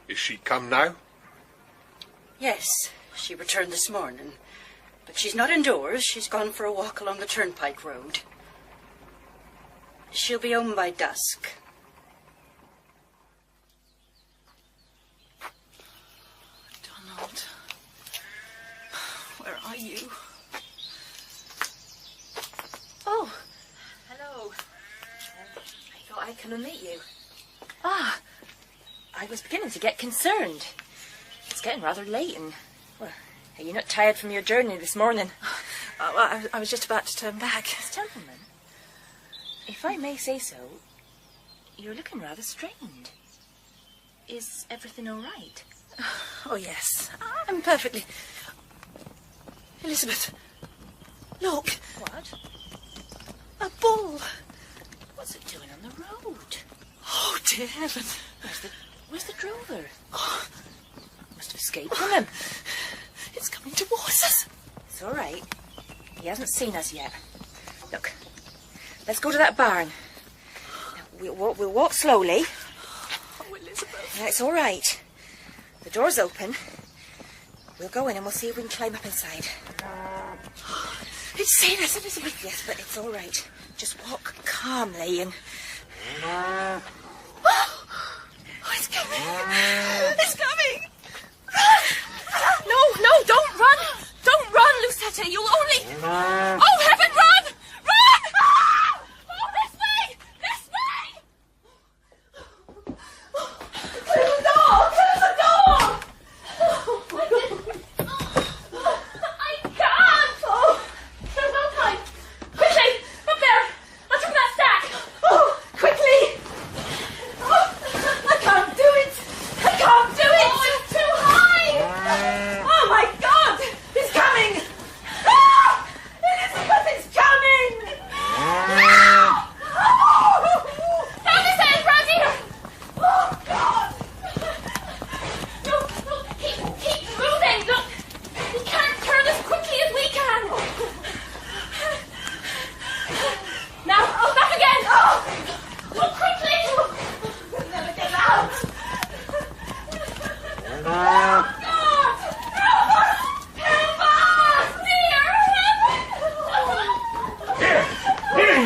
Is she come now? Yes, she returned this morning. But she's not indoors. She's gone for a walk along the turnpike road. She'll be home by dusk. Donald, where are you? Oh, hello. I thought I'd come and meet you. Ah, I was beginning to get concerned. It's getting rather late and... Well, are you not tired from your journey this morning? I was just about to turn back. This gentleman, if I may say so, you're looking rather strained. Is everything all right? Oh, yes. I'm perfectly... Elizabeth, look. What? A bull. What's it doing on the road? Oh, dear heaven. Where's the drover? Oh, must have escaped from him. It's coming towards us. It's all right. He hasn't seen us yet. Look, let's go to that barn. Now, we'll walk slowly. Oh, Elizabeth. Yeah, it's all right. The door's open. We'll go in and we'll see if we can climb up inside. It's seen us, Elizabeth. Yes, but it's all right. Just walk calmly and... Oh, it's coming. It's coming. Run! No, don't run. Don't run, Lucetta. You'll only... Oh, heaven, run! Run! Oh, this way! This way! Close the door! Close the door! Oh, my goodness. I can't! Oh, there's no time. Quickly! Up there! Onto that stack! Oh, quickly! Oh, I can't do it! I can't do it! Oh, it's too high! Oh, my God! He's coming! Ah! Elizabeth!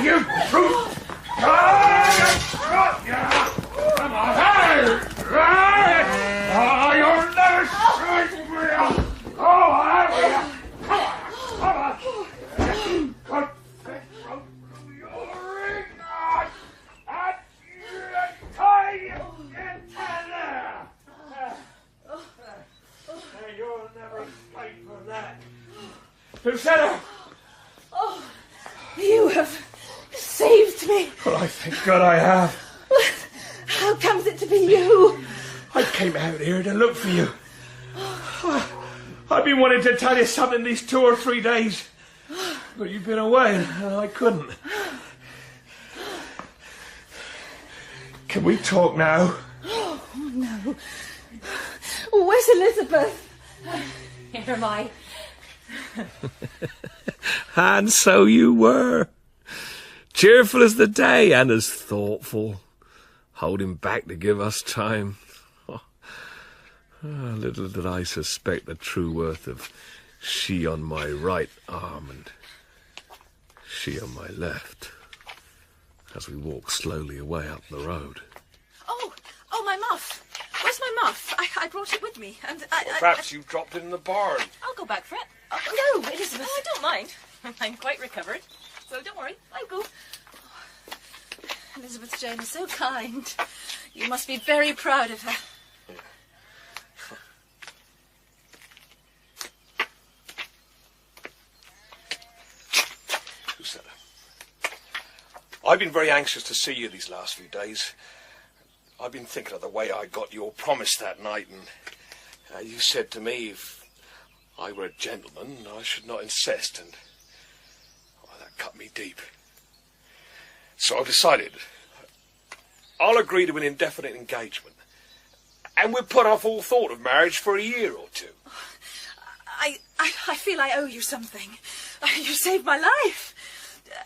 you brute! Got ya! Come on! Hey! Oh, you'll never strike me! Oh, have you? Come on! Cut that rope through your ring! And tie you in there! You'll never escape from that. Lucetta! Oh, you have saved me. Well, I thank God I have. How comes it to be you? I came out here to look for you. I've been wanting to tell you something these 2 or 3 days, but you've been away and I couldn't. Can we talk now? Oh, no. Where's Elizabeth? Here am I. And so you were. Cheerful as the day and as thoughtful. Holding back to give us time. Little did I suspect the true worth of she on my right arm and she on my left as we walked slowly away up the road. Oh, my muff. Where's my muff? I brought it with me, and Perhaps you dropped it in the barn. I'll go back for it. No, Elizabeth. Oh, I don't mind. I'm quite recovered, so don't worry. I'll go. Elizabeth Jane is so kind. You must be very proud of her. Lucetta, I've been very anxious to see you these last few days. I've been thinking of the way I got your promise that night, and you said to me if I were a gentleman, I should not insist, and that cut me deep. So I've decided I'll agree to an indefinite engagement, and we'll put off all thought of marriage for a year or two. I feel I owe you something. You saved my life,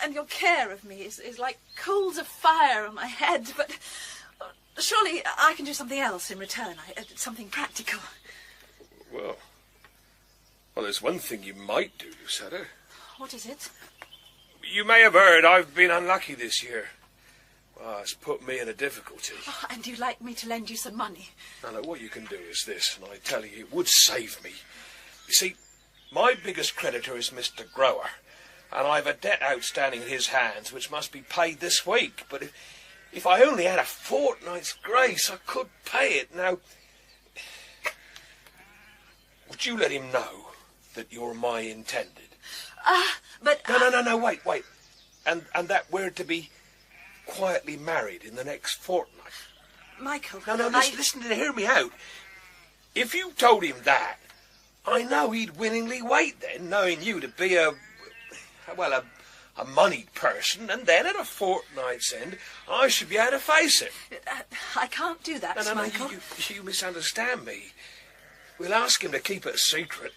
and your care of me is like coals of fire on my head, but surely I can do something else in return, something practical. Well, there's one thing you might do, Lucetta. What is it? You may have heard I've been unlucky this year. Well, it's put me in a difficulty. Oh, and you'd like me to lend you some money? Now, what you can do is this, and I tell you, it would save me. You see, my biggest creditor is Mr. Grower, and I've a debt outstanding in his hands which must be paid this week. But if I only had a fortnight's grace, I could pay it. Now, would you let him know that you're my intended? But... No, wait. And that we're to be quietly married in the next fortnight. Michael... No, listen to hear me out. If you told him that, I know he'd willingly wait then, knowing you to be a moneyed person, and then at a fortnight's end, I should be able to face it. I can't do that, Michael. You misunderstand me. We'll ask him to keep it a secret.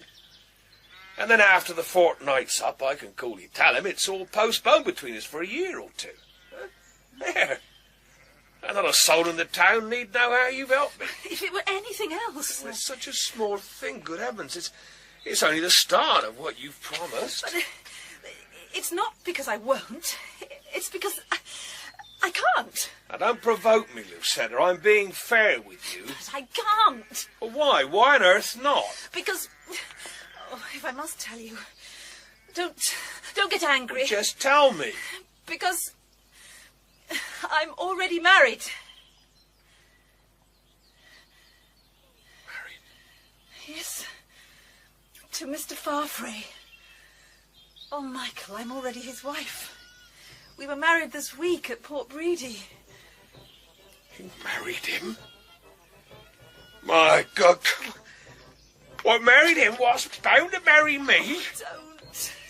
And then after the fortnight's up, I can coolly tell him it's all postponed between us for a year or two. There. And not a soul in the town need know how you've helped me. If it were anything else... Well, it's such a small thing, good heavens. It's only the start of what you've promised. But it's not because I won't. It's because I can't. Now, don't provoke me, Lucetta. I'm being fair with you. But I can't. Well, why? Why on earth not? Because... Oh, if I must tell you... Don't get angry. Well, just tell me. Because... I'm already married. Married? Yes. To Mr. Farfrae. Oh, Michael, I'm already his wife. We were married this week at Port Breedy. You married him? My God. What married him was bound to marry me.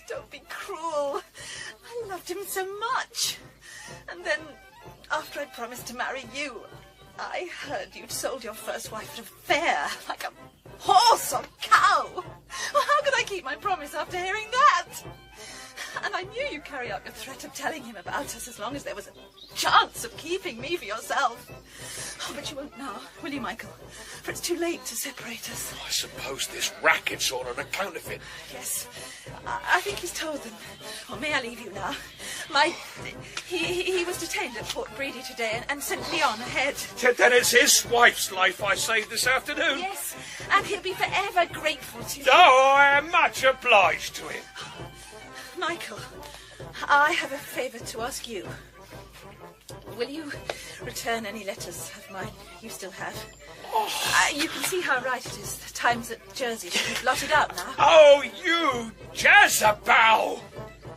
Don't be cruel. I loved him so much. And then, after I'd promised to marry you, I heard you'd sold your first wife at a fair, like a horse or cow. Well, how could I keep my promise after hearing that? And I knew you'd carry out your threat of telling him about us as long as there was a chance of keeping me for yourself. Oh, but you won't now, will you, Michael? For it's too late to separate us. I suppose this racket's all on account of it. Yes, I think he's told them. Or may I leave you now? He was detained at Port Bredy today and sent me on ahead. Then it's his wife's life I saved this afternoon. Yes, and he'll be forever grateful to you. Oh, I am much obliged to him. Michael, I have a favour to ask you. Will you return any letters of mine you still have? You can see how right it is. The Times at Jersey should be blotted out now. Oh, you Jezebel!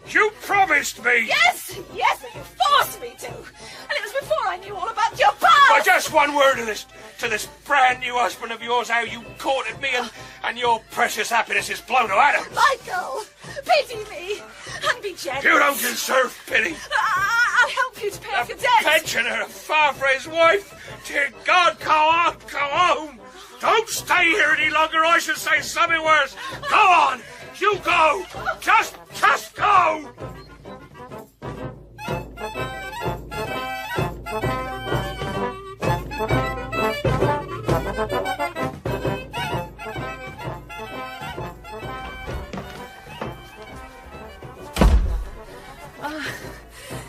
You promised me! Yes, and you forced me to. And it was before I knew all about your past! But just one word to this brand new husband of yours, how you courted me and your precious happiness is blown to atoms. Michael, pity me and be generous. You don't deserve pity. I'll help you to pay off your debt. Pensioner of Farfrey's wife. Dear God, go on, go home. Don't stay here any longer. I should say something worse. Go on. You go. Just go.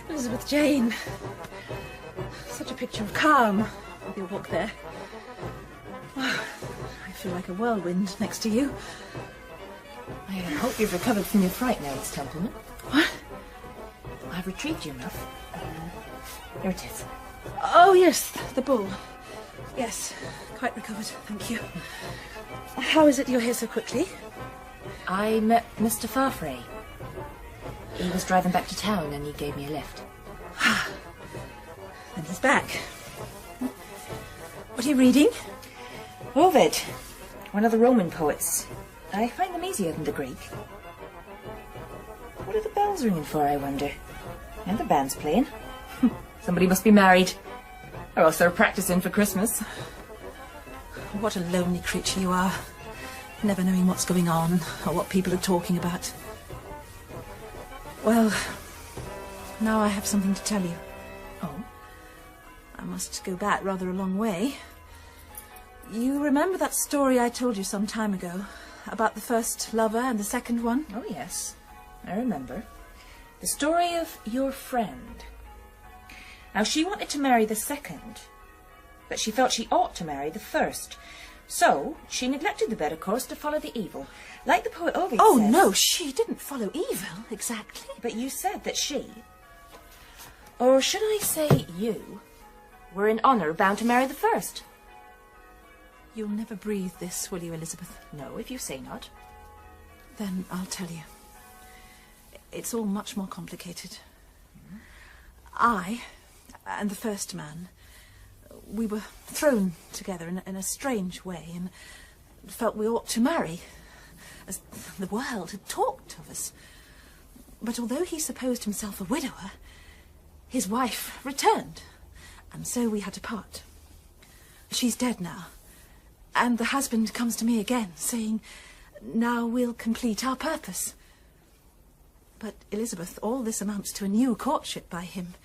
Elizabeth Jane. Such a picture of calm with your walk there. Oh, I feel like a whirlwind next to you. I hope you've recovered from your fright now, Miss Templeman. What? I've retrieved your muff. Here it is. Oh, yes, the bull. Yes, quite recovered, thank you. How is it you're here so quickly? I met Mr. Farfrey. He was driving back to town and he gave me a lift. Then he's back. What are you reading? Ovid, one of the Roman poets. I find them easier than the Greek. What are the bells ringing for, I wonder? And the band's playing. Somebody must be married. Or else they're practicing for Christmas. What a lonely creature you are. Never knowing what's going on or what people are talking about. Well, now I have something to tell you. Oh? I must go back rather a long way. You remember that story I told you some time ago about the first lover and the second one? Oh, yes. I remember. The story of your friend. Now, she wanted to marry the second, but she felt she ought to marry the first. So, she neglected the better course to follow the evil. Like the poet Ovid Oh, says. no, she didn't follow evil, exactly. But you said that she, or should I say you, were in honour bound to marry the first. You'll never breathe this, will you, Elizabeth? No, if you say not. Then I'll tell you. It's all much more complicated. I and the first man, we were thrown together in a strange way and felt we ought to marry, as the world had talked of us. But although he supposed himself a widower, his wife returned, and so we had to part. She's dead now, and the husband comes to me again, saying, now we'll complete our purpose. But, Elizabeth, all this amounts to a new courtship by him.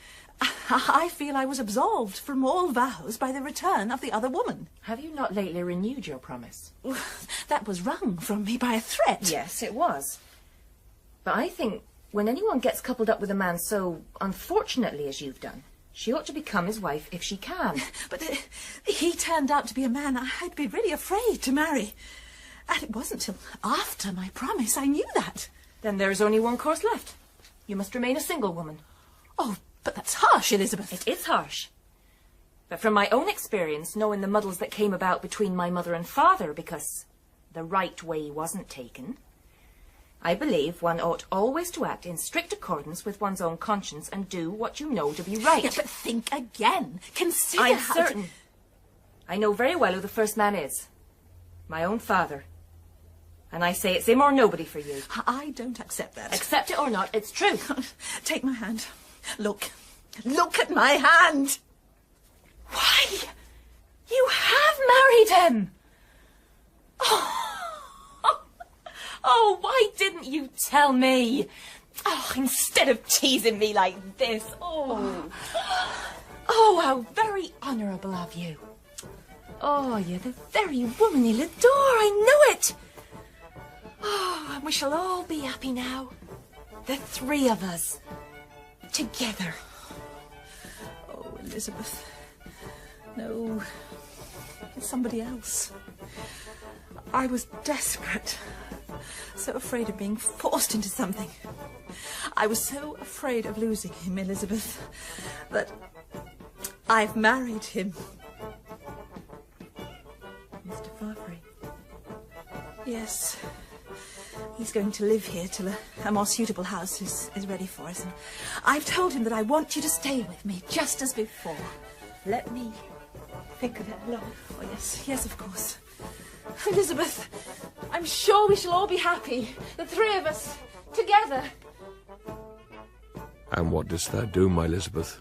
I feel I was absolved from all vows by the return of the other woman. Have you not lately renewed your promise? That was wrung from me by a threat. Yes, it was. But I think when anyone gets coupled up with a man so unfortunately as you've done, she ought to become his wife if she can. But he turned out to be a man I'd be really afraid to marry. And it wasn't till after my promise I knew that. Then there is only one course left. You must remain a single woman. Oh, but that's harsh, Elizabeth. It is harsh. But from my own experience, knowing the muddles that came about between my mother and father because the right way wasn't taken, I believe one ought always to act in strict accordance with one's own conscience and do what you know to be right. Yeah, but think again. Consider I'm how certain. I know very well who the first man is. My own father. And I say it's him or nobody for you. I don't accept that. Accept it or not, it's true. Take my hand. Look. Look at my hand. Why? You have married him. Oh, why didn't you tell me? Oh, instead of teasing me like this. Oh, how very honourable of you. Oh, you're the very woman he'll adore. I knew it. Oh, and we shall all be happy now. The three of us. together. Oh, Elizabeth. No, it's somebody else. I was desperate. So afraid of being forced into something. I was so afraid of losing him, Elizabeth, that I've married him. Mr. Farfrae. Yes. He's going to live here till a more suitable house is ready for us. And I've told him that I want you to stay with me, just as before. Let me think of it alone. Oh, yes, of course. Elizabeth, I'm sure we shall all be happy, the three of us, together. And what didst thou do, my Elizabeth?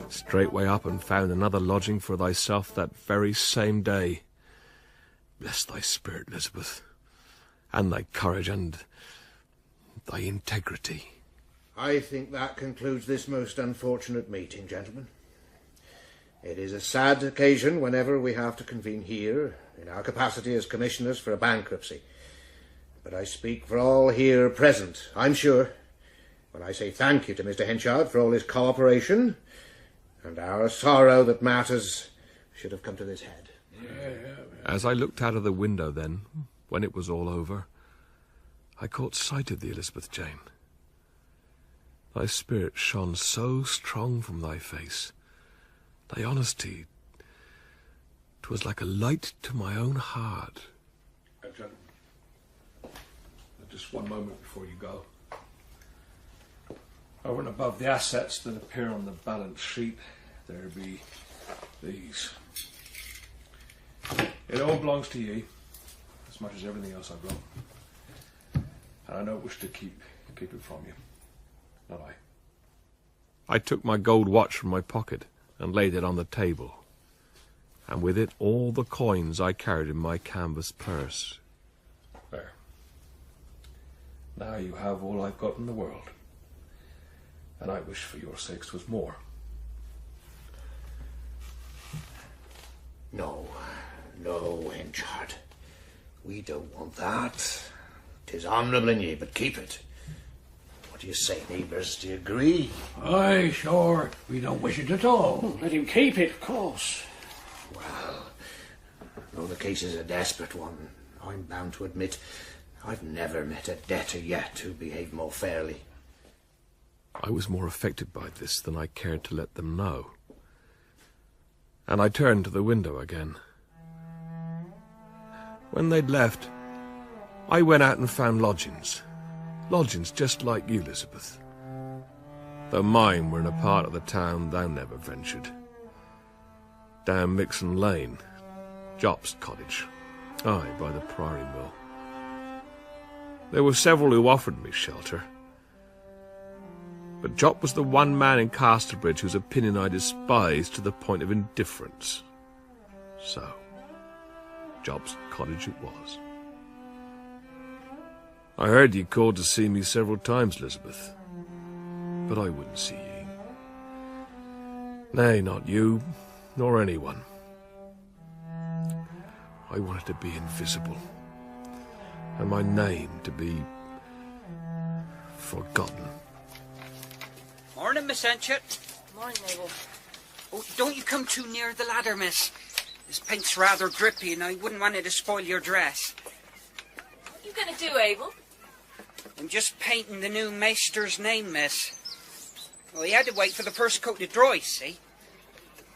Straightway up and found another lodging for thyself that very same day. Bless thy spirit, Elizabeth, and thy courage and thy integrity. I think that concludes this most unfortunate meeting, gentlemen. It is a sad occasion whenever we have to convene here, in our capacity as commissioners for a bankruptcy. But I speak for all here present, I'm sure, when I say thank you to Mr. Henchard for all his cooperation, and our sorrow that matters should have come to this head. As I looked out of the window then, when it was all over, I caught sight of thee, Elizabeth Jane. Thy spirit shone so strong from thy face, thy honesty, 'twas like a light to my own heart. Gentlemen, just one moment before you go. Over and above the assets that appear on the balance sheet, there be these. It all belongs to ye, as much as everything else I've got. And I don't wish to keep it from you. Not I. I took my gold watch from my pocket and laid it on the table, and with it all the coins I carried in my canvas purse. There. Now you have all I've got in the world, and I wish for your sakes 'twas more. No, Henchard. We don't want that. 'Tis honourable in ye, but keep it. What do you say, neighbours? Do you agree? Aye, sure. We don't wish it at all. Let him keep it, of course. Well, though the case is a desperate one, I'm bound to admit I've never met a debtor yet who behaved more fairly. I was more affected by this than I cared to let them know, and I turned to the window again. When they'd left, I went out and found lodgings just like you, Elizabeth, though mine were in a part of the town thou never ventured. Down Mixon Lane, Jop's cottage, aye, by the Priory Mill. There were several who offered me shelter, but Jop was the one man in Casterbridge whose opinion I despised to the point of indifference. So, Jop's cottage it was. I heard ye called to see me several times, Elizabeth, but I wouldn't see ye. Nay, not you, nor anyone. I wanted to be invisible, and my name to be forgotten. Morning, Miss Henchard. Morning, Mabel. Oh, don't you come too near the ladder, miss. This paint's rather drippy, and I wouldn't want it to spoil your dress. What you gonna do, Abel? I'm just painting the new maester's name, miss. Well, he had to wait for the first coat to dry, see?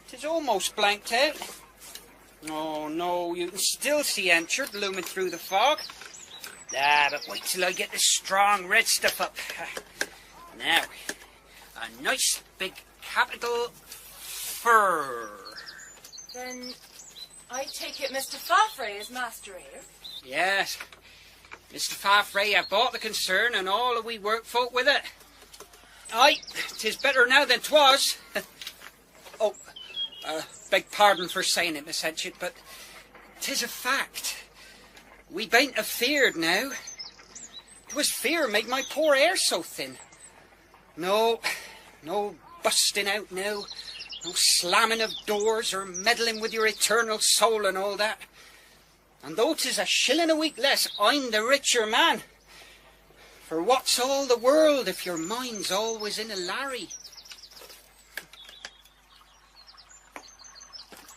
'Tis almost blanked out. Oh, no, you can still see Henchard looming through the fog. Ah, but wait till I get this strong red stuff up. Now, a nice big capital fur. Then I take it Mr. Farfrae is master here? Yes. Mr. Farfrae have bought the concern and all the wee work folk with it. Aye, 'tis better now than 'twas. Beg pardon for saying it, Miss Henchard, but 'tis a fact. We bain't afeard now. 'Twas fear made my poor hair so thin. No busting out now. No slamming of doors or meddling with your eternal soul and all that. And though 'tis a shilling a week less, I'm the richer man. For what's all the world if your mind's always in a larry?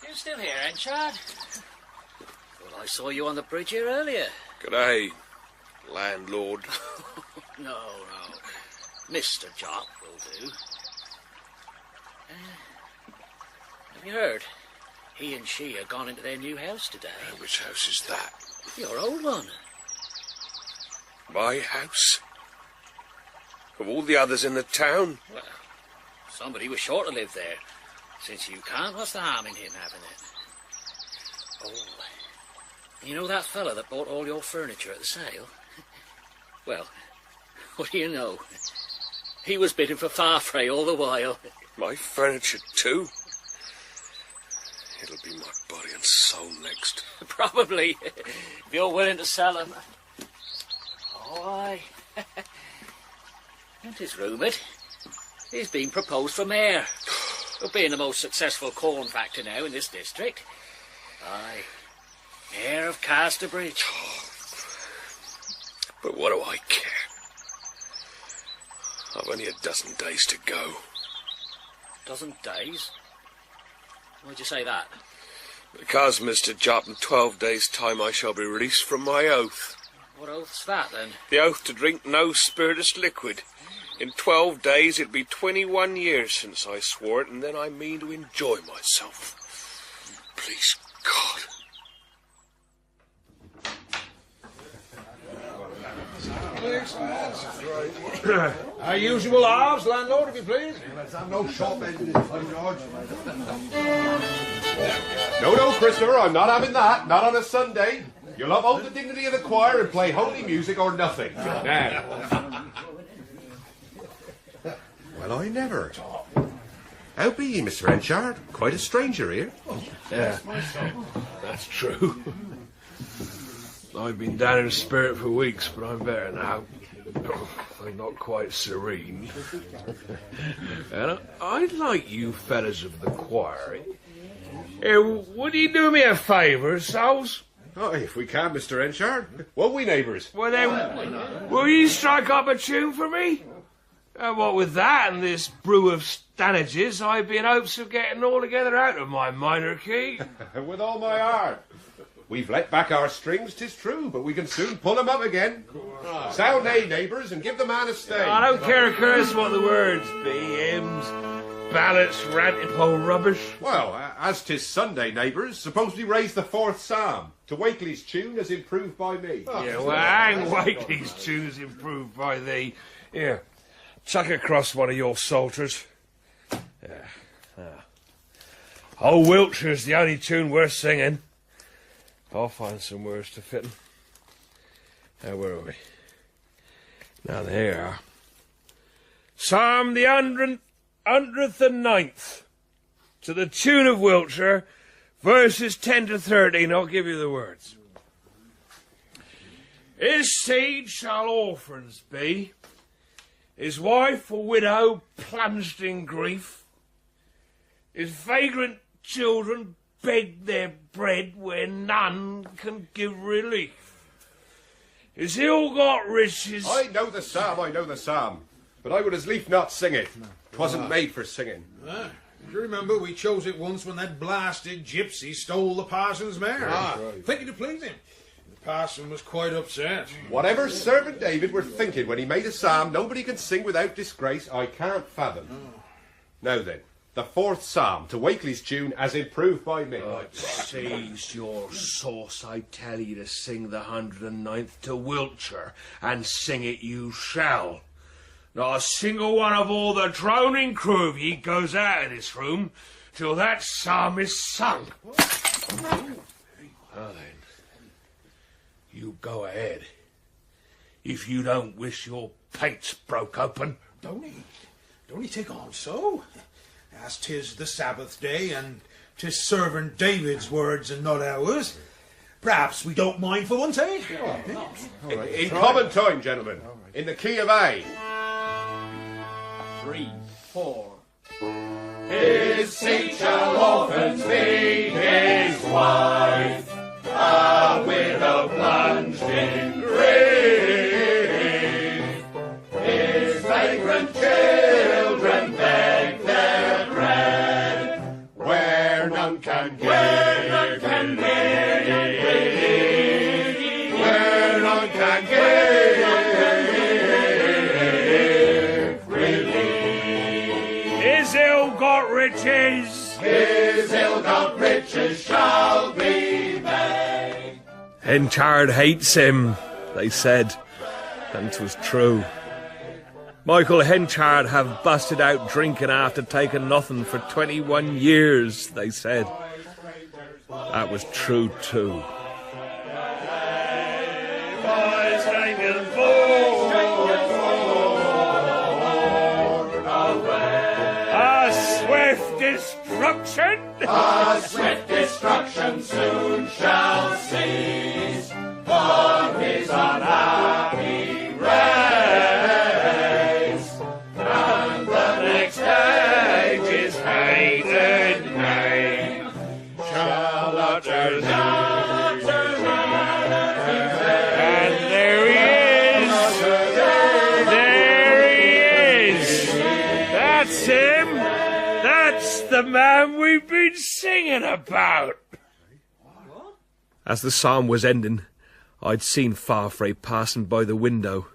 You still here, Henchard? Well, I saw you on the bridge here earlier. G'day, landlord. No. Mr. Jock will do. Have you heard? He and she have gone into their new house today. Which house is that? Your old one. My house? Of all the others in the town? Well, somebody was sure to live there. Since you can't, what's the harm in him having it? Oh, you know that fella that bought all your furniture at the sale? Well, what do you know? He was bidding for Farfrae all the while. My furniture too? It'll be my body and soul next. Probably, if you're willing to sell him. Oh, aye. And it's rumoured he's been proposed for mayor, of being the most successful corn factor now in this district. Aye, mayor of Casterbridge. But what do I care? I've only a dozen days to go. Dozen days? Why'd you say that? Because, Mr. Jopp, in 12 days' time I shall be released from my oath. What oath's that, then? The oath to drink no spirituous liquid. In 12 days it'll be 21 years since I swore it, and then I mean to enjoy myself. Please, God. Our usual halves, landlord, if you please. Let's have no short-ended, George. No, Christopher, I'm not having that. Not on a Sunday. You'll uphold the dignity of the choir and play holy music or nothing. Now. Well, I never. How be ye, Mr. Henchard? Quite a stranger here. Yeah, that's true. I've been down in spirit for weeks, but I'm better now. I'm not quite serene. And I'd like you fellas of the choir. Would you do me a favour, souls? Oh, if we can, Mr. Henchard. Won't we, neighbours? Well then, will you strike up a tune for me? What with that and this brew of Stannages, I'd be in hopes of getting altogether out of my minor key. With all my heart. We've let back our strings, 'tis true, but we can soon pull them up again. Sound A, neighbours, and give the man a stay. I don't care a curse what the words be, hymns, ballads, ranting old rubbish. Well, as 'tis Sunday, neighbours, suppose we raise the 4th psalm to Wakely's tune as improved by me. Yeah, well, hang Wakely's tune as improved by thee. Here, chuck across one of your psalters. Old Wiltshire's the only tune worth singing. I'll find some words to fit 'em. Now, where are we? Now, there. Psalm the 109th, to the tune of Wiltshire, verses 10 to 13. I'll give you the words. His seed shall orphans be, his wife a widow plunged in grief, his vagrant children beg their bread where none can give relief. His ill-got riches... I know the psalm, but I would as lief not sing it. 'Twasn't made for singing. You remember we chose it once when that blasted gypsy stole the parson's mare? Thinking to please him. The parson was quite upset. Whatever servant David were thinking when he made a psalm nobody can sing without disgrace, I can't fathom. Now then, the 4th psalm to Wakely's tune as improved by me. Seize your sauce, I tell you to sing the 109th to Wiltshire, and sing it you shall. Not a single one of all the droning crew of ye goes out of this room till that psalm is sung. Now then, you go ahead. If you don't wish your pates broke open. Don't he take on so? As 'tis the Sabbath day, and 'tis servant David's words and not ours. Perhaps we don't mind for once, eh? In common time, gentlemen. In the key of A. 3, 4. His seed shall orphans be, his wife a widow plunged in grief. and children beg their bread, where none can give, where none can give relief. His ill-got riches, his ill-got riches shall be begged. Henchard hates him, they said, and 'twas true. Michael Henchard have busted out drinking after taking nothing for 21 years, they said. That was true too. A swift destruction! A swift destruction soon shall cease for his unhappy race, and the next age his hated name shall utter And there he is! There he is! That's him! That's the man we've been singing about! As the psalm was ending, I'd seen Farfrae passing by the window,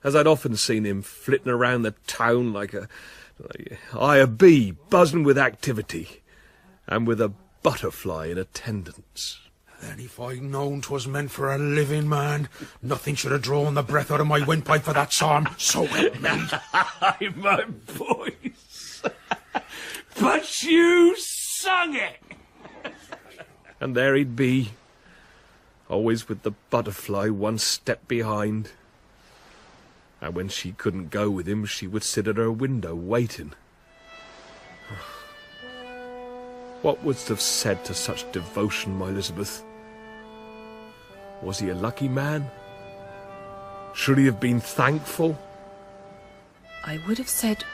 as I'd often seen him flitting around the town like a bee buzzing with activity, and with a butterfly in attendance. Then if I'd known 'twas meant for a living man, nothing should have drawn the breath out of my windpipe for that psalm, so help me. My voice! But you sung it! And there he'd be, always with the butterfly one step behind. And when she couldn't go with him, she would sit at her window waiting. What wouldst have said to such devotion, my Elizabeth? Was he a lucky man? Should he have been thankful? I would have said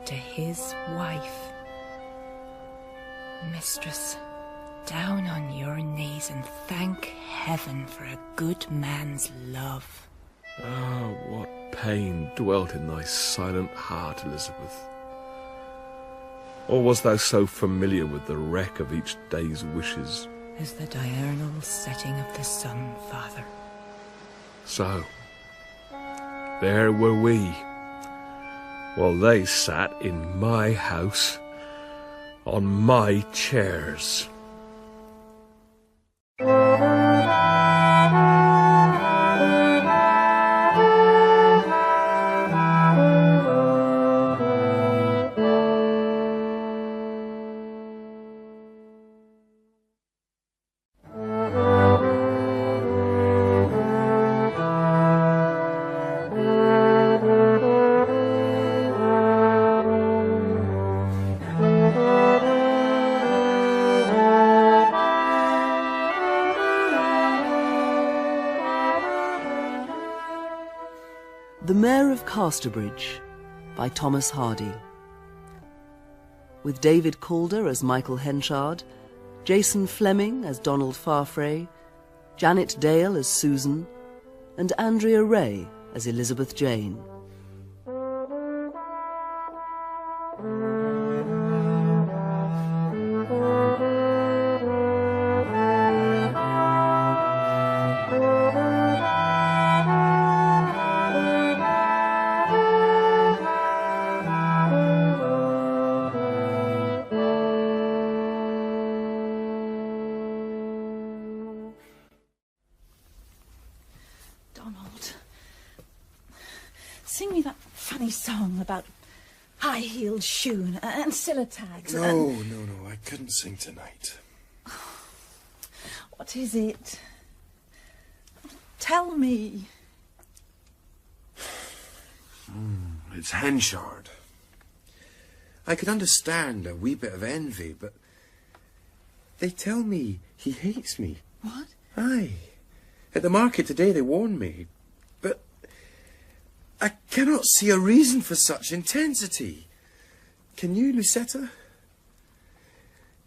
to his wife, Mistress, down on your knees and thank heaven for a good man's love. Ah, what pain dwelt in thy silent heart, Elizabeth. Or was thou so familiar with the wreck of each day's wishes? As the diurnal setting of the sun, Father. So, there were we, while they sat in my house, on my chairs. The Mayor of Casterbridge by Thomas Hardy. With David Calder as Michael Henchard, Jason Fleming as Donald Farfrae, Janet Dale as Susan, and Andrea Ray as Elizabeth Jane. Sing me that funny song about high-heeled shoon and siller tags. No, I couldn't sing tonight. What is it? Tell me. It's Henchard. I could understand a wee bit of envy, but they tell me he hates me. What? Aye. At the market today they warned me, but I cannot see a reason for such intensity. Can you, Lucetta?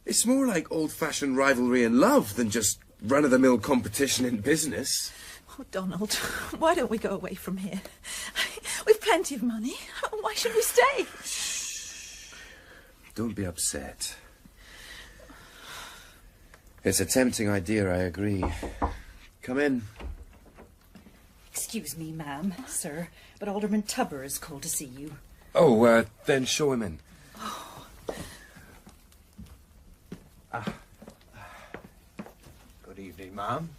It's more like old-fashioned rivalry in love than just run-of-the-mill competition in business. Oh, Donald, why don't we go away from here? We've plenty of money. Why should we stay? Don't be upset. It's a tempting idea, I agree. Come in. Excuse me, ma'am, sir, but Alderman Tubber is called to see you. Oh, then show him in. Good evening, ma'am.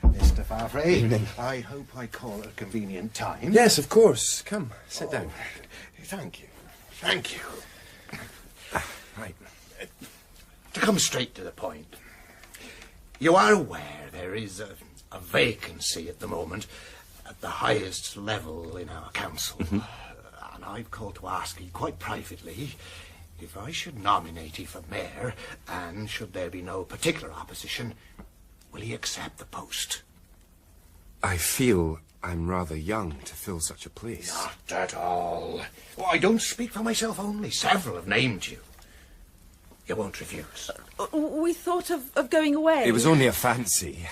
Mr. Farfrae. Evening. I hope I call at a convenient time. Yes, of course. Come, sit down. Thank you. Thank you. Right. To come straight to the point, you are aware there is a vacancy at the moment at the highest level in our council. And I've called to ask you quite privately if I should nominate you for mayor, and should there be no particular opposition, will he accept the post? I feel I'm rather young to fill such a place. Not at all. Well, I don't speak for myself only. Several have named you. You won't refuse. We thought of going away. It was only a fancy.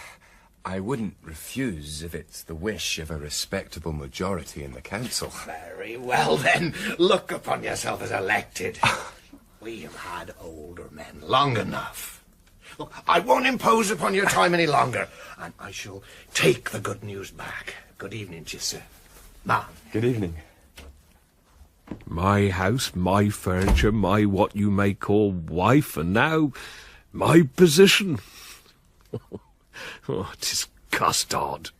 I wouldn't refuse if it's the wish of a respectable majority in the council. Very well, then. Look upon yourself as elected. We have had older men long enough. Look, I won't impose upon your time any longer, and I shall take the good news back. Good evening to you, sir. Ma'am. Good evening. My house, my furniture, my what you may call wife, and now my position. Oh, 'tis custard.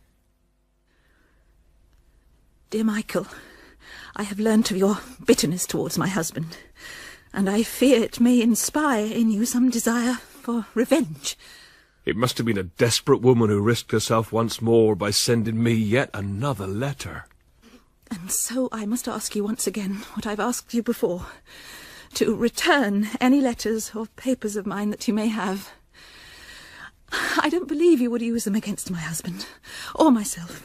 Dear Michael, I have learnt of your bitterness towards my husband, and I fear it may inspire in you some desire for revenge. It must have been a desperate woman who risked herself once more by sending me yet another letter. And so I must ask you once again what I've asked you before, to return any letters or papers of mine that you may have. I don't believe you would use them against my husband, or myself,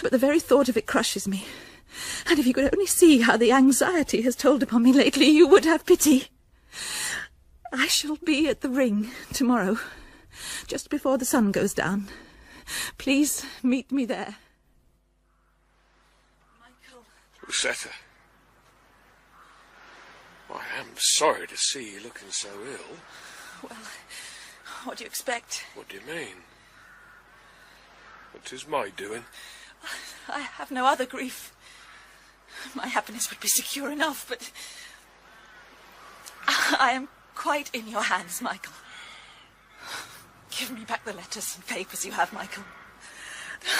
but the very thought of it crushes me. And if you could only see how the anxiety has told upon me lately, you would have pity. I shall be at the Ring tomorrow, just before the sun goes down. Please meet me there. Lucetta, I am sorry to see you looking so ill. Well, what do you expect? What do you mean? What is my doing? I have no other grief. My happiness would be secure enough, but I am quite in your hands, Michael. Give me back the letters and papers you have, Michael.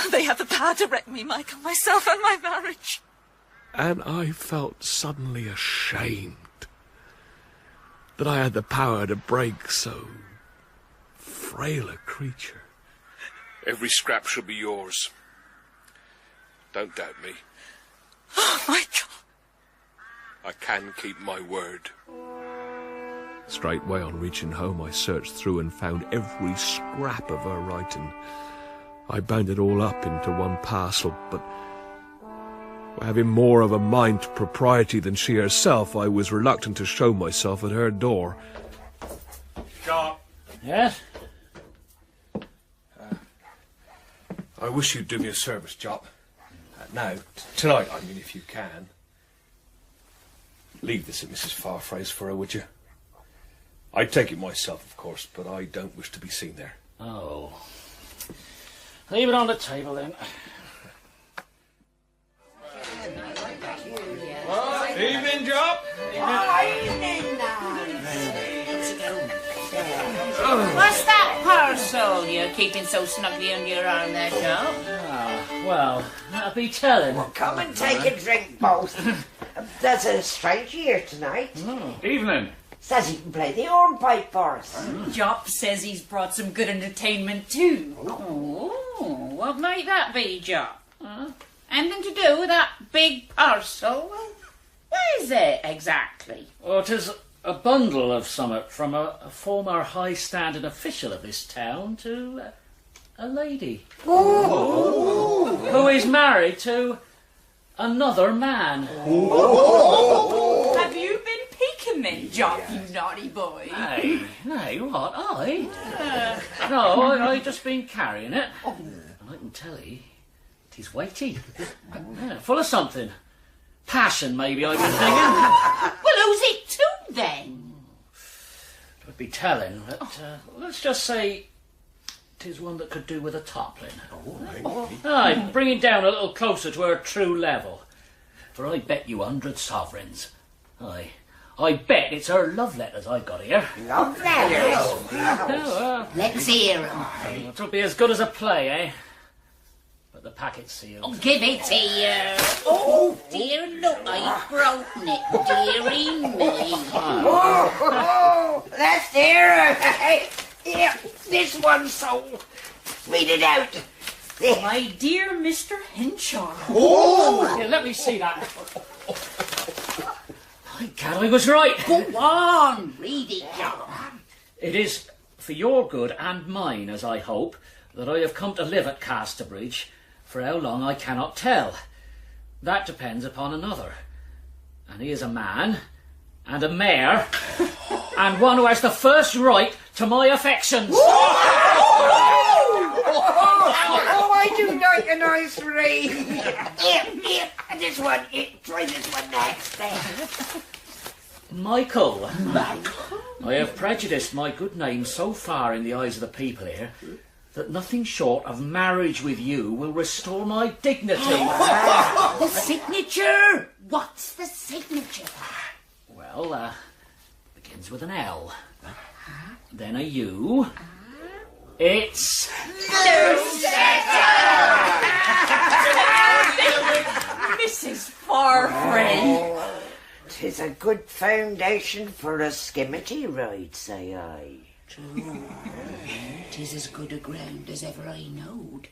They have the power to wreck me, Michael, myself and my marriage. And I felt suddenly ashamed that I had the power to break so frail a creature. Every scrap shall be yours. Don't doubt me. Oh, Michael! I can keep my word. Straightway on reaching home, I searched through and found every scrap of her writing. I bound it all up into one parcel, but having more of a mind to propriety than she herself, I was reluctant to show myself at her door. Job. Yes? I wish you'd do me a service, Job. Now, tonight, I mean, if you can. Leave this at Mrs. Farfrae's for her, would you? I'd take it myself, of course, but I don't wish to be seen there. Oh. Leave it on the table, then. Evening, Job. Evening, What's that parcel you're keeping so snugly under your arm there, Joe? Well, that'll be telling. Well, come and take a drink, both. There's a stranger here tonight. Evening. Says he can play the hornpipe for us. Job says he's brought some good entertainment too. Oh, what might that be, Job? Anything to do with that big parcel? Where is it exactly? Oh, it is a bundle of summit from a former high-standing official of this town to a lady. Oh. Who is married to another man. Have you been peeking then, Job, you naughty boy? Nay, what, I? No, I just been carrying it. I can tell 'ee, 'tis weighty. Yeah, full of something. Passion, maybe, I've been thinking. Well, who's it to, then? I'd be telling, but let's just say 'tis one that could do with a toppling. Aye, bring it down a little closer to her true level. For I bet you 100 sovereigns. Aye, I bet it's her love letters I got here. Love letters? Let's hear 'em. It'll be as good as a play, eh? But the packet's sealed. Oh, give it here. Oh, dear, look, I've broken it, dearie me. Let's hear her. Here, this one's sold. Read it out. My dear Mr. Henchard. Oh! Here, let me see that. By Gad, I was right. Go on, read it, John. It is for your good and mine, as I hope, that I have come to live at Casterbridge. For how long I cannot tell. That depends upon another. And he is a man, and a mayor, and one who has the first right to my affections. Oh, I do like a nice read. Here, this one. Try this one next. Michael. I have prejudiced my good name so far in the eyes of the people here that nothing short of marriage with you will restore my dignity. The signature? What's the signature? Well, begins with an L. Then a U. It's... Mrs. Farfrae. 'Tis a good foundation for a skimmity ride, say I. True. 'Tis as good a ground as ever I knowed,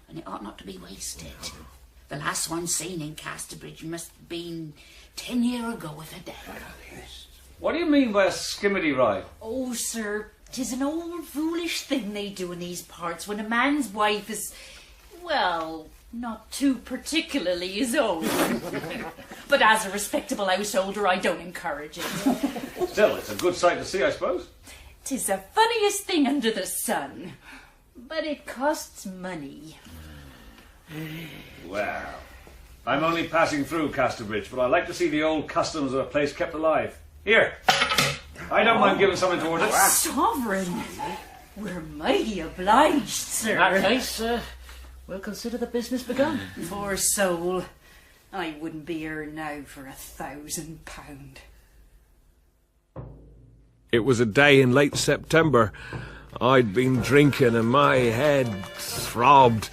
and it ought not to be wasted. The last one seen in Casterbridge must have been 10 years ago, if a day. What do you mean by a skimmity ride? Oh, sir, 'tis an old foolish thing they do in these parts when a man's wife is, well, not too particularly his own. But as a respectable householder, I don't encourage it. Still, it's a good sight to see, I suppose. 'Tis the funniest thing under the sun, but it costs money. Well, I'm only passing through Casterbridge, but I like to see the old customs of a place kept alive. Here, I don't mind giving something towards it. Sovereign, we're mighty obliged, sir. In that case, we'll consider the business begun. Poor soul, I wouldn't be here now for £1,000. It was a day in late September. I'd been drinking and my head throbbed.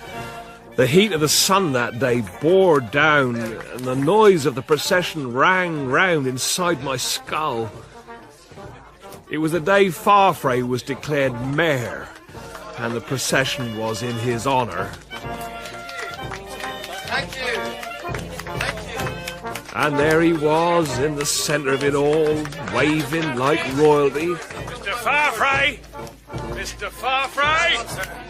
The heat of the sun that day bore down, and the noise of the procession rang round inside my skull. It was the day Farfrae was declared mayor, and the procession was in his honour. Thank you. And there he was, in the centre of it all, waving like royalty, Mr. Farfrae! Mr. Farfrae!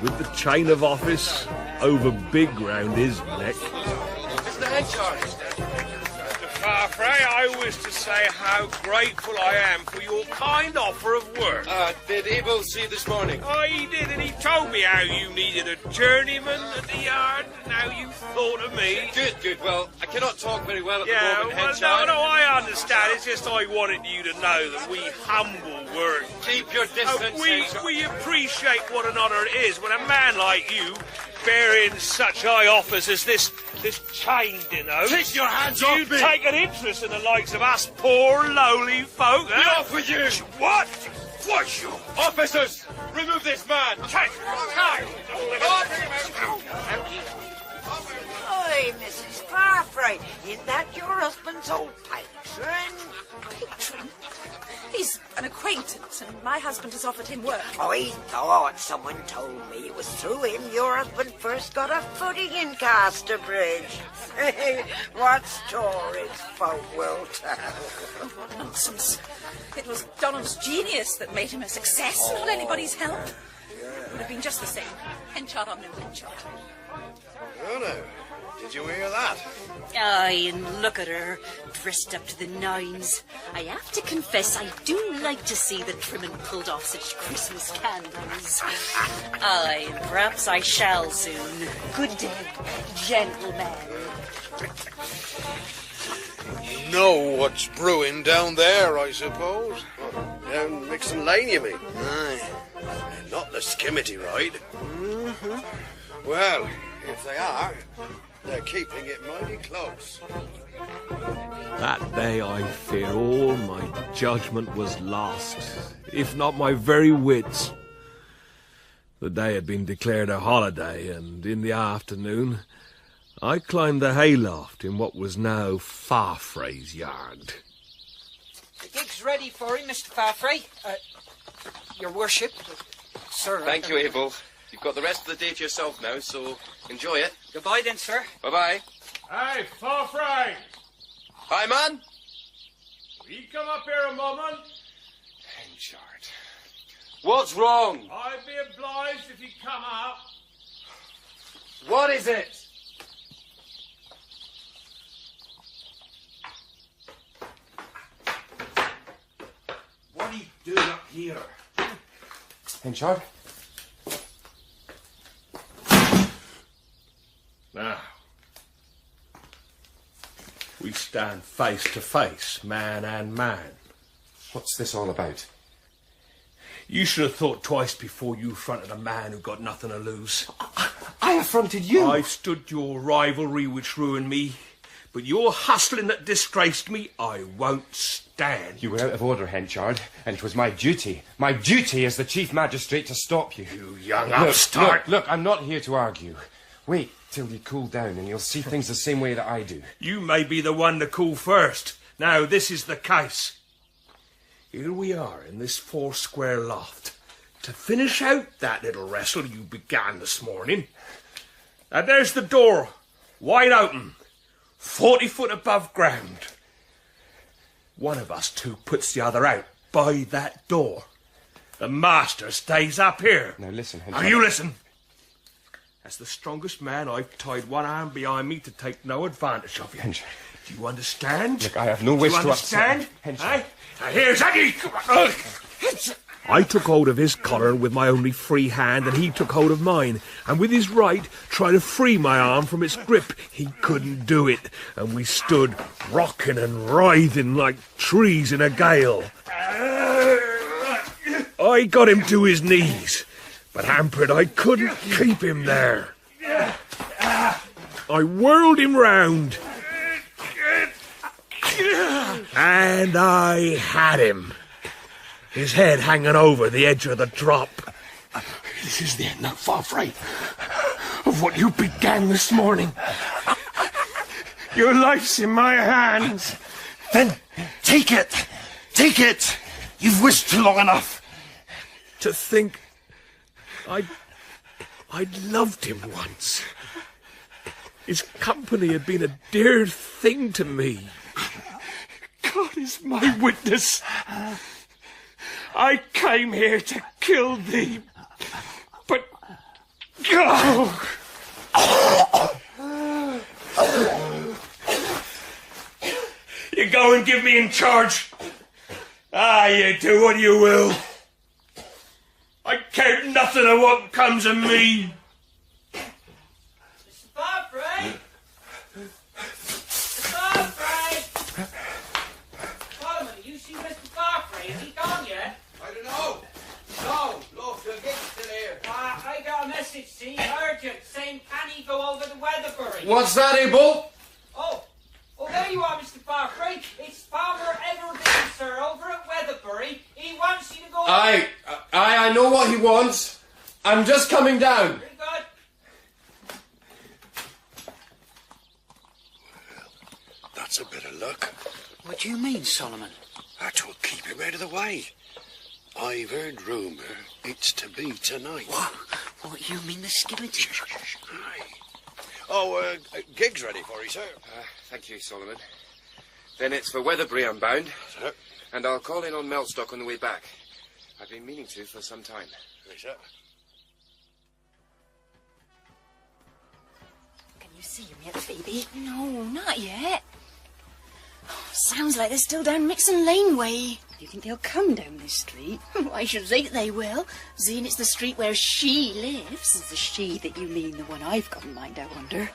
with the chain of office over big round his neck. Mr. Henchard. Mr. Farfrae, I wish to say how grateful I am for your kind offer of work. Did Abel see you this morning? Oh, he did, and he told me how you needed a journeyman at the yard, and how you thought of me. Good, good. Well, I cannot talk very well at the Yeah, moment, well, Henchard. no, I understand. It's just I wanted you to know that we humble work. Keep your distance, Henchard. We appreciate what an honour it is when a man like you, bearing such high office as this chain, you know. Take your hands off You me! take an interest in the likes of us poor, lowly folk, Be huh? off with you! What? What, you? Officers, remove this man! Oi, Mrs. Farfrae, isn't that your husband's old patron? Patron? He's an acquaintance, and my husband has offered him work. I thought someone told me it was through him your husband first got a footing in Casterbridge. What stories folk will tell. Oh, what nonsense. It was Donald's genius that made him a success, not anybody's help. It would have been just the same. Henchard on no Henchard. Oh, no. Did you hear that? Aye, and look at her, dressed up to the nines. I have to confess, I do like to see the trimming pulled off such Christmas candles. Aye, and perhaps I shall soon. Good day, gentlemen. You know what's brewing down there, I suppose? Down Mixon Lane, you mean? Aye. Not the skimmity ride. Mm-hmm. Well, if they are, they're keeping it mighty close. That day I fear all my judgment was lost, if not my very wits. The day had been declared a holiday, and in the afternoon I climbed the hayloft in what was now Farfrey's yard. The gig's ready for him, Mr. Farfrey. Your worship. Sir. Thank you, Abel. You've got the rest of the day to yourself now, so enjoy it. Goodbye then, sir. Bye-bye. Hey, Farfrey! Hi, man. Will you come up here a moment? Henchard. What's wrong? I'd be obliged if you come out. What is it? What are you doing up here? Henchard? Now, we stand face to face, man and man. What's this all about? You should have thought twice before you affronted a man who got nothing to lose. I affronted you. I stood your rivalry which ruined me, but your hustling that disgraced me, I won't stand. You were out of order, Henchard, and it was my duty as the chief magistrate to stop you. You young upstart. Look, I'm not here to argue. Wait till you cool down and you'll see things the same way that I do. You may be the one to cool first. Now, this is the case. Here we are in this 4-square loft to finish out that little wrestle you began this morning. Now, there's the door, wide open, 40 foot above ground. One of us two puts the other out by that door. The master stays up here. Now listen, Henchard. Now you listen. As the strongest man, I've tied one arm behind me to take no advantage of you. Henchard. Do you understand? Look, I have no wish to upset. Henchard. Now here's Eddie. I took hold of his collar with my only free hand, and he took hold of mine, and with his right tried to free my arm from its grip. He couldn't do it, and we stood rocking and writhing like trees in a gale. I got him to his knees, but hampered I couldn't keep him there. I whirled him round, and I had him. His head hanging over the edge of the drop. This is the end, not far from of what you began this morning. Your life's in my hands. Then take it. Take it. You've wished long enough. To think I'd loved him once. His company had been a dear thing to me. God is my witness. I came here to kill thee, but... Oh. You go and give me in charge. You do what you will. I care nothing of what comes of me. Mr. Farfrey! Mr. Farfrey! Solomon, you see Mr. Farfrey? Has he gone yet? I don't know. No, look, the gig's still here. I got a message, see, urgent, saying can he go over to Weatherbury? What's that, Abel? Oh, there you are, Mr. Farfrey. It's Farmer Everbin, sir, over at Weatherbury. He wants you to go... I know what he wants. I'm just coming down. Very good. That's a bit of luck. What do you mean, Solomon? That will keep him out of the way. I've heard rumour it's to be tonight. What, you mean the skimmity? Aye. Oh, gig's ready for you, sir. Thank you, Solomon. Then it's for Weatherbury I'm bound. Sir. And I'll call in on Melstock on the way back. I've been meaning to for some time. Yes, sir. Can you see him yet, Phoebe? No, not yet. Sounds like they're still down Mixon Lane way. Do you think they'll come down this street? I should think they will, seeing it's the street where she lives. Is the she that you mean the one I've got in mind, I wonder?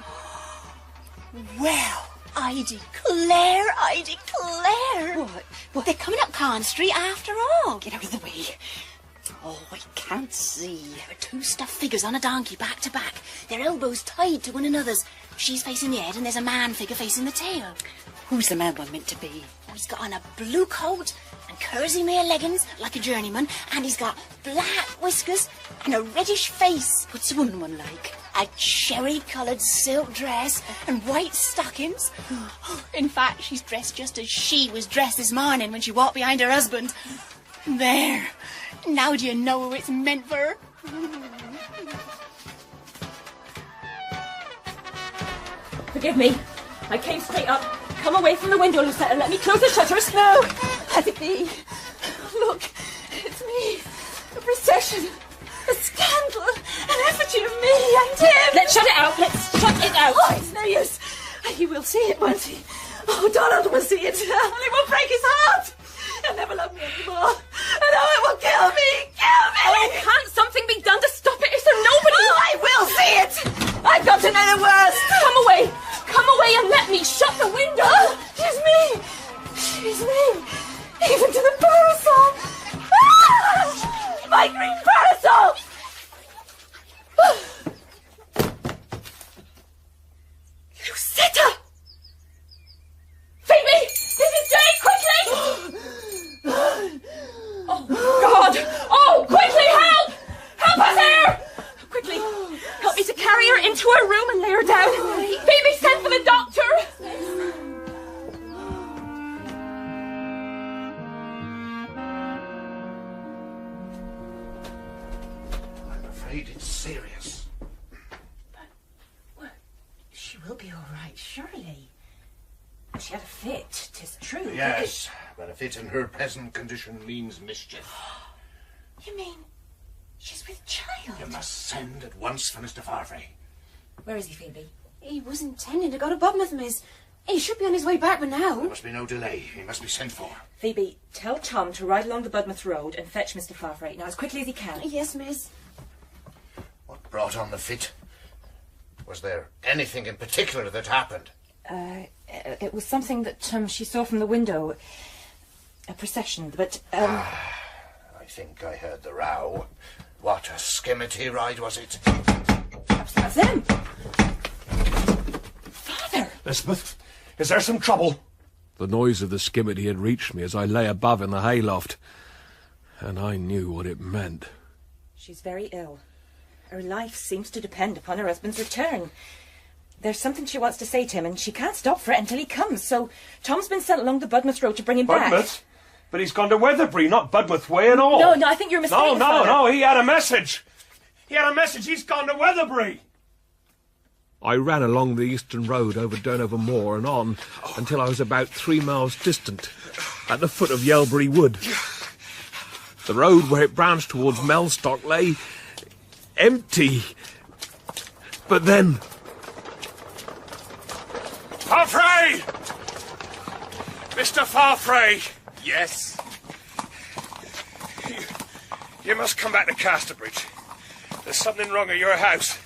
Well, I declare. What? They're coming up Khan Street after all. Get out of the way. Oh, I can't see. There are two stuffed figures on a donkey back to back, their elbows tied to one another's. She's facing the head and there's a man figure facing the tail. Who's the man one meant to be? Oh, he's got on a blue coat and kerseymere leggings like a journeyman, and he's got black whiskers and a reddish face. What's the woman one like? A cherry-coloured silk dress and white stockings. In fact, she's dressed just as she was dressed this morning when she walked behind her husband. There. Now do you know who it's meant for? Forgive me. I came straight up. Come away from the window, Lucetta. Let me close the shutters. No. Let it be. Look, it's me. A procession. A scandal. An effigy of me and him. Let's shut it out. Let's shut it out. Oh, it's no use. He will see it, won't he? Oh, Donald will see it. And it will break his heart. He'll never love me anymore. And oh, it will kill me. Kill me. Oh, can't something be done to stop it? Is there nobody? Oh, I will see it. I've got to know the worst. Come away. Come away and let me shut the window. She's me. She's me. Even to the parasol. Ah! My green parasol. Lucetta! Phoebe! Mrs. Jane, quickly! Oh, God! Oh, quickly, help! Help us here! Quickly, help me to carry her into her room and lay her down. Phoebe, send for the doctor! I'm afraid it's serious. She will be all right, surely. She had a fit, 'tis true. Yes, but a fit in her present condition means mischief. You mean she's with child? You must send at once for Mr. Farfrae. Where is he, Phoebe? He was intending to go to Budmouth, miss. He should be on his way back by now. There must be no delay. He must be sent for. Phoebe, tell Tom to ride along the Budmouth Road and fetch Mr. Farfrae now as quickly as he can. Yes, miss. What brought on the fit? Was there anything in particular that happened? It was something that she saw from the window. A procession, but, I think I heard the row. What a skimmity ride was it? Perhaps them. Father! Elizabeth, is there some trouble? The noise of the skimmity had reached me as I lay above in the hayloft, and I knew what it meant. She's very ill. Her life seems to depend upon her husband's return. There's something she wants to say to him, and she can't stop for it until he comes, so Tom's been sent along the Budmouth Road to bring him back. Budmouth? But he's gone to Weatherbury, not Budmouth Way at all. No, I think you're mistaken, No, he had a message. He had a message. He's gone to Weatherbury. I ran along the eastern road over Durnover Moor and on until I was about 3 miles distant, at the foot of Yelbury Wood. The road where it branched towards Mellstock lay empty. But then... Farfrae! Mr. Farfrae! Yes? You must come back to Casterbridge. There's something wrong at your house.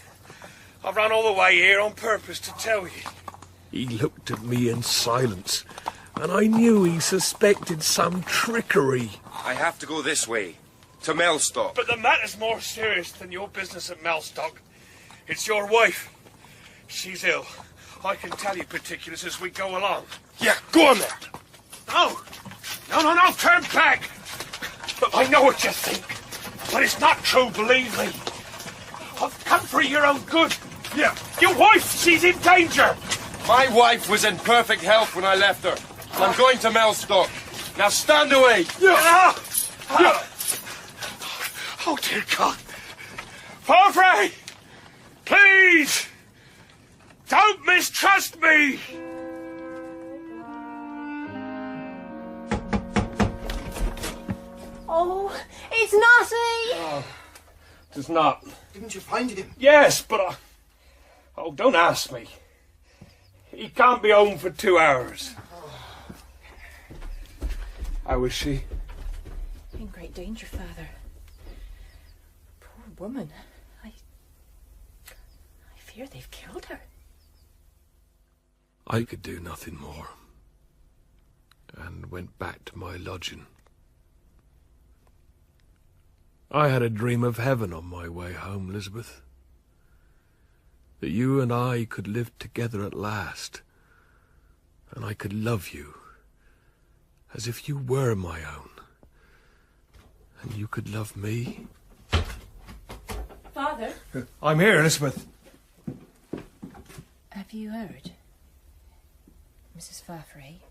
I've run all the way here on purpose to tell you. He looked at me in silence, and I knew he suspected some trickery. I have to go this way, to Mellstock. But the matter's more serious than your business at Mellstock. It's your wife. She's ill. I can tell you particulars as we go along. Yeah, go on then. No, turn back. Look, I know what you think, but it's not true, believe me. I've come for your own good. Yeah, your wife, she's in danger. My wife was in perfect health when I left her. I'm going to Mellstock. Now stand away. Oh, dear God. Farfrae, please, don't mistrust me. Oh, it's Notty! Oh, it is not. Didn't you find him? Yes, but oh, don't ask me. He can't be home for 2 hours. How is she? In great danger, Father. Poor woman. I fear they've killed her. I could do nothing more, and went back to my lodging. I had a dream of heaven on my way home, Elizabeth. That you and I could live together at last, and I could love you as if you were my own, and you could love me. Father? I'm here, Elizabeth. Have you heard? Mrs. Farfrae?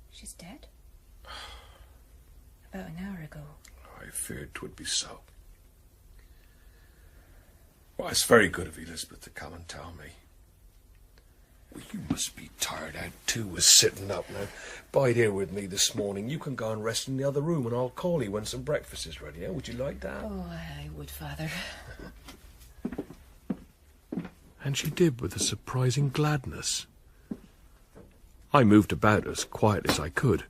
She's dead? About an hour ago. I feared 'twould be so. Well, it's very good of Elizabeth to come and tell me. Well, you must be tired out too with sitting up now. Bide here with me this morning. You can go and rest in the other room, and I'll call you when some breakfast is ready. Would you like that? Oh, I would, Father. And she did with a surprising gladness. I moved about as quiet as I could,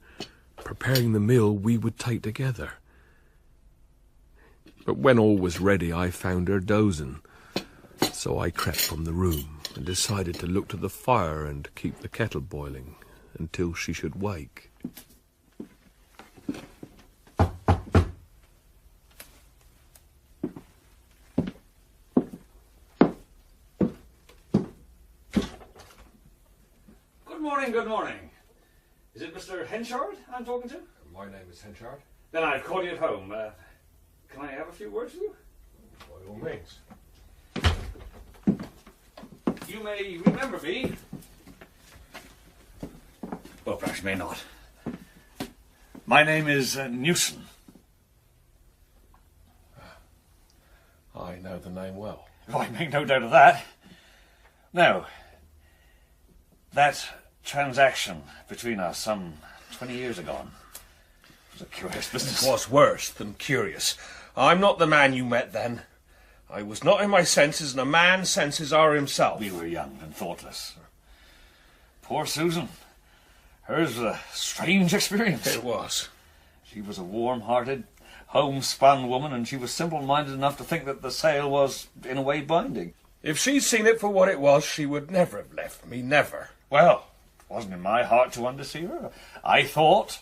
preparing the meal we would take together. But when all was ready, I found her dozing, so I crept from the room and decided to look to the fire and keep the kettle boiling until she should wake. Good morning. Is it Mr. Henchard I'm talking to? My name is Henchard. Then I've called you at home. Can I have a few words with you? By all means. You may remember me. Well, perhaps you may not. My name is Newson. I know the name well. Oh, I make no doubt of that. Now, that transaction between us some 20 years ago was a curious business. It was worse than curious. I'm not the man you met then. I was not in my senses, and a man's senses are himself. We were young and thoughtless. Poor Susan. Hers was a strange experience. It was. She was a warm-hearted, homespun woman, and she was simple-minded enough to think that the sale was, in a way, binding. If she'd seen it for what it was, she would never have left me, never. Well, it wasn't in my heart to undeceive her. I thought,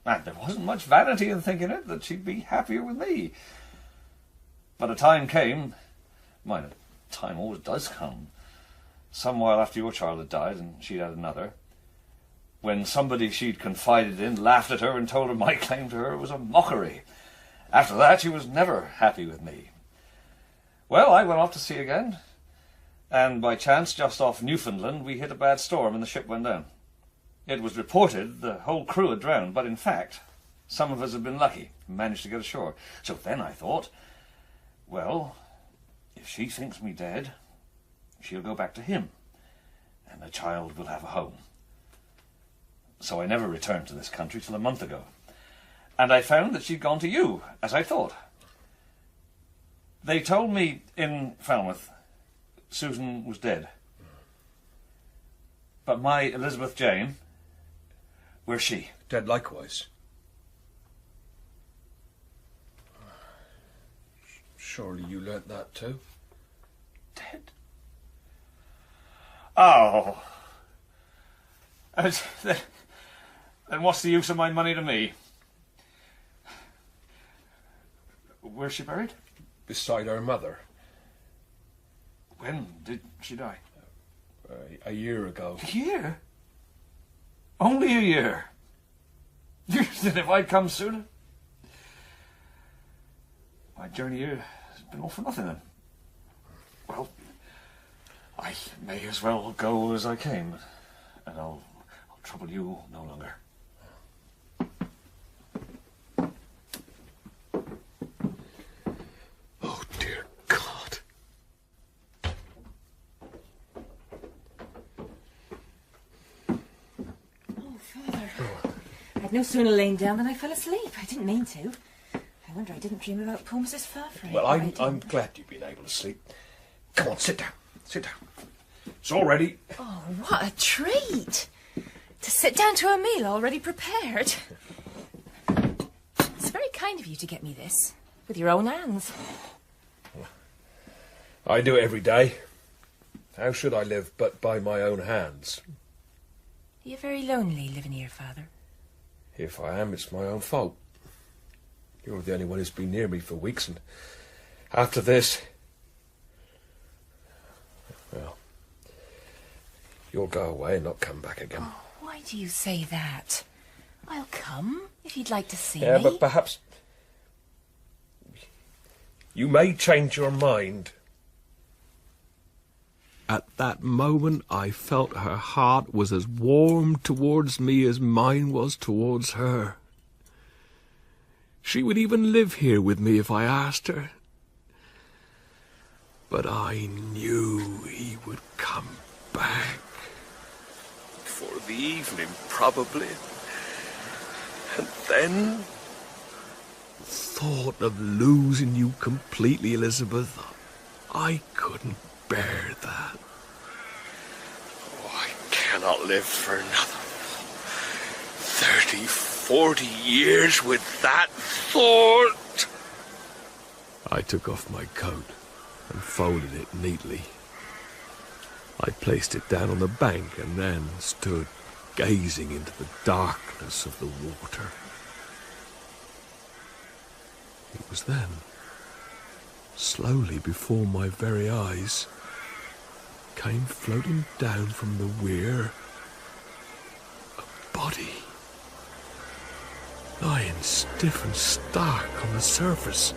and there wasn't much vanity in thinking it, that she'd be happier with me. But a time came, mind, a time always does come, some while after your child had died and she'd had another, when somebody she'd confided in laughed at her and told her my claim to her was a mockery. After that, she was never happy with me. Well, I went off to sea again, and by chance, just off Newfoundland, we hit a bad storm and the ship went down. It was reported the whole crew had drowned, but in fact, some of us had been lucky and managed to get ashore. So then I thought, well, if she thinks me dead, she'll go back to him, and the child will have a home. So I never returned to this country till a month ago, and I found that she'd gone to you, as I thought. They told me in Falmouth Susan was dead. But my Elizabeth Jane, where's she? Dead likewise. Surely you learnt that too? Dead? Oh. Then what's the use of my money to me? Where's she buried? Beside her mother. When did she die? A year ago. A year? Only a year? Then if I'd come sooner? My journey here has been all for nothing then. Well, I may as well go as I came, and I'll trouble you no longer. Oh, dear God. Oh, Father. I'd no sooner lain down than I fell asleep. I didn't mean to. I wonder I didn't dream about poor Mrs. Farfrae. Well, I'm glad you've been able to sleep. Come on, sit down. Sit down. It's all ready. Oh, what a treat! To sit down to a meal already prepared. It's very kind of you to get me this, with your own hands. I do it every day. How should I live but by my own hands? Are you very lonely living here, Father? If I am, it's my own fault. You're the only one who's been near me for weeks, and after this... Well, you'll go away and not come back again. Oh, why do you say that? I'll come, if you'd like to see Yeah, me. but perhaps... You may change your mind. At that moment, I felt her heart was as warm towards me as mine was towards her. She would even live here with me if I asked her. But I knew he would come back. For the evening, probably. And then... thought of losing you completely, Elizabeth. I couldn't bear that. Oh, I cannot live for another 30, 40 years with that thought. I took off my coat and folded it neatly. I placed it down on the bank and then stood gazing into the darkness of the water. It was then, slowly before my very eyes, came floating down from the weir a body, lying stiff and stark on the surface.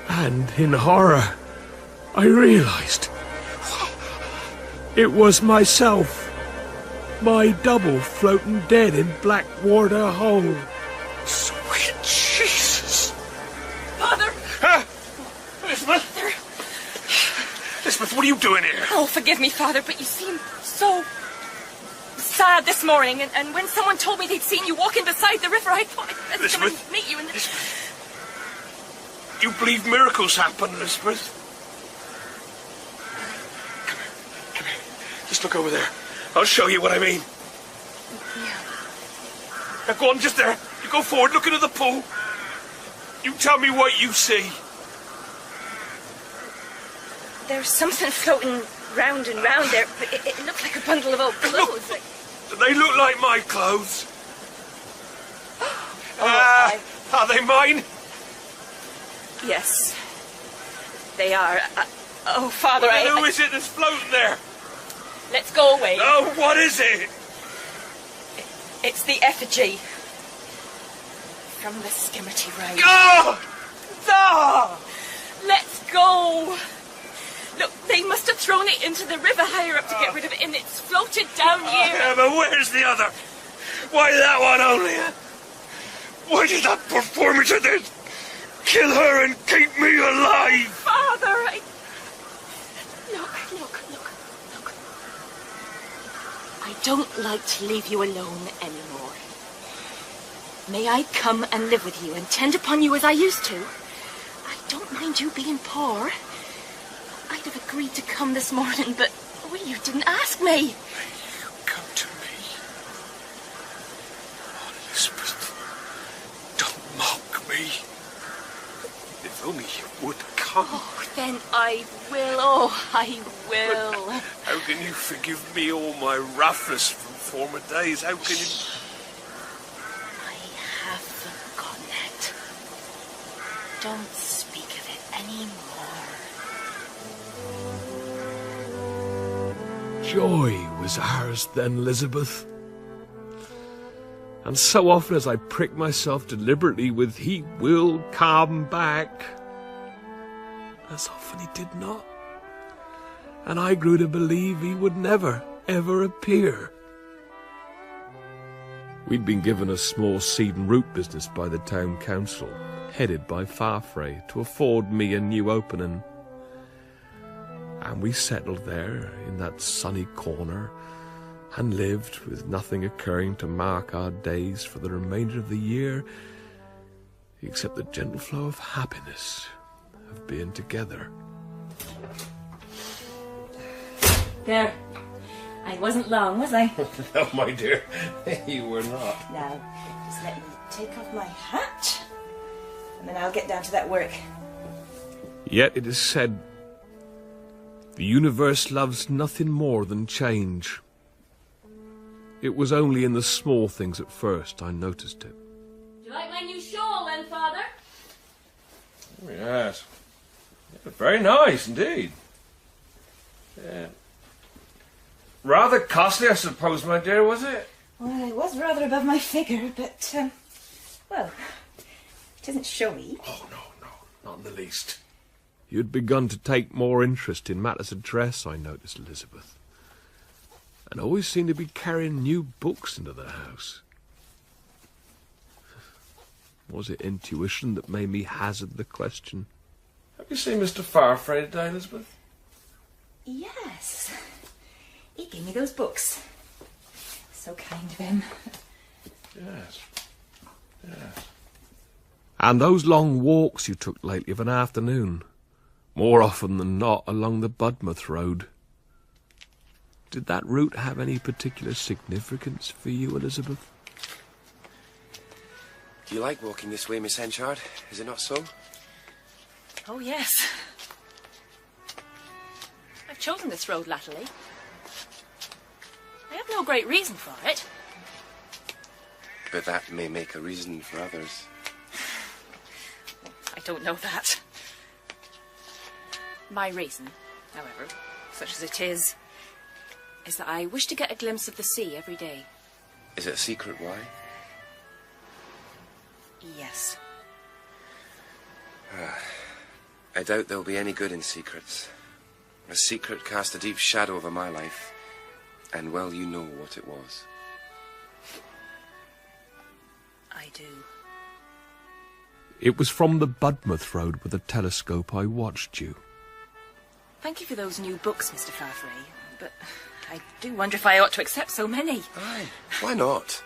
And in horror, I realized it was myself, my double floating dead in Blackwater Hole. Sweet Jesus! Father! Elizabeth! Elizabeth, what are you doing here? Oh, forgive me, Father, but you seemed so sad this morning, and when someone told me they'd seen you walking beside the river, I thought I'd come and meet you. You believe miracles happen, Elizabeth? Come here. Just look over there. I'll show you what I mean. Now go on, just there. You go forward, look into the pool. You tell me what you see. There's something floating round and round there, but it looked like a bundle of old clothes. Do they look like my clothes? Are they mine? Yes, they are. Oh, Father, Who is it that's floating there? Let's go away. No, what is it? It's the effigy from the Skimmerty Ride. Oh! No! Let's go. Look, they must have thrown it into the river higher up to get rid of it, and it's floated down here. Yeah, but where's the other? Why that one only? Why did that performance of this kill her and keep me alive? Father, Look. I don't like to leave you alone anymore. May I come and live with you and tend upon you as I used to? I don't mind you being poor. I'd have agreed to come this morning, but you didn't ask me. Come to me. Oh, Elizabeth, don't mock me. If only you would come. Oh, then I will. Oh, I will. How can you forgive me all my roughness from former days? How can you... I have forgotten it. Don't speak of it anymore. Joy was ours then, Elizabeth. And so often as I prick myself deliberately with "he will come back," as often he did not. And I grew to believe he would never, ever appear. We'd been given a small seed and root business by the town council, headed by Farfrae, to afford me a new opening. And we settled there, in that sunny corner, and lived with nothing occurring to mark our days for the remainder of the year, except the gentle flow of happiness of being together. There. I wasn't long, was I? No, my dear, you were not. Now, just let me take off my hat, and then I'll get down to that work. Yet it is said, the universe loves nothing more than change. It was only in the small things at first I noticed it. Do you like my new shawl then, Father? Oh, yes. Yeah, very nice indeed. Yeah. Rather costly, I suppose, my dear, was it? Well, it was rather above my figure, but, well, it isn't showy. Oh, no, not in the least. You'd begun to take more interest in matters of dress, I noticed, Elizabeth. And always seemed to be carrying new books into the house. Was it intuition that made me hazard the question? Have you seen Mr. Farfrae today, Elizabeth? Yes. He gave me those books. So kind of him. Yes. Yes. And those long walks you took lately of an afternoon, more often than not along the Budmouth Road. Did that route have any particular significance for you, Elizabeth? Do you like walking this way, Miss Henchard? Is it not so? Oh, yes. I've chosen this road latterly. I have no great reason for it. But that may make a reason for others. I don't know that. My reason, however, such as it is that I wish to get a glimpse of the sea every day. Is it a secret why? Yes. I doubt there'll be any good in secrets. A secret cast a deep shadow over my life, and well, you know what it was. I do. It was from the Budmouth Road with a telescope I watched you. Thank you for those new books, Mr. Farfrae, but I do wonder if I ought to accept so many. Aye, why not?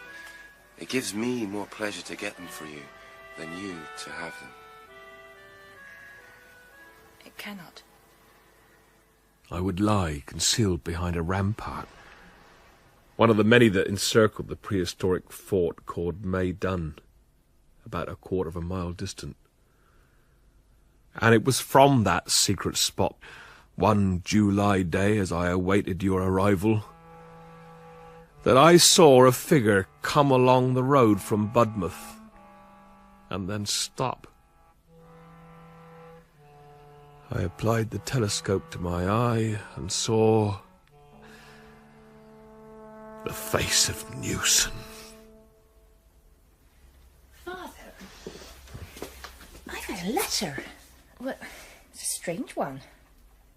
It gives me more pleasure to get them for you than you to have them. It cannot. I would lie concealed behind a rampart, one of the many that encircled the prehistoric fort called Maydun, about a quarter of a mile distant. And it was from that secret spot, one July day as I awaited your arrival, that I saw a figure come along the road from Budmouth and then stop. I applied the telescope to my eye and saw the face of Newson. Father, I've had a letter. Well, it's a strange one.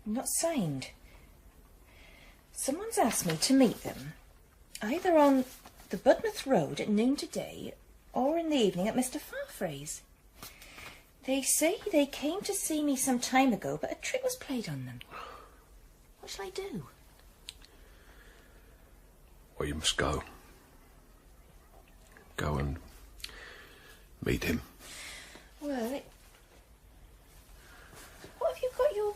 Not signed. Someone's asked me to meet them, either on the Budmouth Road at noon today, or in the evening at Mr. Farfrae's. They say they came to see me some time ago, but a trick was played on them. What shall I do? Well, you must go. Go and meet him. Well, what have you got your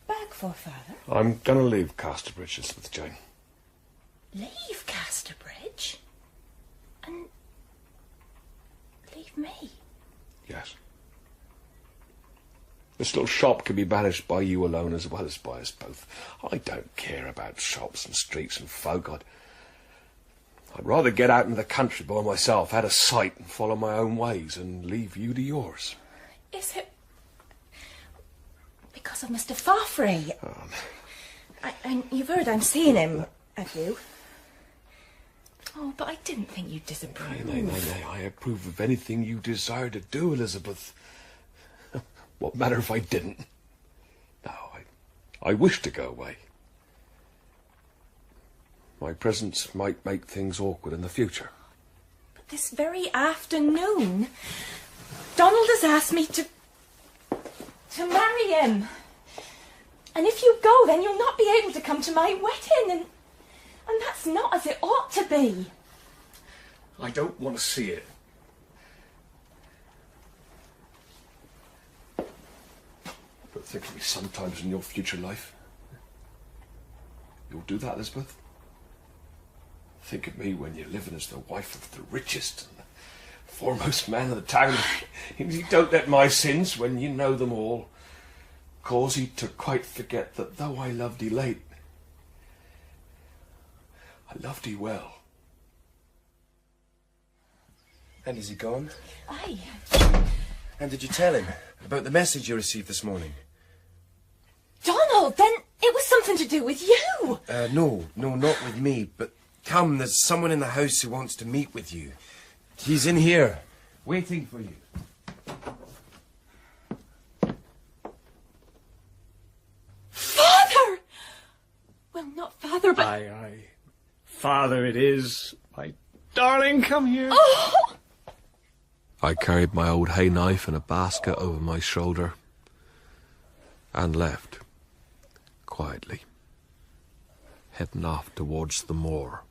bag for, Father? I'm going to leave Casterbridge, Elizabeth Jane. Leave Casterbridge? And leave me? Yes. This little shop can be managed by you alone as well as by us both. I don't care about shops and streets and folk. I'd rather get out into the country by myself, out of sight, and follow my own ways, and leave you to yours. Is it because of Mr. Farfrae? You've heard I'm seeing him, have you? Oh, but I didn't think you'd disapprove. Nay, I approve of anything you desire to do, Elizabeth. What matter if I didn't? No, I wish to go away. My presence might make things awkward in the future. But this very afternoon, Donald has asked me to marry him. And if you go, then you'll not be able to come to my wedding, and that's not as it ought to be. I don't want to see it. But think of me sometimes in your future life. You'll do that, Elizabeth? Think of me when you're living as the wife of the richest and the foremost man of the town. You don't let my sins, when you know them all, cause ye to quite forget that though I loved ye late, I loved ye well. And is he gone? Aye. And did you tell him about the message you received this morning? Donald, then it was something to do with you. No, not with me, but come, there's someone in the house who wants to meet with you. He's in here, waiting for you. Father! Well, not father, but... Aye. Father it is. My darling, come here. Oh! I carried my old hay knife in a basket over my shoulder and left, quietly, heading off towards the moor.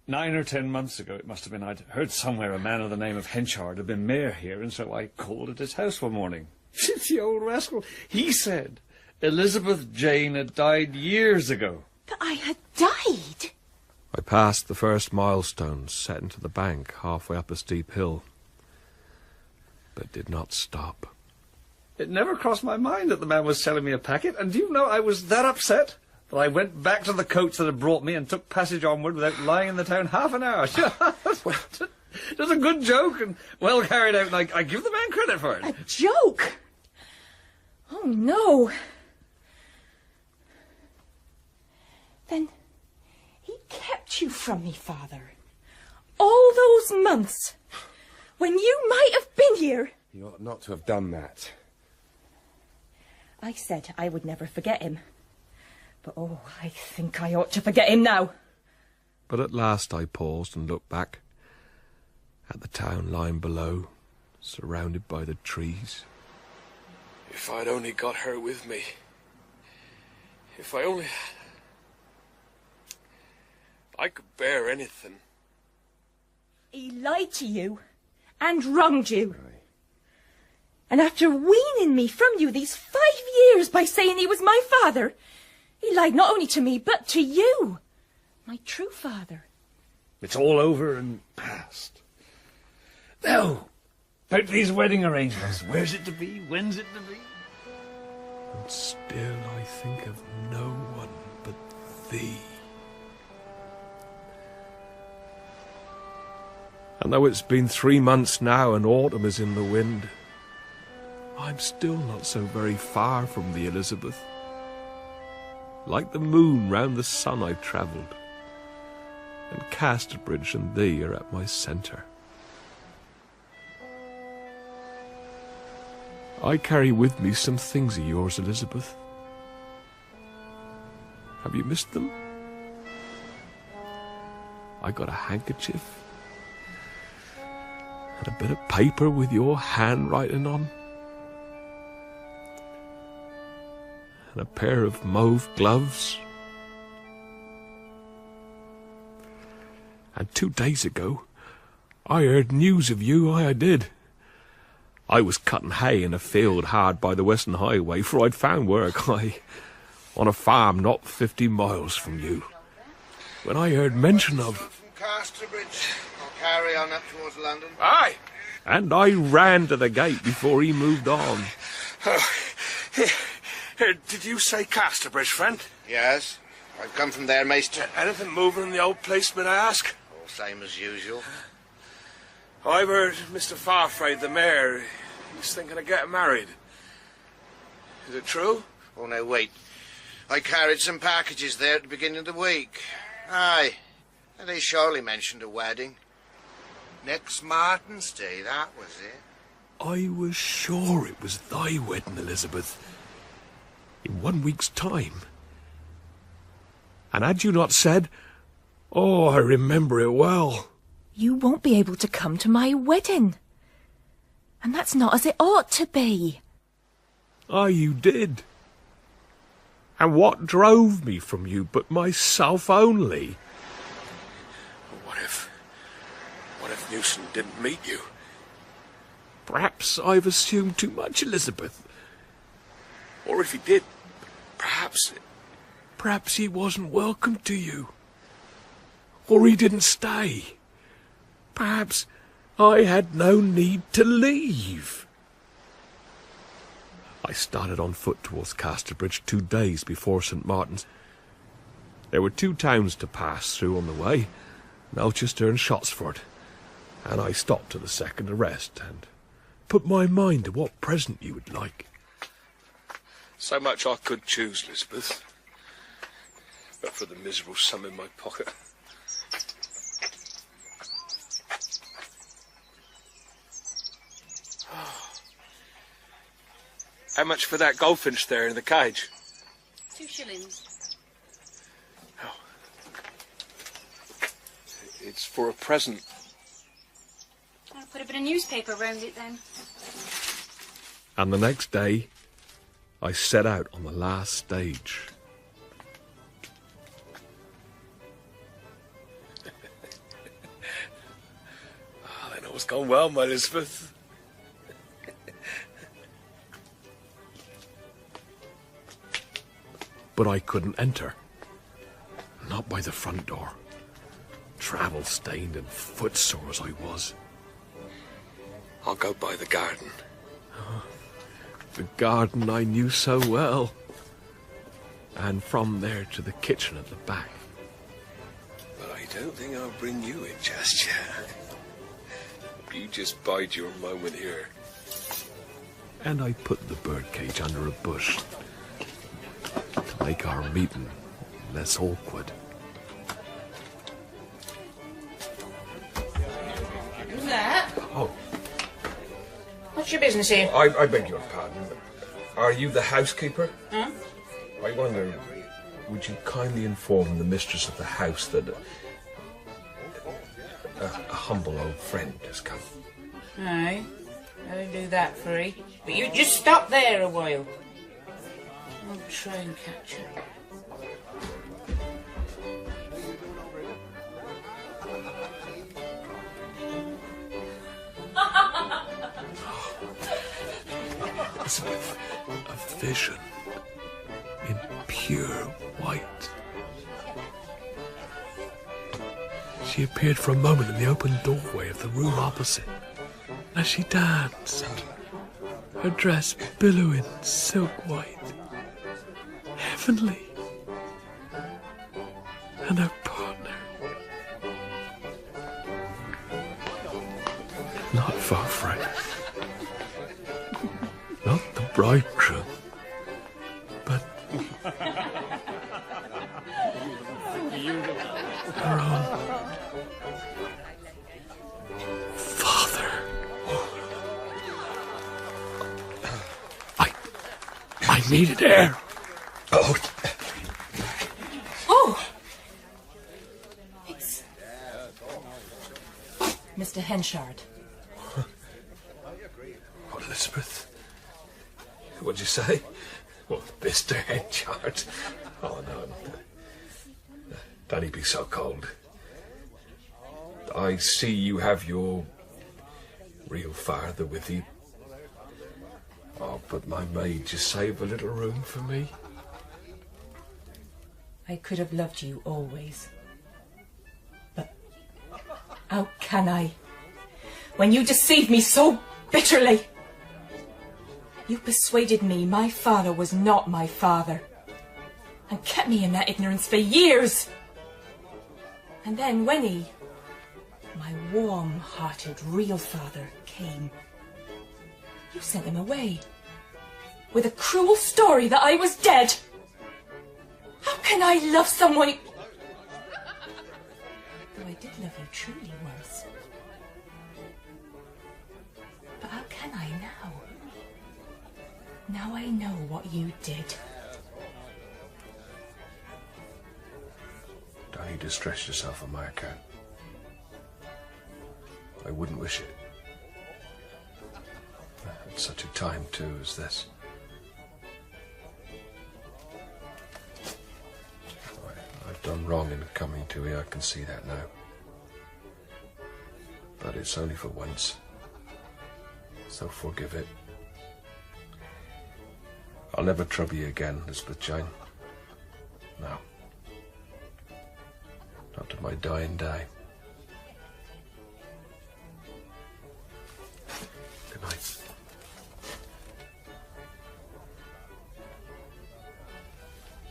9 or 10 months ago, it must have been, I'd heard somewhere a man of the name of Henchard had been mayor here, and so I called at his house one morning. The old rascal, he said Elizabeth Jane had died years ago. But I had died. I passed the first milestone set into the bank halfway up a steep hill, but did not stop. It never crossed my mind that the man was selling me a packet, and do you know, I was that upset that I went back to the coach that had brought me and took passage onward without lying in the town half an hour. It was a good joke and well carried out, and I give the man credit for it. A joke? Oh, no. Then he kept you from me, Father. All those months. When you might have been here. You ought not to have done that. I said I would never forget him. But, oh, I think I ought to forget him now. But at last I paused and looked back at the town lying below, surrounded by the trees. If I'd only got her with me. If I only... I could bear anything. He lied to you and wronged you. And after weaning me from you these 5 years by saying he was my father, he lied not only to me, but to you, my true father. It's all over and past. Now, about these wedding arrangements. Where's it to be? When's it to be? And still I think of no one but thee. And though it's been 3 months now and autumn is in the wind, I'm still not so very far from thee, Elizabeth. Like the moon round the sun I've travelled, and Casterbridge and thee are at my centre. I carry with me some things of yours, Elizabeth. Have you missed them? I got a handkerchief and a bit of paper with your handwriting on, and a pair of mauve gloves. And 2 days ago, I heard news of you, I did. I was cutting hay in a field hard by the Western Highway, for I'd found work, on a farm not 50 miles from you, when I heard mention of... From Casterbridge, I'll carry on up towards London. Aye! And I ran to the gate before he moved on. Here, did you say Casterbridge, friend? Yes, I've come from there, Maester. Anything moving in the old place, may I ask? All same as usual. I've heard Mr. Farfrae, the mayor, he's thinking of getting married. Is it true? Oh, no, wait. I carried some packages there at the beginning of the week. Aye, and they surely mentioned a wedding. Next Martin's Day, that was it. I was sure it was thy wedding, Elizabeth, in 1 week's time. And had you not said, oh, I remember it well. You won't be able to come to my wedding. And that's not as it ought to be. Aye, you did. And what drove me from you but myself only? What if Newson didn't meet you? Perhaps I've assumed too much, Elizabeth. Or if he did, perhaps Perhaps he wasn't welcome to you. Or he didn't stay. Perhaps I had no need to leave. I started on foot towards Casterbridge 2 days before St. Martin's. There were 2 towns to pass through on the way, Melchester and Shottsford, and I stopped at the second to rest and put my mind to what present you would like. So much I could choose, Elizabeth, but for the miserable sum in my pocket. How much for that goldfinch there in the cage? 2 shillings. It's for a present. I'll put a bit of newspaper round it then. And the next day, I set out on the last stage. Then all's gone well, my Elizabeth. But I couldn't enter. Not by the front door. Travel-stained and footsore as I was. I'll go by the garden. The garden I knew so well. And from there to the kitchen at the back. But I don't think I'll bring you in just yet. You just bide your moment here. And I put the birdcage under a bush to make our meeting less awkward. Who's that? Oh. What's your business here? I beg your pardon. Are you the housekeeper? Huh? I wonder, would you kindly inform the mistress of the house that a humble old friend has come? Aye, I'll do that for you. But you just stop there a while. I'll try and catch her. Elizabeth, a vision in pure white. She appeared for a moment in the open doorway of the room opposite as she danced, her dress billowing silk white, heavenly, and her partner not far from her. Not the bridegroom, but her own father. I needed air. Oh! It's Mr. Henchard. Oh, Elizabeth. What'd you say? Well, Mr. Henchard. Oh, no. Don't he be so cold. I see you have your real father with you. Oh, but my maid, just save a little room for me. I could have loved you always. But how can I? When you deceived me so bitterly. You persuaded me my father was not my father, and kept me in that ignorance for years. And then when he, my warm-hearted real father, came, you sent him away with a cruel story that I was dead. How can I love someone? Though I did love you truly once. But how can I now? Now I know what you did. Don't you distress yourself on my account. I wouldn't wish it. At such a time, too, as this. I've done wrong in coming to you, I can see that now. But it's only for once. So forgive it. I'll never trouble you again, Elizabeth Jane. No. Not to my dying day. Good night.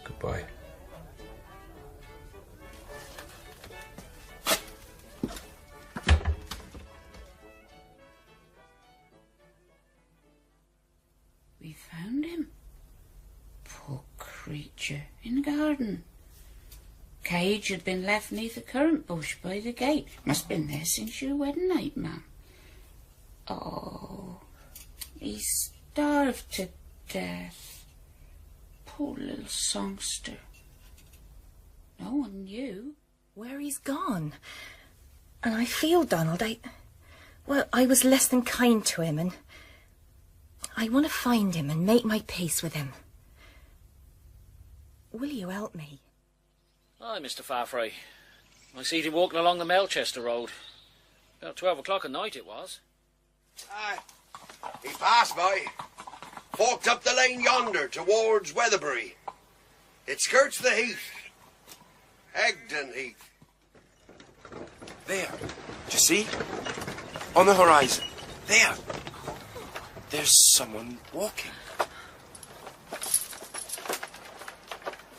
Goodbye. We found him. Poor creature, in the garden. Cage had been left neath a currant bush by the gate. Must have been there since your wedding night, ma'am. Oh, he starved to death. Poor little songster. No one knew. Where he's gone. And I feel, Donald, I was less than kind to him, and I want to find him and make my peace with him. Will you help me? Aye, Mr. Farfrae. I see him walking along the Melchester Road. About 12 o'clock at night it was. Aye. He passed by. Walked up the lane yonder towards Weatherbury. It skirts the heath. Egdon Heath. There. Do you see? On the horizon. There. There's someone walking.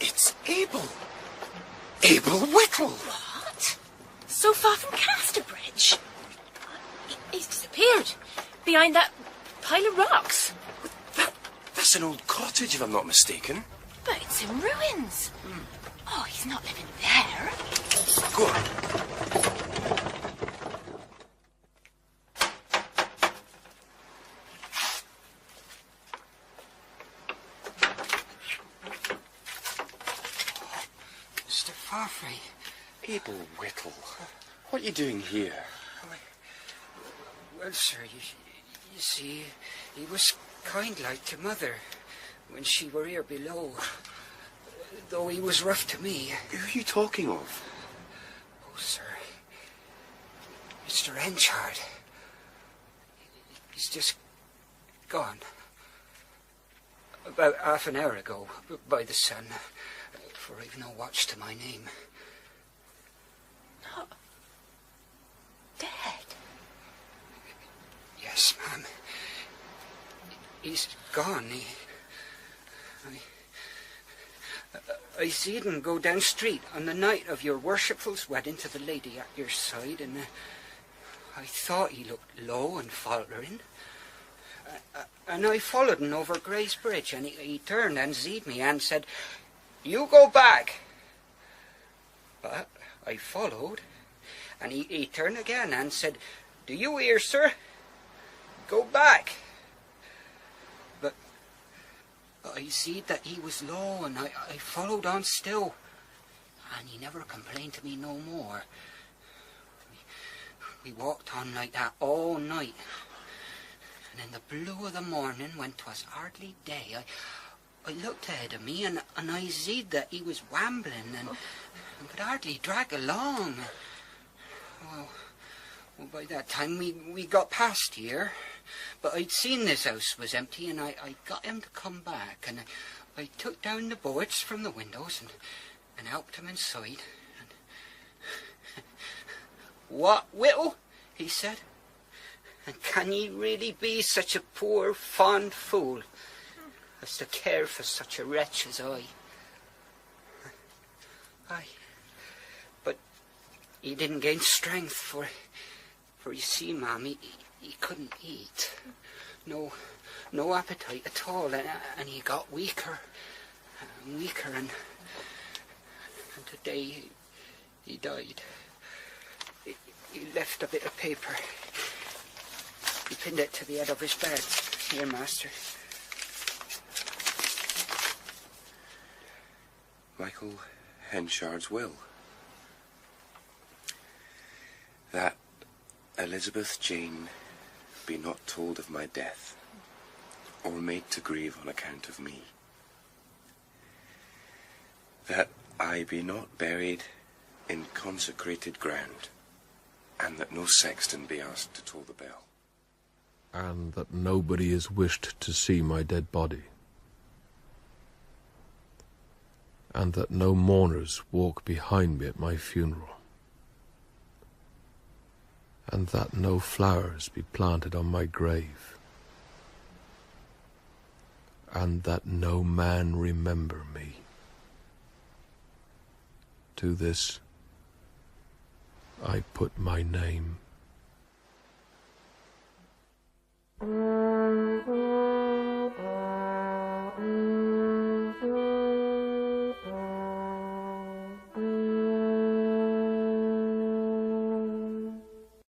It's Abel. Abel Whittle. What? So far from Casterbridge? He's disappeared. Behind that pile of rocks. That's an old cottage, if I'm not mistaken. But it's in ruins. Oh, he's not living there. Go on. Mr. Farfrae. Abel Whittle. What are you doing here? Well, sir, you see, he was kind like to Mother when she were here below. Though he was rough to me. Who are you talking of? Oh, sir. Mr. Henchard. He's just gone. About half an hour ago, by the sun. For I've no watch to my name. Not dead? Yes, ma'am. He's gone. I seed him go down street on the night of your worshipful's wedding to the lady at your side, and I thought he looked low and faltering. And I followed him over Gray's Bridge, and he turned and seed me and said, "You go back." But I followed, and he turned again and said, "Do you hear, sir? Go back." But I see that he was low, and I followed on still, and he never complained to me no more. We walked on like that all night, and in the blue of the morning, when 'twas hardly day, I looked ahead of me, and I seed that he was wambling and could hardly drag along. Well, by that time we got past here, but I'd seen this house was empty, and I got him to come back, and I took down the boards from the windows and helped him inside. And "What, Whittle?" he said. "And can ye really be such a poor, fond fool as to care for such a wretch as I?" Aye. But he didn't gain strength, for you see, ma'am, he couldn't eat. No appetite at all, and he got weaker and weaker, and today he died. He left a bit of paper. He pinned it to the head of his bed. Here, master. Michael Henchard's will. That Elizabeth Jane be not told of my death, or made to grieve on account of me. That I be not buried in consecrated ground, and that no sexton be asked to toll the bell. And that nobody is wished to see my dead body. and that no mourners walk behind me at my funeral, and that no flowers be planted on my grave, and that no man remember me. To this I put my name.